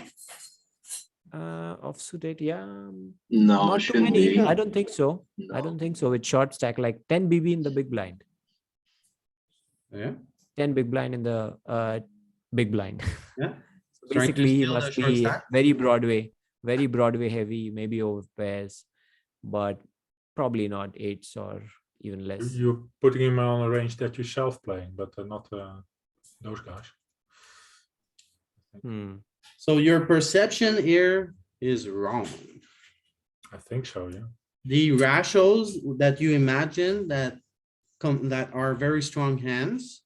offsuit 8, yeah. No, Not it too shouldn't many. be. I don't think so. I No. don't think so. With short stack, like 10 BB in the big blind, Yeah, 10 big blind in the big blind. yeah. So Trying to basically, he steal the must short be stack? very Broadway heavy, maybe over pairs, but probably not 8s or even less. You're putting him on a range that you're self-playing, but not those guys. So your perception here is wrong. I think so, yeah. The ratios that you imagine that that are very strong hands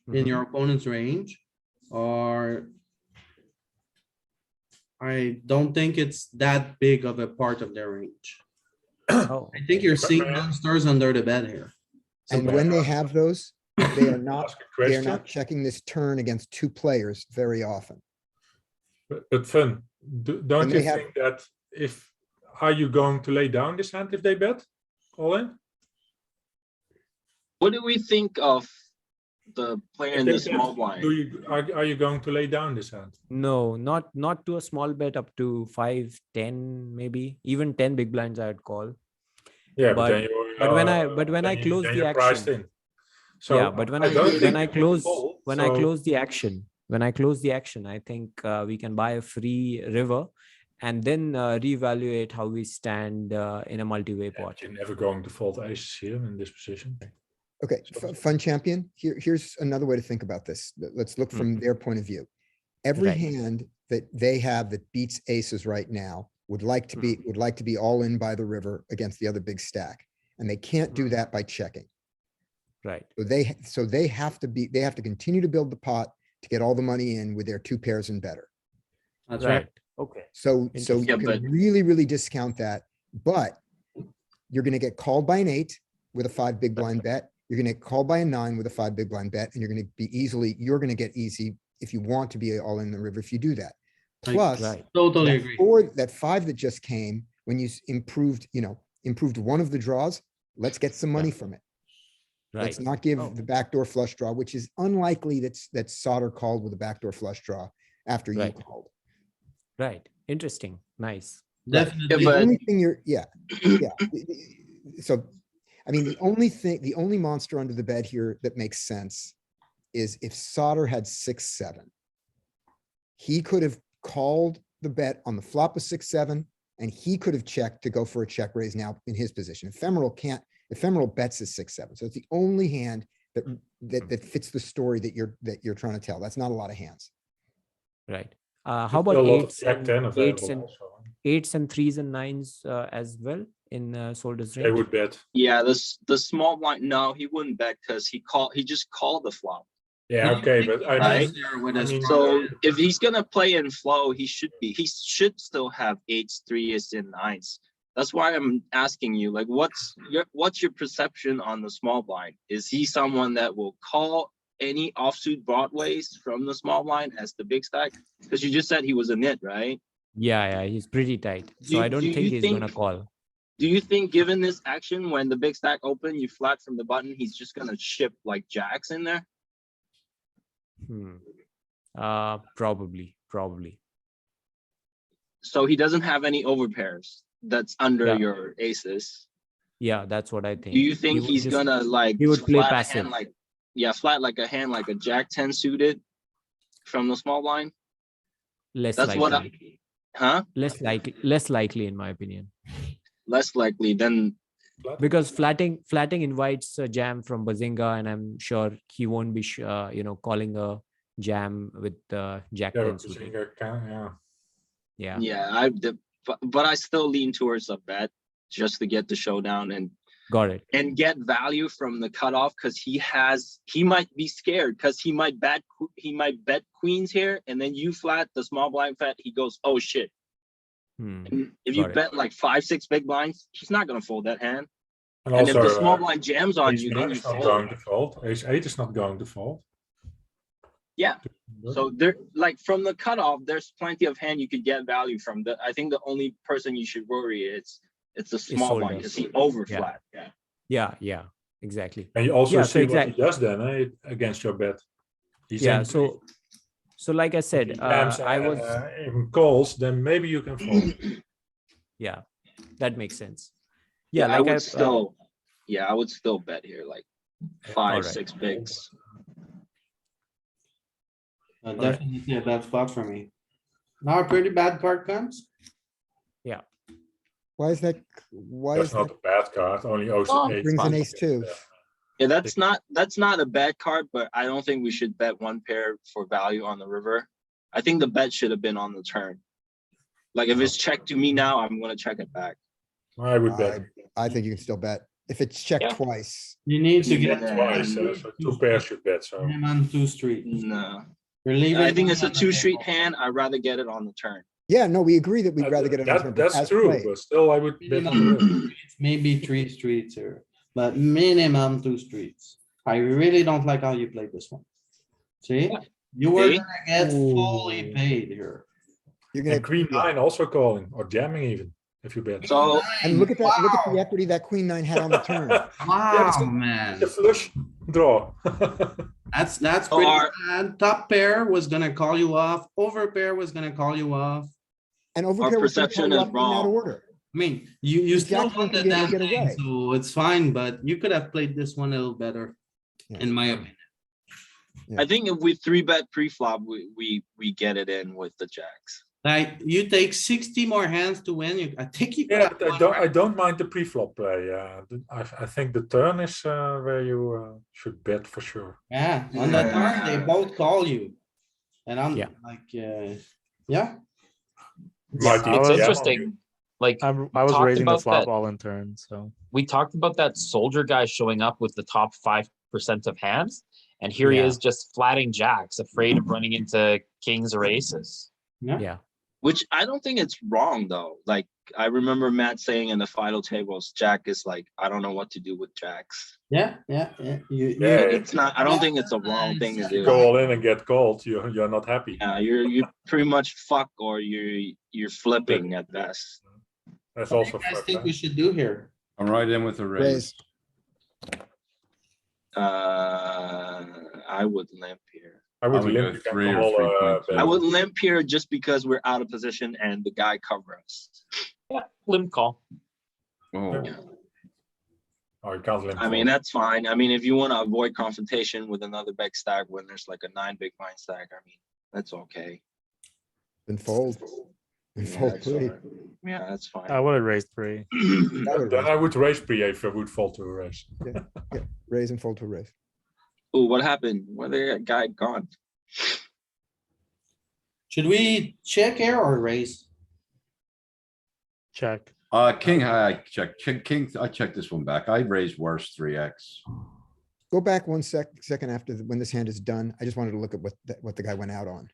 in Mhm. your opponent's range are, I don't think it's that big of a part of their range. Oh, I think you're seeing monsters under the bed here. And bad when they ask. have those, they are not, Ask a they are question. not checking this turn against two players very often. But Fun, don't And you they have- think that if, are you going to lay down this hand if they bet all in? What do we think of the player If in they the bet, small blind? are you going to lay down this hand? No, not to a small bet up to 5, 10, maybe even 10 big blinds I'd call. Yeah, But- then you, but when I close then the you're priced action- in. So Yeah, but when I don't think when I you can close fold, when I so- close the action, I think we can buy a free river and then reevaluate how we stand in a multi-way Yeah, pot. you're never going to fold aces here in this position. Okay, fun champion, here's another way to think about this. Let's look from their point of view. Every Right. hand that they have that beats aces right now would like to be all in by the river against the other big stack. And they can't do that by checking. Right. So they have to continue to build the pot to get all the money in with their two pairs and better. That's Right. right. Okay. So Interesting. you Yeah, can really discount that, but you're gonna get called by an 8 with a 5 big blind bet. You're gonna get called by a 9 with a 5 big blind bet, and you're gonna get easy if you want to be all in the river if you do that. Like, Plus, Right. Totally that agree. 4, that 5 that just came, when you improved one of the draws, let's get some money from it. Let's Right. not give Oh. the backdoor flush draw, which is unlikely that Sauter called with a backdoor flush draw after you Right. called. Right. Interesting. Nice. Right. Definitely. The but- only thing yeah. So, I mean, the only monster under the bed here that makes sense is if Sauter had 6-7. He could have called the bet on the flop of 6-7, and he could have checked to go for a check raise now in his position. Ephemeral bets is 6-7. So it's the only hand that fits the story that you're trying to tell. That's not a lot of hands. Right. There's How still about a lot of eights Jack 10 and available also. 3s and 9s as well in Solder's They range? would bet. Yeah, the small blind. No, he wouldn't bet because he just called the flop. Yeah, okay, but I Right. mean, With his So if he's gonna play in flow, he should still have 8s, 3s, and 9s. That's why I'm asking you, like, what's your perception on the small blind? Is he someone that will call any offsuit broadways from the small blind as the big stack? Because you just said he was a nit, right? Yeah, he's pretty tight. So Do- I don't do think you he's think- gonna call. Do you think, given this action, when the big stack open, you flat from the button, he's just gonna ship like jacks in there? Probably. So he doesn't have any overpairs that's under Yeah. your aces. Yeah, that's what I think. Do you think He would he's just- gonna like he would play flat a passive. hand like flat like a hand like a jack 10 suited from the small blind? less That's likely? what Less likely in my opinion. less likely than Because flatting invites a jam from Bazinga, and I'm sure he won't be calling a jam with Jack yeah, 10 but suited. Bazinga can, yeah. Yeah, but I still lean towards a bet just to get the showdown got it. and get value from the cutoff because he might be scared because he might bet queens here and then you flat the small blind fat, he goes, oh shit. And if you Got it. bet like 5-6 big blinds, he's not gonna fold that hand. And And if also, the small blind jams on ace you, 9 then you is not fold. going to fold. Ace 8 is not going to fold. Yeah. So there, like from the cutoff, there's plenty of hand you could get value from. I think the only person you should worry it's the small blind Solder. because he overflat. Yeah. Yeah, exactly. And you also Yeah, so see what he does then against your bet. He's Yeah, angry. so like I If said, he jams I was even calls, then maybe you can fold. yeah, that makes sense. Yeah, I like would I would still bet here like 5, Alright. 6 bigs. Definitely a bad spot for me. Now a pretty bad card comes. Why is that? Why That's is not that? a bad card. Only ace Oh, 8 Brings an ace two. Yeah, that's not a bad card, but I don't think we should bet one pair for value on the river. I think the bet should have been on the turn. Like if it's checked to me now, I'm gonna check it back. I would bet. I think you can still bet. If it's checked Yeah. twice, You need to get Twice, so 2 pairs should bet. So him on 2 street. No. You're leaving. I think him it's a on the 2-street table. hand. I'd rather get it on the turn. yeah, no, we agree that we'd rather get it on turn. but that's as true, played- but still I would bet on the river. Maybe 3 streets here. but minimum 2 streets. I really don't like how you played this one. See, you were See? gonna get fully paid here. You're gonna, And queen nine also calling or jamming even if you bet. So and look at that, look at the Wow. equity that queen nine had on the turn. Wow, it's man. The flush draw. That's So pretty our- bad. Top pair was gonna call you off, over pair was gonna call you off. And Our overpair was gonna call perception you is off in that wrong. order. I mean, you The still jacks won weren't the gonna be able damn to get thing, away. so it's fine, but you could have played this one a little better, Yeah. in my opinion. Yeah. I think if we 3-bet pre-flop, we get it in with the jacks. Like, you take 60 more hands to win, I think you. could Yeah, have but won, I right? don't mind the pre-flop play. I think the turn is where you should bet for sure. Yeah, on the turn, they Yeah. both call you. And I'm Yeah. like, Yeah, yeah, Might I even it's was- jam on you. interesting. Like I was talked raising the about flop that- all in turn, so we talked about that soldier guy showing up with the top 5% of hands, and here he Yeah. is just flatting jacks, afraid of running into kings or aces. Yeah. Which I don't think it's wrong though. Like I remember Matt saying in the final tables, Jack is like, I don't know what to do with jacks. yeah. Yeah, It's not. I don't think it's a wrong thing to If you do. go all in and get called, you're not happy. Yeah, you're pretty much fuck or you're flipping at best. That's What do also you guys flip, think huh? we should do here? I'm right in with the raise. Raise. I would limp here. I would I would limp, go you can 3 or call, 3.2. bet. I would limp here just because we're out of position and the guy cover us. Yeah, limp call. Oh, Oh, you can't limp. I mean, that's fine. I mean, if you want to avoid confrontation with another big stack when there's like a 9 big blind stack, I mean, that's okay. Then fold. Then Yeah, fold that's three. fine. Yeah, that's fine. I would have raised 3. I would Then raise. I would raise pre if I would fall to a raise. Yeah, raise and fold to raise. Oh, what happened? Where the guy gone? Should we check here or raise? Check. king high, king, I checked this one back. I raised worse 3x. Go back one second after, when this hand is done. I just wanted to look at what the guy went out on.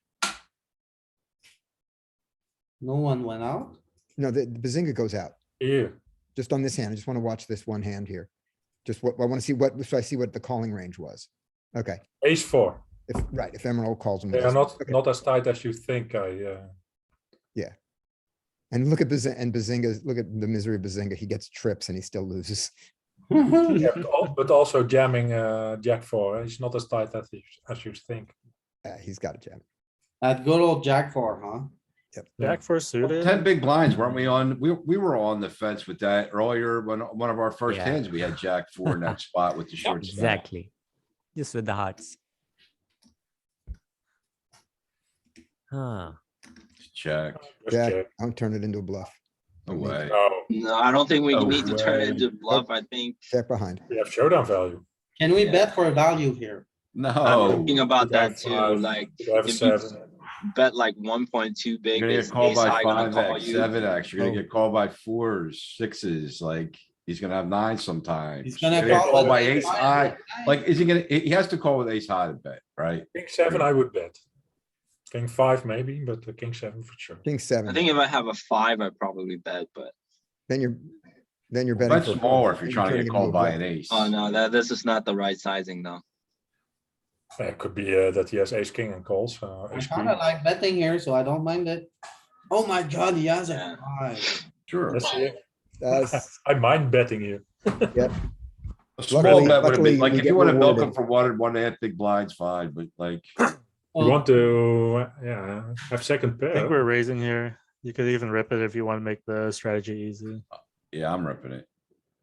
No one went out? No, the Bazinga goes out. Yeah. Just on this hand. I just want to watch this one hand here. Just what, I want to see what, so I see what the calling range was. Okay, Ace 4. if, right, if Emerald calls him. They with are this. not Okay. not as tight as you think. And look at Bazinga, look at the misery of Bazinga. He gets trips and he still loses. Yeah, but also jamming Jack 4. He's not as tight as you think. He's got a jam. That good old Jack 4, huh? Yep. Jack 4 suited. 10 big blinds, weren't we on? We were on the fence with that earlier when one of our first Yeah. hands, we had Jack 4 in that spot with the short stack. Exactly. Just with the hearts. Huh. Check. Just Jack, check. don't turn it into a bluff. No way. No, No, I don't think we No need to turn way. it into bluff. I think Check behind. we have showdown value. Can we bet for value here? I'm No. thinking about Could have that too. 5, Like could have if you 7. bet like 1.2 big, You're gonna is get called ace by high gonna call 5x, you? 7x. You're gonna Oh. get called by 4s, 6s, like, he's gonna have 9s sometimes. He's gonna You're get call called with by ace ace high. high. Like, is he gonna, he has to call with ace high to bet, right? King 7 I would bet. King 5 maybe, but the King 7 for sure. King I seven, think if I have a 5, I'd probably bet, but then you're betting. That's for smaller if then you're trying to turning get it called into a by bluff. an ace. oh no, this is not the right sizing though. It could be that he has ace king and calls. I Ace kinda queen. like betting here, so I don't mind it. Oh my god, he has Yeah. a 5. Sure. Let's see. That's, I mind betting here. yep. A small Luckily- bet would have luckily been, like, we if get you wanna milk him rewarded. for 1.5 big blinds, fine, but like, You want to, have second I pair. think we're raising here. You could even rip it if you want to make the strategy easy. yeah, I'm ripping it.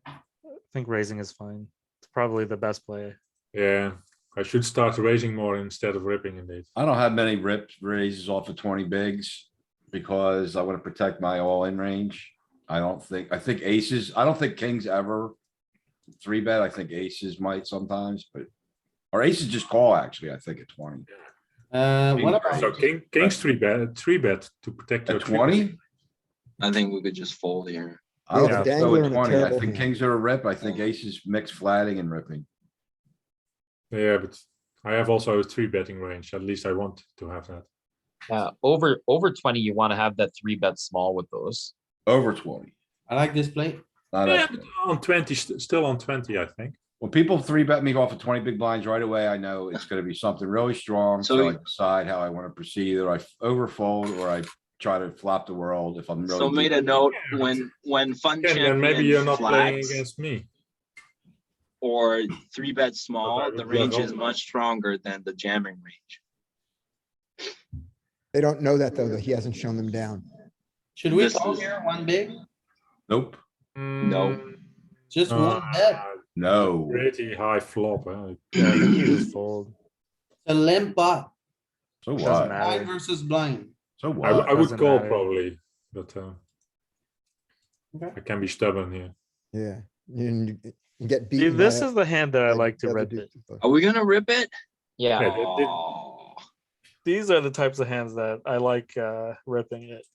I think raising is fine. It's probably the best play. Yeah, I should start raising more instead of ripping indeed. I don't have many rips raises off of 20 bigs because I want to protect my all-in range. I think aces, I don't think kings ever 3-bet. I think aces might sometimes, but or aces just call actually, I think at 20. What about? So king's 3-bet to protect your At 20? I think we could just fold here. I don't Yeah. think so Dangler at and a 20. I terrible think hand. kings are a rip. I think aces mix flatting and ripping. Yeah, but I have also a 3-betting range. At least I want to have that. Yeah, over 20, you want to have that 3-bet small with those. Over 20. I like this play. Not Yeah, a- but on 20, still on 20, I think. When people 3-bet me off of 20 big blinds right away, I know it's gonna be something really strong, So so I you- decide how I wanna proceed, or I overfold, or I try to flop the world if I'm really. So made deep. a note Yeah, but when fun Again, then maybe you're champion not playing flags against me. or 3-bet I small, would the bluff range is over. much stronger than the jamming range. They don't know that though, that he hasn't shown them down. Should we This call is- here one big? Nope, No. Just one bet, no. Pretty high flop, huh? Yeah, I think you just fold. a limp pot, So Doesn't what? matter. blind versus blind. So I what? would Doesn't call matter. probably, but Okay. I can be stubborn here. Yeah. You get See, beaten. this by is the hand that I by like to the other rip dude. it. Are we gonna rip it? Yeah. Yeah, Oh, These are the types of hands that I like ripping it.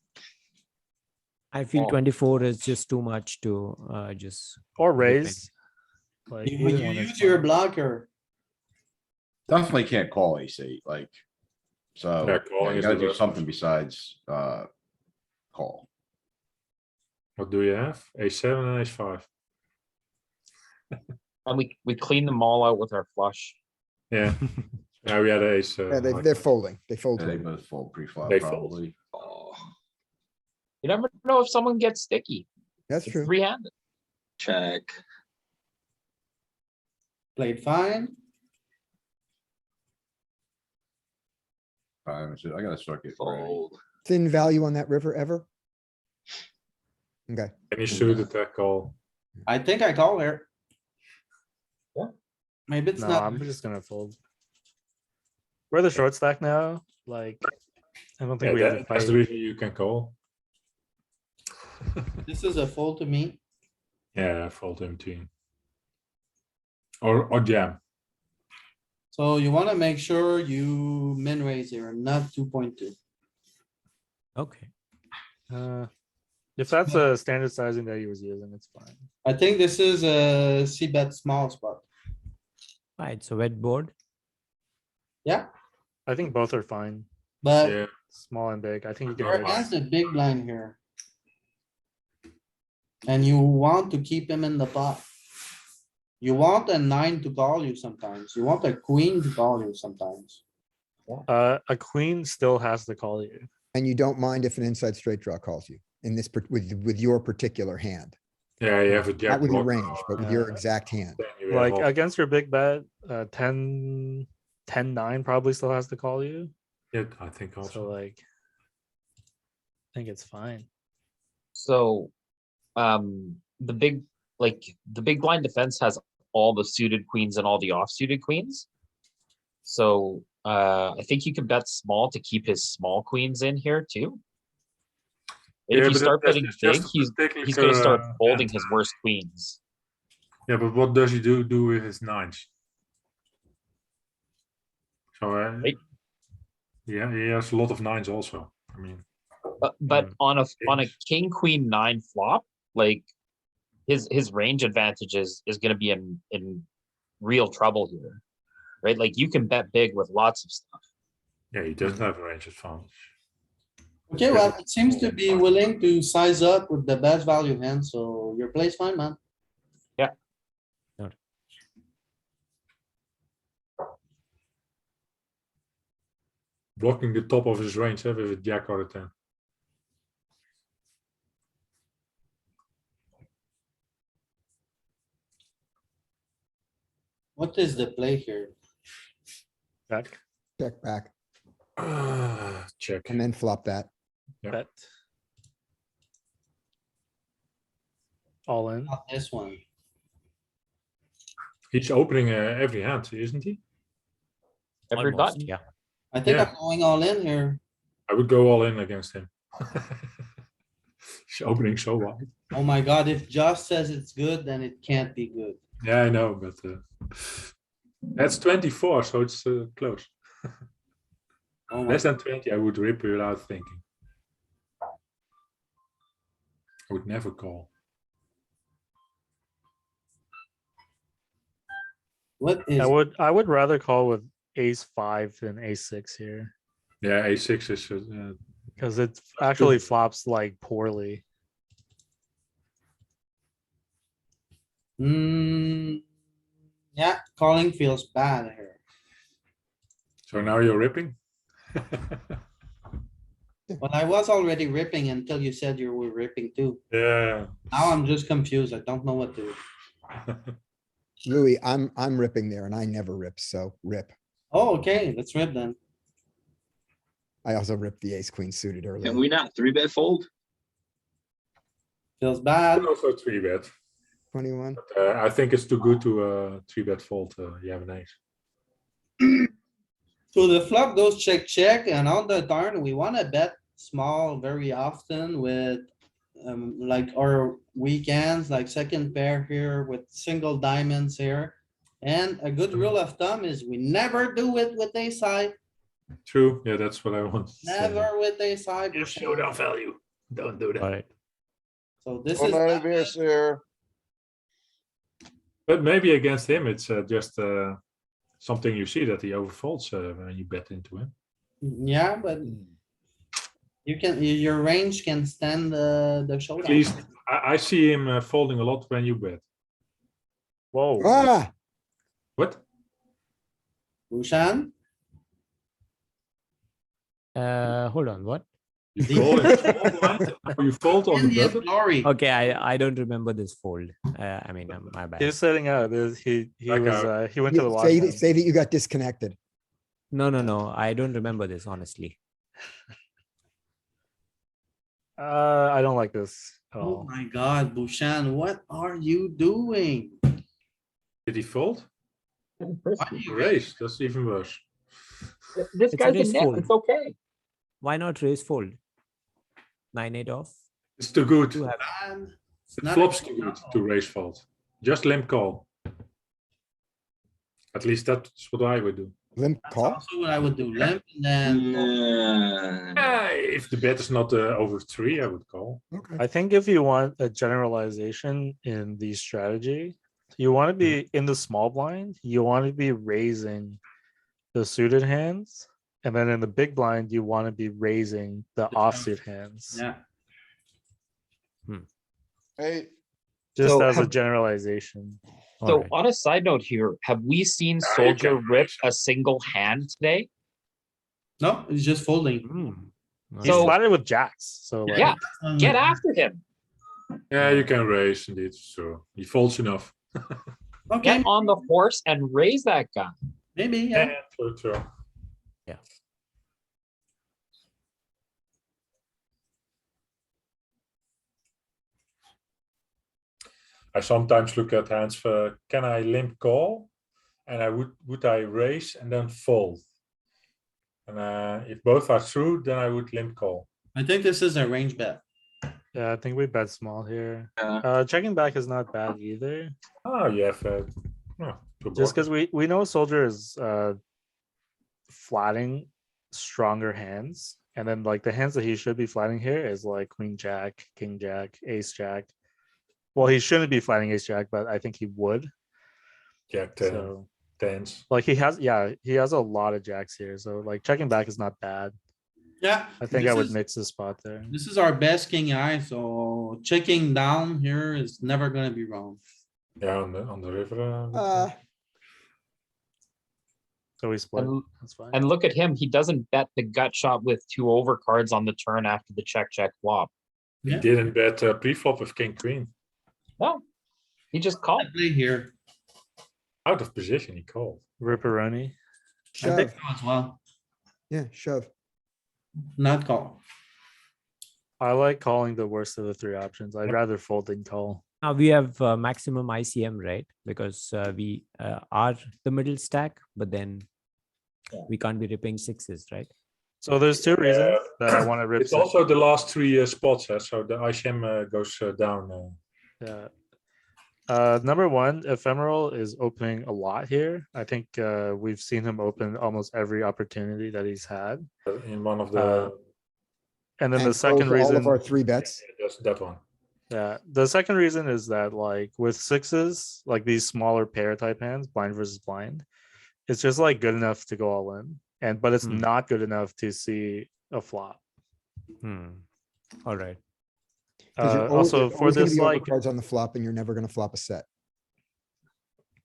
I feel Oh. 24 is just too much to just. Or Rip it. raise. Like You either you one is use your fine. blocker. Definitely can't call ace-8, like. So, Yeah, yeah, calling you is gotta the do best something besides, call. What do you have? A7 and A5. And we clean them all out with our flush. Yeah. Yeah, we had ace. Yeah, high they're flush. folding. They fold. Yeah, they totally. both fold pre-flop They fold. probably. oh, You never know if someone gets sticky. That's It's true. three-handed. check. Played fine. I gotta start getting ready. Fold. Thin value on that river ever? Okay. Any suit attack call. I think I call here. Yeah. Maybe it's No, not. I'm just gonna fold. We're the short stack now. Like, I don't think Yeah, we have to that's the fight. reason you can call. This is a fold to me. Yeah, fold him team. Or jam. So you wanna make sure you min raise here, not 2.2. Okay. If that's a standard sizing that he was using, it's fine. I think this is a C bet small spot. Right. So wet board. Yeah, I think both are fine. but Yeah. Small and big. I think you can. you're raise. against the big blind here. And you want to keep him in the pot. You want a 9 to call you sometimes. You want a queen to call you sometimes. A queen still has to call you. And you don't mind if an inside straight draw calls you in this, with your particular hand. Yeah, you have a jack Not with your blocker, range, but with your Uh, exact hand. then you have Like all- against your big bet, 10-9 probably still has to call you. Yeah, I think So also. like, I think it's fine. So, the big blind defense has all the suited queens and all the offsuited queens. So, I think you can bet small to keep his small queens in here too. And Yeah, if you but start that's betting just big, a he's particular, gonna start folding hand. his worst queens. Yeah, but what does he do with his nines? So Right. yeah, he has a lot of nines also. I mean, But on a Kings. king queen 9 flop, like his range advantage is gonna be in real trouble here, right? Like you can bet big with lots of stuff. yeah, he doesn't have a range advantage. Okay, well, it seems to be willing to size up with the best value hand, so your play's fine, man. Blocking the top of his range with a jack or a 10. What is the play here? Check, Check back Check. and then flop that. Yeah. bet. All in. Not this one. He's opening every hand, isn't he? Every Almost, button. yeah. I think Yeah. I'm going all in here. I would go all in against him. He's opening so wide. Oh my god, if Josh says it's good, then it can't be good. Yeah, I know, but that's 24, so it's close. Oh my, Less than 20, I would rip without thinking. I would never call. what is, I would rather call with ace-5 than ace-6 here. Yeah, a6 is Because it actually flops like poorly. Yeah, calling feels bad here. So now you're ripping? Well, I was already ripping until you said you were ripping too. Yeah. Now I'm just confused. I don't know what to do. Louis, I'm ripping there and I never rip, so rip. Oh, okay, let's rip then. I also ripped the ace queen suited earlier. Can we not 3-bet fold? Feels bad. Also 3-bet. 21. I think it's too good to 3-bet fold. You have an ace. So the flop goes check, check, and on the turn, we wanna bet small very often with like our weekends, like second pair here with single diamonds here. And a good rule of thumb is we never do it with a side, True. Yeah, that's what I want. to say. never with a side. Just showdown value. Don't do that. All right. So this Well, is, none of this here. But maybe against him, it's just something you see that he overfolds when you bet into him. yeah, but you can, your range can stand the At showdown. least I see him folding a lot when you bet. Whoa. Ah, What? Bushan? Hold on, what? You call him small blind, or you fold on the Indian button? glory. Okay, I don't remember this fold. I mean, my bad. He's setting out. He Back was out. he went to the say, washroom. say that you got disconnected. No. I don't remember this, honestly. I don't like this at Oh all. my god, Bushan, what are you doing? Did he fold? Why do you Raise. That's even worse. This It's a guy's a raise net. fold. It's okay. Why not raise fold? 9-8 off. It's too good. You have Man, it's It not flops a- too good to raise fold. Just limp call. At least that's what I would do. Limp That's call. also what I would do, limp and then. If the bet is not over 3, I would call. Okay. I think if you want a generalization in the strategy, you want to be in the small blind. You want to be raising the suited hands, and then in the big blind, you want to be raising the offsuit hands. Yeah, Hey, Just So as a have- generalization. So Alright. on a side note here, have we seen you Soldier can rip raise. a single hand today? no, it's just folding. He's So- flattered with jacks. So like, Yeah, get after him. Yeah, you can raise indeed. So he folds enough. Okay, Get on the horse and raise that guy. maybe, yeah. True. Yeah. I sometimes look at hands for can I limp call, and I would I raise and then fold. And if both are true, then I would limp call. I think this is a range bet. yeah, I think we bet small here. Yeah. Checking back is not bad either. Oh, you have Just because we know Soldier is flatting stronger hands, and then like the hands that he should be flatting here is like Queen Jack, King Jack, Ace Jack. Well, he shouldn't be flatting Ace Jack, but I think he would. Jack 10, So tens. like he has a lot of jacks here. So like checking back is not bad. Yeah. I think this I would is- mix the spot there. This is our best king eye, so checking down here is never gonna be wrong. Yeah, on the river. So we split. And, That's fine. and look at him. He doesn't bet the gut shot with 2 overcards on the turn after the check flop. He Yeah. didn't bet pre-flop with king queen. No, he just called. Play here, Out of position, he called. Ripperoni. I think Shove. so as well, Yeah, shove. not call. I like calling the worst of the 3 options. I'd rather fold than call. Now we have maximum ICM, right? Because we are the middle stack, but then we can't be ripping 6s, right? So there's 2 reasons that I want to rip. It's also the last 3 spots, so the ICM goes down. Yeah. Number 1, Ephemeral is opening a lot here. I think we've seen him open almost every opportunity that he's had. In one of the And then And the second fold all reason, of our 3 bets. that's that one. yeah, the second reason is that like with 6s, like these smaller pair type hands, blind versus blind, it's just like good enough to go all in, and but it's not good enough to see a flop. All right. 'Cause you're always- Also there's for always gonna this be like overcards on the flop and you're never gonna flop a set.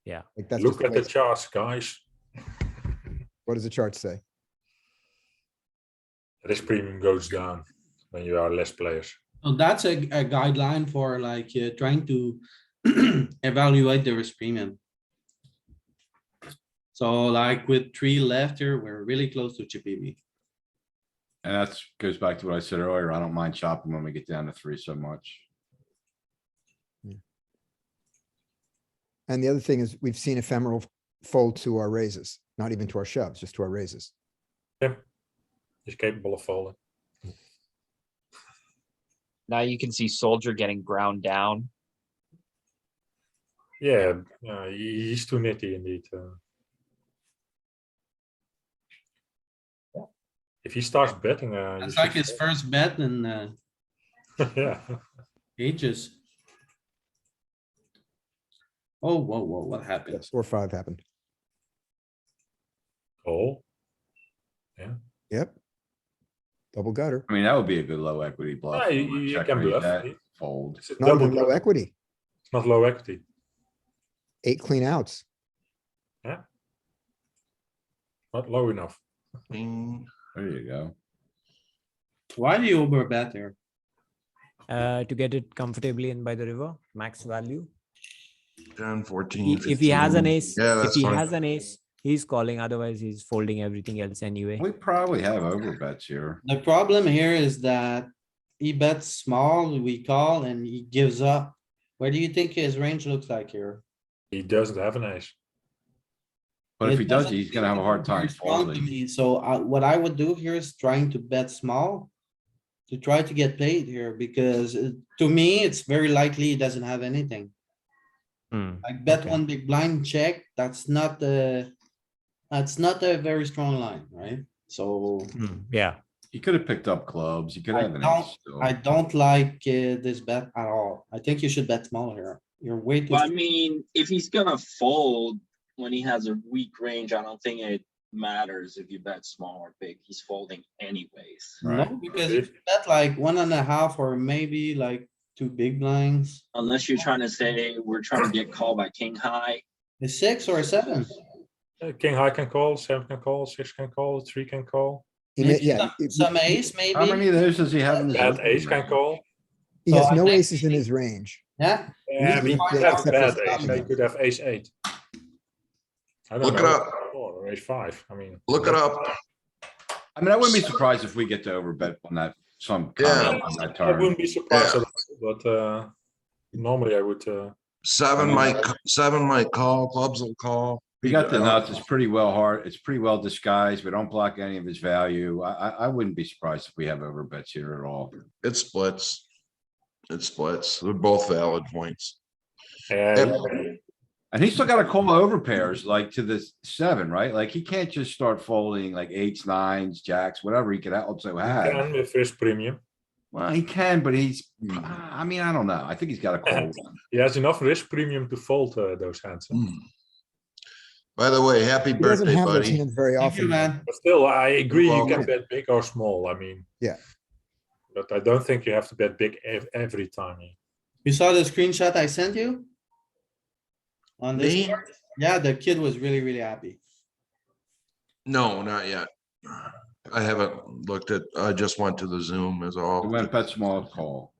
Yeah. Like that's Look just at the way- charts, guys. What does the chart say? Risk premium goes down when you are less players. So that's a guideline for like trying to evaluate the risk premium. So like with 3 left here, we're really close to chippy V. And that's goes back to what I said earlier. I don't mind chopping when we get down to 3 so much. And the other thing is we've seen ephemeral fold to our raises, not even to our shoves, just to our raises. Yeah, he's capable of folding. Now you can see Soldier getting ground down. Yeah, he's too nitty indeed. If he starts betting, you It's should like his fold. first bet in Yeah. ages. Oh, whoa, whoa, what happened? Yes, 4-5 happened. Call. Yep. Double gutter. I mean, that would be a good low equity bluff. Yeah, you Check can raise bluff. that, fold. It's a Not double even low gutter. equity, It's not low equity. 8 clean outs. Not low enough. There you go. Why do you overbet here? To get it comfortably in by the river, max value. 10, 14, If he has an 15. ace, Yeah, if that's he fine. has an ace, he's calling, otherwise he's folding everything else anyway. We probably have overbets here. The problem here is that he bets small, we call and he gives up. What do you think his range looks like here? He doesn't have an ace. But if It he does, doesn't he's gonna seem have a to hard be very time strong to folding. me. So what I would do here is trying to bet small. To try to get paid here, because to me, it's very likely he doesn't have anything. Like bet okay. one big blind check, that's not a very strong line, right? So Yeah. He could have picked up clubs. He could I have an don't, ace still. I don't like this bet at all. I think you should bet small here. You're way too. But I mean, if he's gonna fold when he has a weak range, I don't think it matters if you bet small or big. He's folding anyways. No, Right. because if you bet like 1.5 or maybe like 2 big blinds, Unless you're trying to say we're trying to get called by king high. a 6 or a 7. King high can call, 7 can call, 6 can call, 3 can call. He may- Maybe Yeah, some ace, How many maybe. of those does he have in his? Bad opening ace can range? call. he So has I no think aces in his range. Yeah, Yeah, need to but find he out has a except for bad stopping ace. He him. could have ace 8. I don't Look it know. up. Or ace 5. I mean. Look it up. I mean, I wouldn't be surprised if we get to overbet on that, some Yeah. comment on that I turn. wouldn't be surprised Yeah. at all, but normally I would. 7 might call, clubs will call. We got the nuts. It's pretty well hard. It's pretty well disguised. We don't block any of his value. I wouldn't be surprised if we have overbets here at all. It splits. It splits. They're both valid points. Yeah, And he's still got to call over pairs like to the 7, right? Like he can't just start folding like 8s, 9s, jacks, whatever he could also have. can with risk premium. Well, he can, but he's, I mean, I don't know. I think he's got to call. He has enough risk premium to fold those hands. Huh? By the way, happy He doesn't birthday, have those buddy. hands very thank you, often. man. But still, I agree. You welcome. can bet big or small. I mean, Yeah. But I don't think you have to bet big every time. You saw the screenshot I sent you? On this Me? part? Yeah, the kid was really, really happy. No, not yet. I haven't looked at, I just went to the Zoom is We all. went bet small call.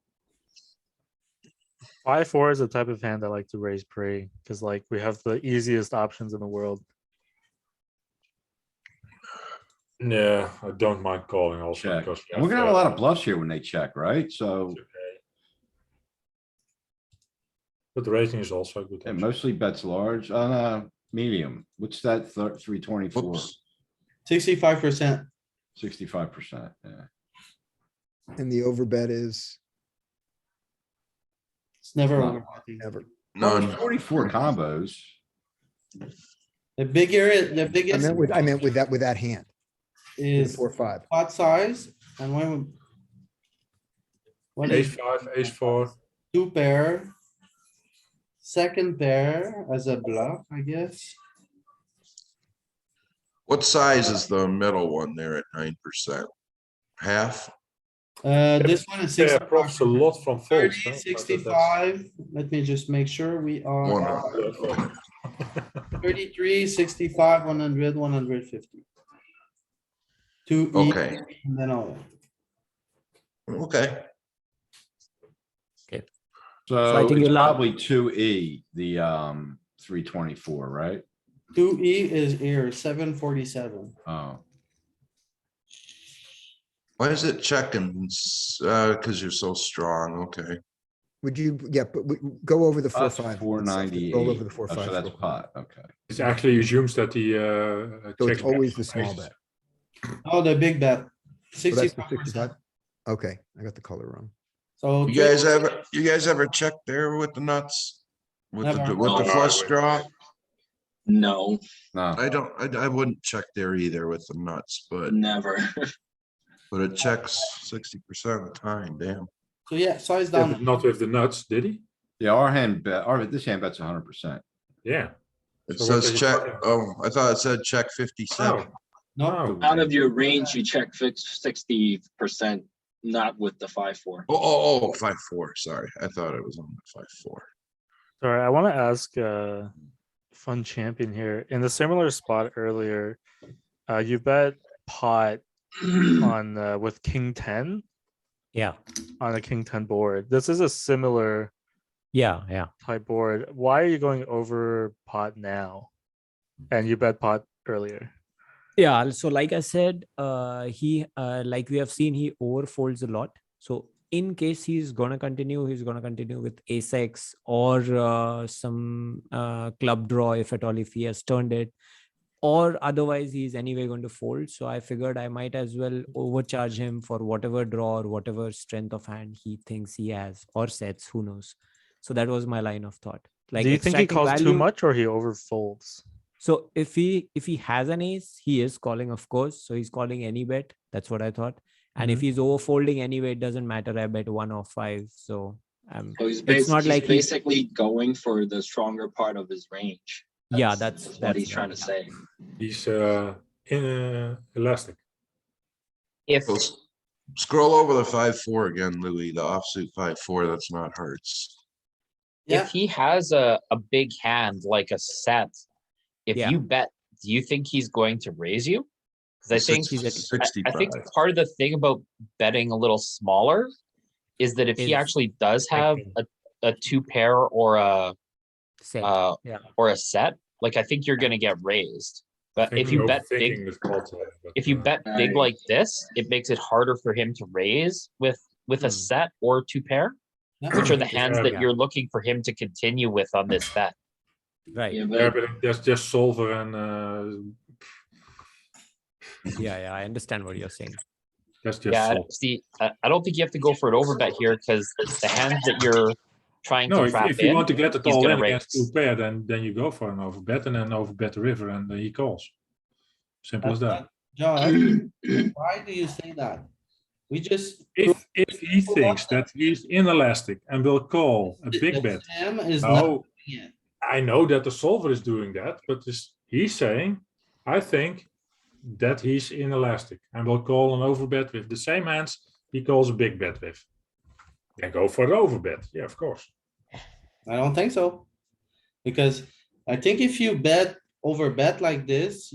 5-4 is the type of hand I like to raise pre because like we have the easiest options in the world. Yeah, I don't mind calling also Check. because And we're gonna have a lot of bluffs here when they check, right? So But the rating is also good. yeah, mostly bets large on medium. What's that? 324, Whoops. 65%. 65%. Yeah. And the overbet is It's never No. over. never. None. 44 combos. The bigger, the I biggest meant with that hand. With the is 4-5. pot size and when. What Ace is 5, ace 4. 2 pair? Second pair as a bluff, I guess. What size is the middle one there at 9%? Half? This one is Yeah, profits a 65. lot from folds. 30, huh? But 65. Let me just make sure we One. are. 33, 65, 100, 150. 2E, Okay, and then all. okay. So I think it's you'll have- probably 2E, the 324, right? 2E is here, 747. Oh, Why is it checking? Cause you're so strong, okay. Would you, yeah, but go over the that's 4-5. 498. Roll over the 4-5. Oh, so that's pot, okay. It actually assumes that he So checks it's always back the some small aces. bet. Oh, the big bet. So that's the 65%. 65? Okay, I got the color wrong. So You guys ever check there with the nuts? With the, Never. with the No, flush draw? No, No, I wouldn't check there either with the nuts, but never. it checks 60% of the time, damn. So yeah, size Yeah, down. but not with the nuts, did he? yeah, our hand bet, this hand bet's 100%. Yeah. It So what says are you check, talking about? oh, I thought it said check 57. No, Oh, Out of your range, you check 60%, not with the 5-4. Oh, 5-4, sorry. I thought it was on the 5-4. Sorry, I want to ask Fun Champion here. In the similar spot earlier, you bet pot on with King 10 Yeah. on a King 10 board. This is a similar Yeah. type board. Why are you going over pot now? And you bet pot earlier. Yeah. So like I said, he like we have seen, he overfolds a lot. So in case he's gonna continue with ace X or some club draw, if at all, if he has turned it, or otherwise he's anyway going to fold. So I figured I might as well overcharge him for whatever draw or whatever strength of hand he thinks he has, or sets, who knows. So that was my line of thought. Like, do you think he extracting calls too value- much or he overfolds? So if he has an ace, he is calling, of course. So he's calling any bet. That's what I thought. And if he's overfolding anyway, it doesn't matter. I bet 1 or 5. So So he's, it's not like he's, basically going for the stronger part of his range. yeah, that's what he's right, trying to yeah. say. He's elastic. If So scroll over the 5-4 again, Louis, the offsuit 5-4, that's not hearts. Yeah. if he has a big hand like a set, if Yeah. you bet, do you think he's going to raise you? Because I think he's at 65. I think part of the thing about betting a little smaller is that if he Is actually does have checking. a 2-pair or a set. Yeah. or a set, like I think you're gonna get raised. But if you bet big, if you bet big like this, it makes it harder for him to raise with a set or 2-pair, which are the hands that Yeah. you're looking for him to continue with on this bet. Right. Yeah, Yeah, but but that's just solver and Yeah. I understand what you're saying. that's just Yeah, solver. see, I don't think you have to go for an overbet here because the hands that you're trying No, to trap if you in, want to get it he's all gonna in against raise. 2-pair, then you go for an overbet and then overbet the river and he calls. Simple as that. John, why do you say that? We just. If he thinks that he's inelastic and will call a big the bet, jam is not no, doing it. I know that the solver is doing that, but he's saying, I think that he's inelastic and will call an overbet with the same hands he calls a big bet with. Then go for the overbet. Yeah, of course. I don't think so. Because I think if you bet over bet like this,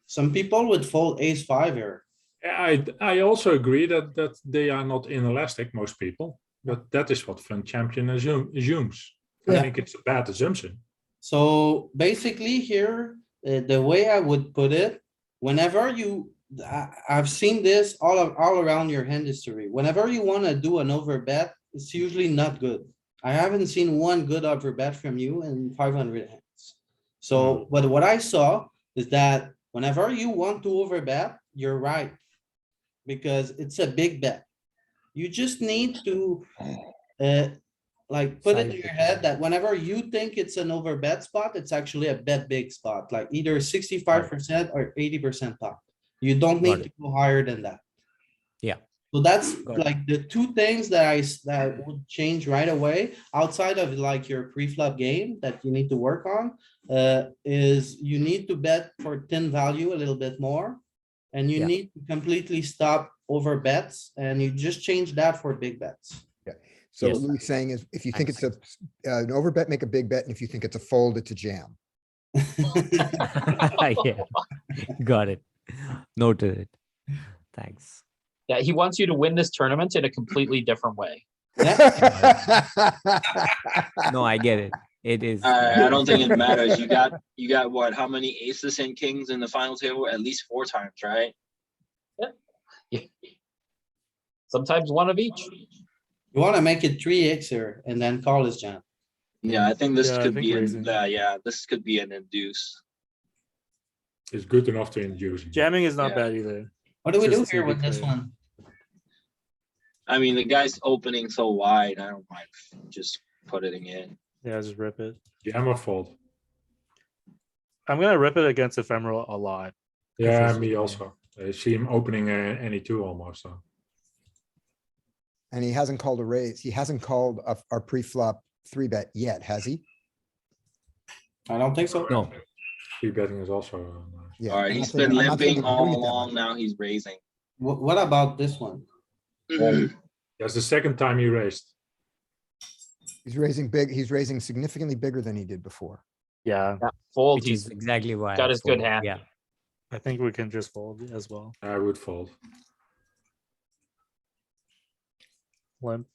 some people would fold ace 5 here. I also agree that they are not inelastic, most people, but that is what Fun Champion assumes. I Yeah. think it's a bad assumption. So basically here, the way I would put it, whenever I've seen this all around your hand history. Whenever you wanna do an overbet, it's usually not good. I haven't seen one good overbet from you in 500 hands. So, but what I saw is that whenever you want to overbet, you're right. Because it's a big bet. You just need to, like, put it in Size your it head down. that whenever you think it's an overbet spot, it's actually a bet big spot, like either 65% or 80% pot. You don't Got need to go higher than that. Yeah. So that's Got it. like the two things that would change right away outside of like your pre-flop game that you need to work on. Is you need to bet for 10 value a little bit more. And you Yeah. need to completely stop over bets and you just change that for big bets. So Yes. what Louis is saying is if you think it's an overbet, make a big bet. And if you think it's a fold, it's a jam. Yeah, got it. Noted it. Thanks. Yeah, he wants you to win this tournament in a completely different way. No, I get it. It is. I don't think it matters. You got what? How many aces and kings in the final table? At least 4 times, right? Sometimes one of each. You wanna make it 3x here and then call his jam. Yeah, I think this Yeah, I could think be raising. this could be an induce. It's good enough to induce. Jamming is not Yeah. bad either. What do we do Just to here be with this clear. one? I mean, the guy's opening so wide. I don't mind just putting it in. Yeah, just rip it. Jam or fold? I'm gonna rip it against ephemeral a lot. Yeah, this is me fine. also. I see him opening any two almost. So. And he hasn't called a raise. He hasn't called our pre-flop 3-bet yet, has he? I don't think so. No. Free betting is also nice. Yeah. All right, I'm he's not been thinking- I'm not limping thinking of all doing it that along. much. Now he's raising. What about this one? That's the second time he raised. He's raising big. He's raising significantly bigger than he did before. Yeah, Fold. Which is exactly why. got I his good fold. hand. Yeah. I think we can just fold as well. I would fold. Limp.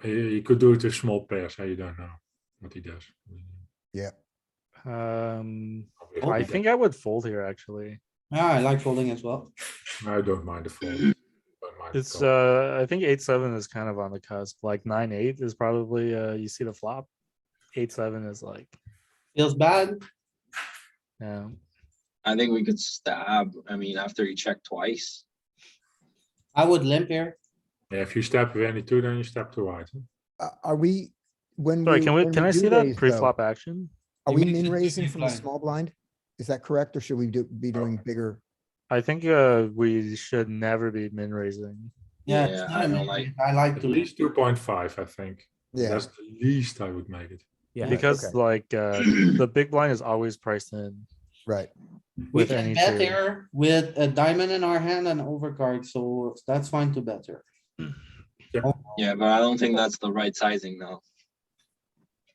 He could do it with small pairs. You don't know what he does. Yeah. I think I would fold here actually. Yeah, I like folding as well. I don't mind the fold. Don't mind the It's call. I think 8-7 is kind of on the cusp. Like 9-8 is probably you see the flop. 8-7 is like Feels bad. yeah. I think we could stab. I mean, after he checked twice. I would limp here. Yeah, if you step with any two, then you step too wide. Are we, when Sorry, we? when can we I do see that raise, though, pre-flop action? Are He we makes it min too raising big from the blind. small blind? Is that correct? Or should we be doing bigger? I think we should never be min raising. Yeah, Yeah, it's I not a don't min like- raise. I like At to. least 2.5, I think. Yeah. That's the least I would make it. Yeah. Because okay. like the big blind is always priced in. Right. We with can any bet two. here with a diamond in our hand and overcard, so that's fine to bet here. Yeah, but I don't think that's the right sizing though.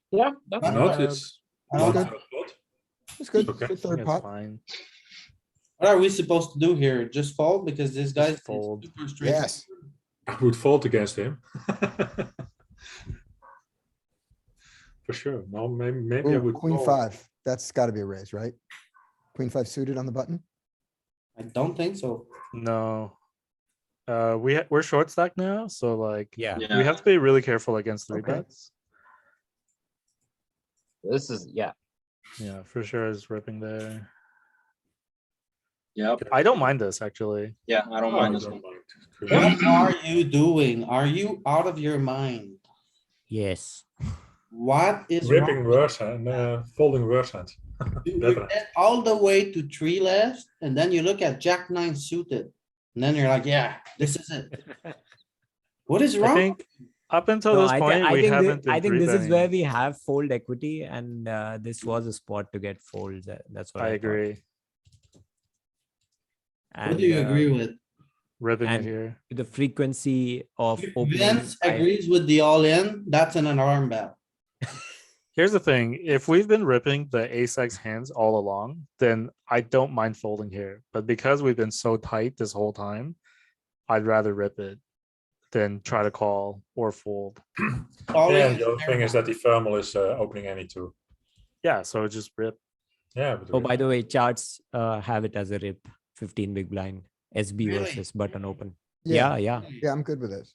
Yeah, that's Not, it's I one don't- third pot. It's good. Okay. Good I third think pot. it's fine. What are we supposed to do here? Just fold because this guy's fold. super straight. Yes. I would fold against him. For sure. No, maybe I Ooh, would. Queen call. 5. That's gotta be a raise, right? Queen 5 suited on the button? I don't think so. No. We're short stack now, so like Yeah. Yeah. we have to be really careful against three Okay. bets. this is yeah. Yeah, for sure is ripping there. Yep. I don't mind this actually. Yeah, I don't Oh, mind I this don't one. mind. What are you doing? Are you out of your mind? Yes. What is Ripping wrong? worse and folding worse hands. You Better. get all the way to 3 left, and then you look at Jack 9 suited. And then you're like, yeah, this is it. What is I wrong? think up until No, this point we haven't been I think this is where three-betting. we have fold equity, and this was a spot to get folds. That's what I I thought. agree. What do you agree with? Ripping it and here. the frequency of If opening. Vince agrees with the all-in, that's an alarm bell. Here's the thing, if we've been ripping the ace-x hands all along, then I don't mind folding here. But because we've been so tight this whole time, I'd rather rip it than try to call or fold. Calling Yeah, is the other thing is that the thermal is opening any two. Yeah, so just rip. Yeah. But Oh, by the way, charts have it as a rip, 15 big blind, SB Really? versus button open. Yeah. Yeah. Yeah, I'm good with this.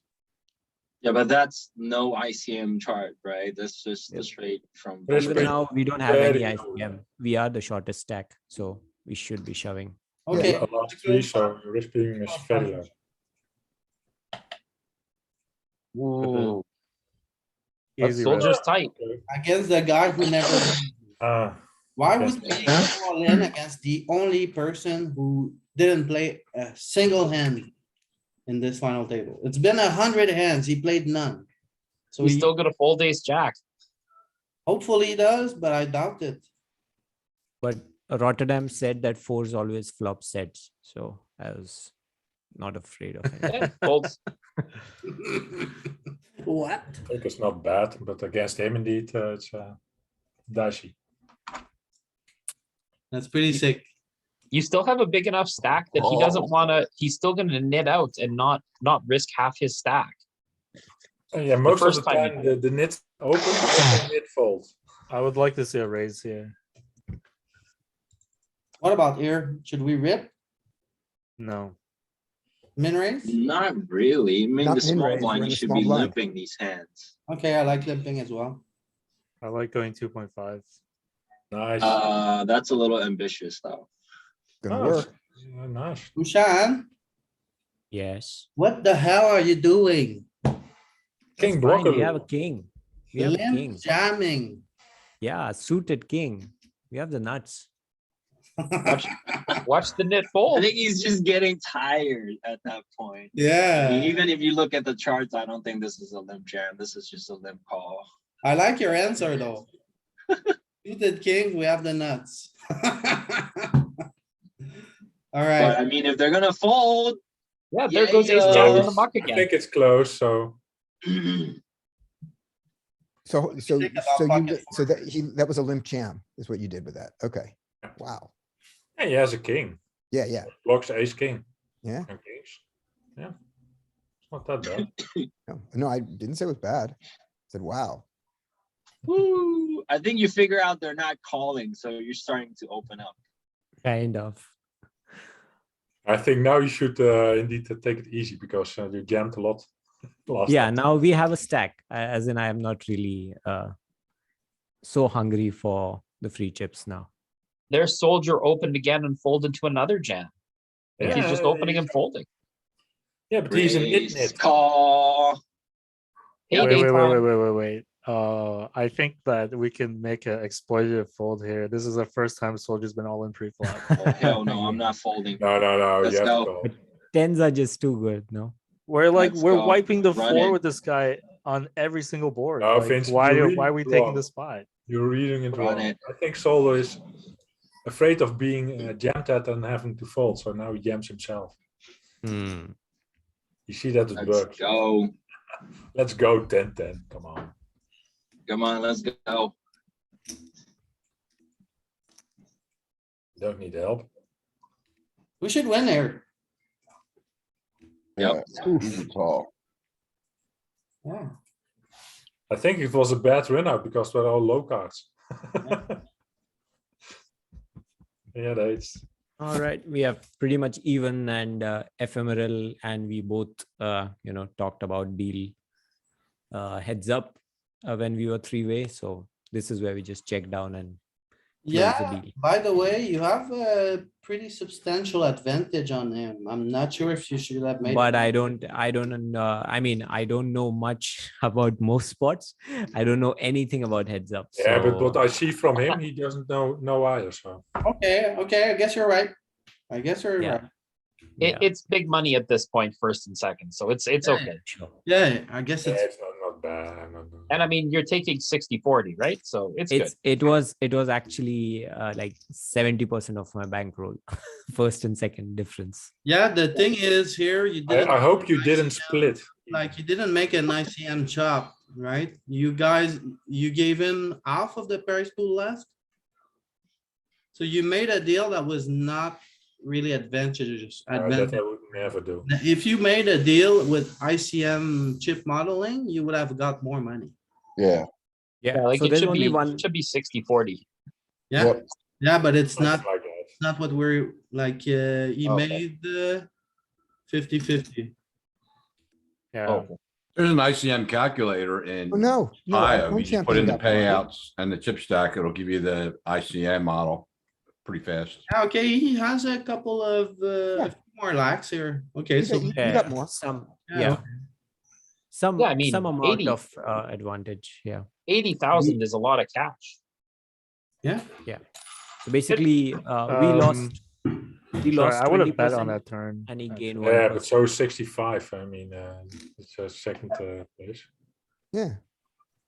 Yeah, but that's no ICM chart, right? That's just the Yep. straight from. But it's Even pretty- now, we don't have very any low. ICM. We are the shortest stack, so we should be shoving. Okay. Last three, so risk premium is very low. Ooh, but Easy soldier's rip. tight. Against the guy who never. Ah, Why Yes. would we go all in against the only person who didn't play a single hand in this final table? It's been 100 hands. He played none. So He's he, still gonna fold ace jack. hopefully he does, but I doubt it. But Rotterdam said that fours always flop sets, so I was not afraid of it. Yeah, folds. What? I think it's not bad, but against him indeed, it's dicey. That's pretty sick. You still have a big enough stack that he doesn't wanna, he's still gonna knit out and not risk half his stack. Yeah, most of first the time time the nit open, also nit fold. I would like to see a raise here. What about here? Should we rip No. min raise? Not really. I mean, Not the small min-raise, we're blind, in you the should small be blind. limping these hands. Okay, I like limping as well. I like going 2.5. Nice. That's a little ambitious though. Gonna Oh, work. yeah, nice. Bushan, Yes. what the hell are you doing? King Fine, blocker. we have a king. We have a Limp king. jamming. Yeah, suited king. We have the nuts. Watch the knit I fold. think he's just getting tired at that point. I Yeah, mean, even if you look at the charts, I don't think this is a limp jam. This is just a limp call. I like your answer though. Suited king, we have the nuts. But Alright, I mean, if they're gonna fold, Yeah, there Yeah, goes he ace jack on the goes. muck I again. think it's close, so So, think about that was a limp jam is what you did with that. Okay. Wow. yeah, he has a king. Yeah, yeah, Blocks ace king. yeah. And kings. Yeah. It's not that bad. No, I didn't say it was bad. I said, wow. woo, I think you figure out they're not calling, so you're starting to open up. Kind of. I think now you should indeed take it easy because you jammed a lot last Yeah, time. now we have a stack. As in, I am not really so hungry for the free chips now. Their soldier opened again and folded to another jam. Like he's just opening and folding. Yeah, but he's a Raise, nit. call. Hey, Wait. Daytime. I think that we can make an exploitative fold here. This is the first time soldier's been all in pre-flop. Oh, hell no, I'm not folding. No, Let's you have go. to call. Tens are just too good, no? We're Let's go. wiping the Run floor it. with this guy on every single board. No, Like, Vince, why you're are we reading taking wrong. the spot? You're reading it Run wrong. it. I think Soldo is afraid of being jammed at and having to fold, so now he jams himself. Hmm. You see that it Let's works. go. Let's go 10-10. Come on. Come on, let's go. Don't need help. we should win here. Yep. Easy call. Yeah, I think it was a bad run out because they're all low cards. Yeah, that's All right, we have pretty much even and ephemeral, and we both, talked about deal heads up when we were three-way. So this is where we just check down and close the yeah, deal. by the way, you have a pretty substantial advantage on him. I'm not sure if you should have made. But it. I don't know much about most spots. I don't know anything about heads up. yeah, but so- what I see from him, he doesn't know either. So Okay, I guess you're right. I guess you're Yeah. right. Yeah. It's big money at this point, first and second, so it's okay. Sure. Yeah, I guess yeah, it's, it's not bad. And I mean, you're taking 60-40, right? So it's good. It was actually like 70% of my bankroll, first and second difference. yeah, the thing is here, you didn't. I hope you didn't split. Like you didn't make an ICM chop, right? You guys, you gave him half of the Paris pool left. So you made a deal that was not really advantageous. That I would never do. If you made a deal with ICM chip modeling, you would have got more money. Yeah. Yeah, like so it there's should only be one. it should be 60-40. Yeah, Yep. yeah, but it's Something not, like that. not what we're like, he Okay. made the 50-50. Yeah. Oh, There's an ICM calculator in Oh, no. no, I IO. You don't just champion put in the that part. payouts and the chip stack. It'll give you the ICM model pretty fast. Okay, he has a couple of, a few more lakhs here. Okay, You so. got- you got more. Some, Yeah, yeah, okay. some, Yeah, I mean, some amount 80. of advantage. Yeah. 80,000 is a lot of cash. Yeah, So basically, we lost. We Sorry, lost. I would have bet 20% on that turn. and he gained Yeah, 1%. but so is 65. I mean, it's a second place. Yeah.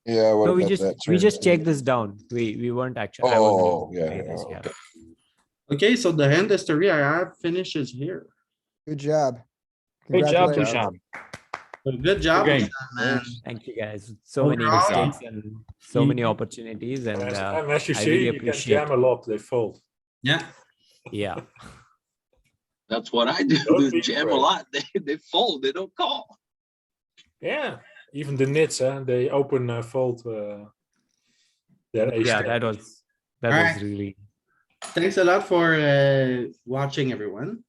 Yeah. I No, would've we bet just that we too. just checked this down. We weren't actually. I Oh, wasn't yeah, doing this, yeah, yeah. okay, so the hand history I have finishes here. Good job. Great job, Congratulations. Bushan. Good job, game. man. Thank you guys. So many Overall, mistakes and so many opportunities, and And as you I see, really you can appreciate. jam a lot. They fold. Yeah, Yeah. That's what I do. Don't be Jam a afraid. lot. They fold. They don't call. Yeah, even the nits, they open fold their ace. Yeah, ten. that was Alright. really thanks a lot for watching, everyone.